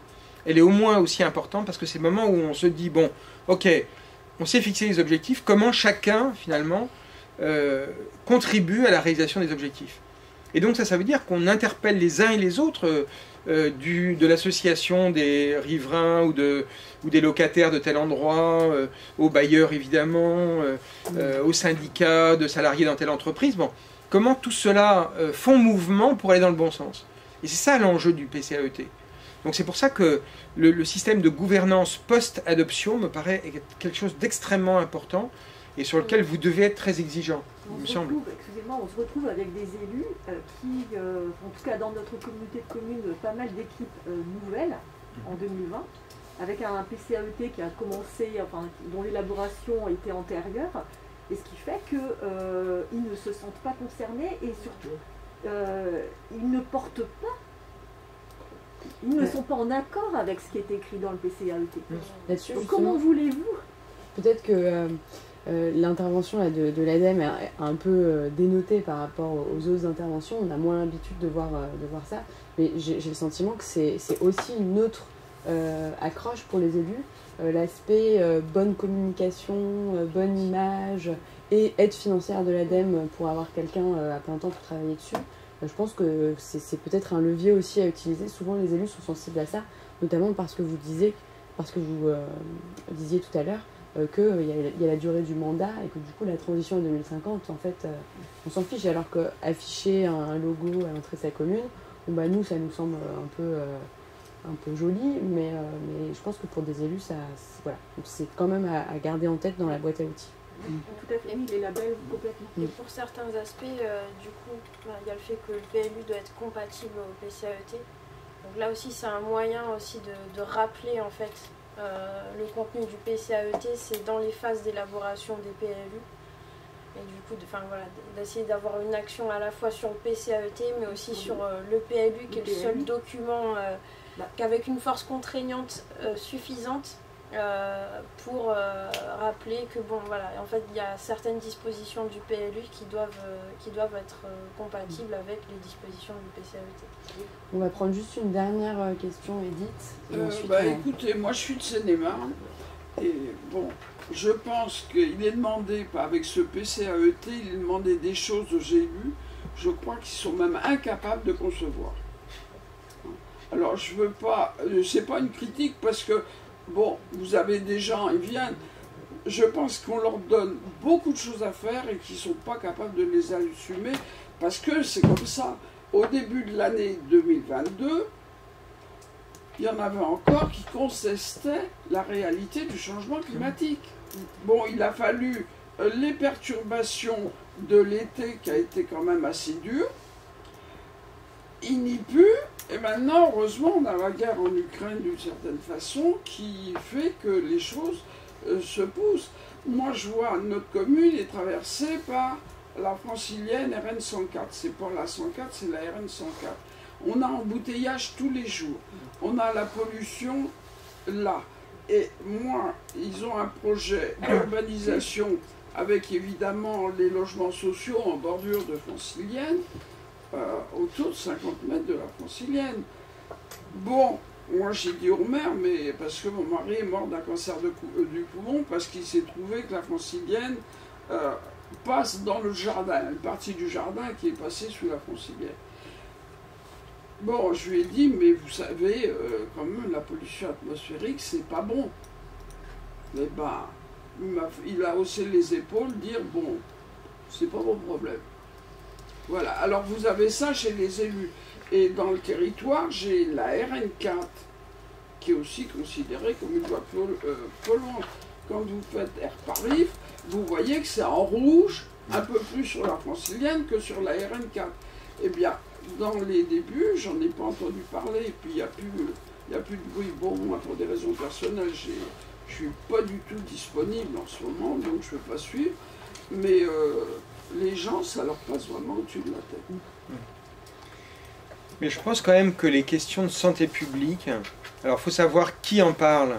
elle est au moins aussi importante, parce que c'est le moment où on se dit, bon, ok, on s'est fixé les objectifs, comment chacun, finalement, contribue à la réalisation des objectifs. Et donc ça veut dire qu'on interpelle les uns et les autres, de l'association des riverains ou des locataires de tel endroit, aux bailleurs évidemment, aux syndicats de salariés dans telle entreprise. Bon, comment tout cela font mouvement pour aller dans le bon sens. Et c'est ça l'enjeu du PCAET. Donc c'est pour ça que le système de gouvernance post-adoption me paraît quelque chose d'extrêmement important et sur lequel vous devez être très exigeant, il me semble. Excusez-moi, on se retrouve avec des élus qui, en tout cas dans notre communauté de communes, pas mal d'équipes nouvelles en 2020, avec un PCAET qui a commencé, enfin, dont l'élaboration était antérieure, et ce qui fait qu'ils ne se sentent pas concernés et surtout, ils ne portent pas, ils ne sont pas en accord avec ce qui est écrit dans le PCAET. Donc comment voulez-vous? Peut-être que l'intervention de l'ADEME est un peu dénotée par rapport aux autres interventions. On a moins l'habitude de voir ça, mais j'ai le sentiment que c'est aussi une autre accroche pour les élus. L'aspect bonne communication, bonne image et aide financière de l'ADEME pour avoir quelqu'un à plein temps pour travailler dessus. Je pense que c'est peut-être un levier aussi à utiliser. Souvent les élus sont sensibles à ça, notamment parce que vous disiez tout à l'heure qu'il y a la durée du mandat et que du coup la transition à 2050, en fait, on s'en fiche. Alors qu'afficher un logo à l'entrée de sa commune, bon, bah, nous ça nous semble un peu joli, mais je pense que pour des élus, voilà. C'est quand même à garder en tête dans la boîte à outils. Tout à fait, les labels complètement. Et pour certains aspects, du coup, il y a le fait que le PLU doit être compatible au PCAET. Donc là aussi, c'est un moyen aussi de rappeler en fait le contenu du PCAET, c'est dans les phases d'élaboration des PLU. Et du coup, d'essayer d'avoir une action à la fois sur le PCAET, mais aussi sur le PLU, qui est le seul document qu'avec une force contraignante suffisante pour rappeler que en fait, il y a certaines dispositions du PLU qui doivent être compatibles avec les dispositions du PCAET. On va prendre juste une dernière question, Edith. Écoutez, moi je suis de Seine-et-Marne, et bon, je pense qu'il est demandé, avec ce PCAET, il est demandé des choses aux élus, je crois qu'ils sont même incapables de concevoir. Alors je veux pas, c'est pas une critique parce que, bon, vous avez des gens, ils viennent, je pense qu'on leur donne beaucoup de choses à faire et qu'ils ne sont pas capables de les assumer parce que c'est comme ça. Au début de l'année 2022, il y en avait encore qui contestaient la réalité du changement climatique. Bon, il a fallu les perturbations de l'été qui a été quand même assez dur. Il n'y put, et maintenant, heureusement, on a la guerre en Ukraine d'une certaine façon qui fait que les choses se poussent. Moi, je vois notre commune est traversée par la francilienne RN 104. C'est pas la 104, c'est la RN 104. On a embouteillage tous les jours. On a la pollution là. Et moi, ils ont un projet d'urbanisation avec évidemment les logements sociaux en bordure de francilienne. Autour de 50 mètres de la francilienne. Bon, moi j'ai dit au maire, mais parce que mon mari est mort d'un cancer du poumon, parce qu'il s'est trouvé que la francilienne passe dans le jardin, une partie du jardin qui est passée sous la francilienne. Bon, je lui ai dit, mais vous savez, quand même, la pollution atmosphérique, c'est pas bon. Mais ben, il a haussé les épaules, dire, bon, c'est pas mon problème. Voilà, alors vous avez ça chez les élus. Et dans le territoire, j'ai la RN4, qui est aussi considérée comme une voie polluante. Quand vous faites Air Paris, vous voyez que c'est en rouge, un peu plus sur la francilienne que sur la RN4. Eh bien, dans les débuts, j'en ai pas entendu parler, et puis il n'y a plus de bruit. Bon, moi, pour des raisons personnelles, je suis pas du tout disponible en ce moment, donc je ne peux pas suivre. Mais les gens, ça leur passe vraiment au-dessus de la tête. Mais je pense quand même que les questions de santé publique, alors il faut savoir qui en parle,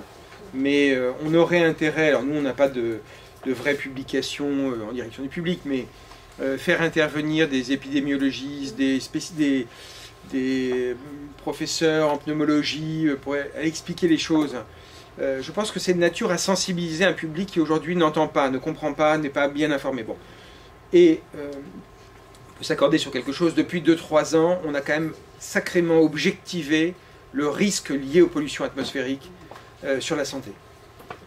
mais on aurait intérêt, alors nous on n'a pas de vraies publications en direction du public, mais faire intervenir des épidémiologistes, des professeurs en pneumologie pour expliquer les choses. Je pense que c'est de nature à sensibiliser un public qui aujourd'hui n'entend pas, ne comprend pas, n'est pas bien informé. Bon. Et on peut s'accorder sur quelque chose. Depuis 2-3 ans, on a quand même sacrément objectivé le risque lié aux pollutions atmosphériques sur la santé.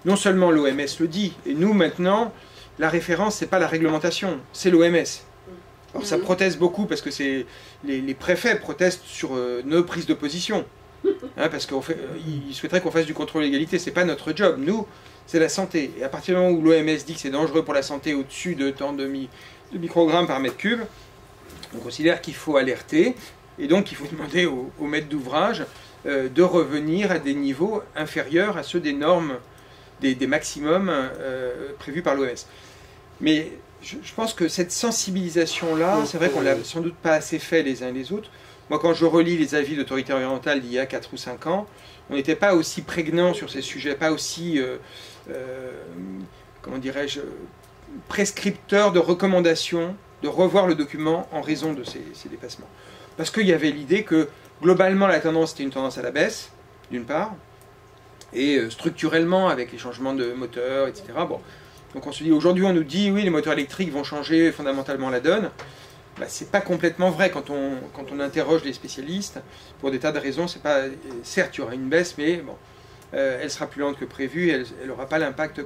Non seulement l'OMS le dit, et nous maintenant, la référence, ce n'est pas la réglementation, c'est l'OMS. Alors ça proteste beaucoup parce que les préfets protestent sur nos prises de position. Hein, parce qu'ils souhaiteraient qu'on fasse du contrôle d'égalité, ce n'est pas notre job. Nous, c'est la santé. Et à partir du moment où l'OMS dit que c'est dangereux pour la santé au-dessus de tant de microgrammes par mètre cube, on considère qu'il faut alerter. Et donc il faut demander aux maîtres d'ouvrage de revenir à des niveaux inférieurs à ceux des normes, des maximums prévus par l'OMS. Mais je pense que cette sensibilisation-là, c'est vrai qu'on ne l'a sans doute pas assez fait les uns et les autres. Moi, quand je relis les avis d'autorité environnementale d'il y a 4 ou 5 ans, on n'était pas aussi prégnant sur ces sujets, pas aussi, comment dirais-je, prescripteur de recommandations, de revoir le document en raison de ces dépassements. Parce qu'il y avait l'idée que, globalement, la tendance était une tendance à la baisse, d'une part, et structurellement, avec les changements de moteurs, etc. Bon. Donc on se dit, aujourd'hui on nous dit, oui, les moteurs électriques vont changer fondamentalement la donne. Bah, c'est pas complètement vrai quand on interroge les spécialistes. Pour des tas de raisons, c'est pas, certes, il y aura une baisse, mais bon, elle sera plus lente que prévu, elle n'aura pas l'impact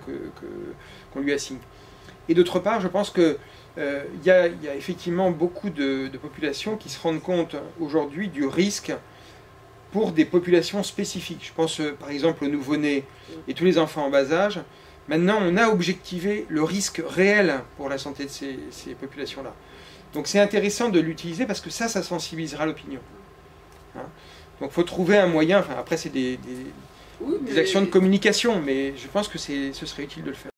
qu'on lui assigne. Et d'autre part, je pense qu'il y a effectivement beaucoup de populations qui se rendent compte aujourd'hui du risque pour des populations spécifiques. Je pense par exemple aux nouveau-nés et tous les enfants en bas âge. Maintenant, on a objectivé le risque réel pour la santé de ces populations-là. Donc c'est intéressant de l'utiliser parce que ça sensibilisera l'opinion. Hein? Donc il faut trouver un moyen, enfin après c'est des actions de communication, mais je pense que ce serait utile de le faire.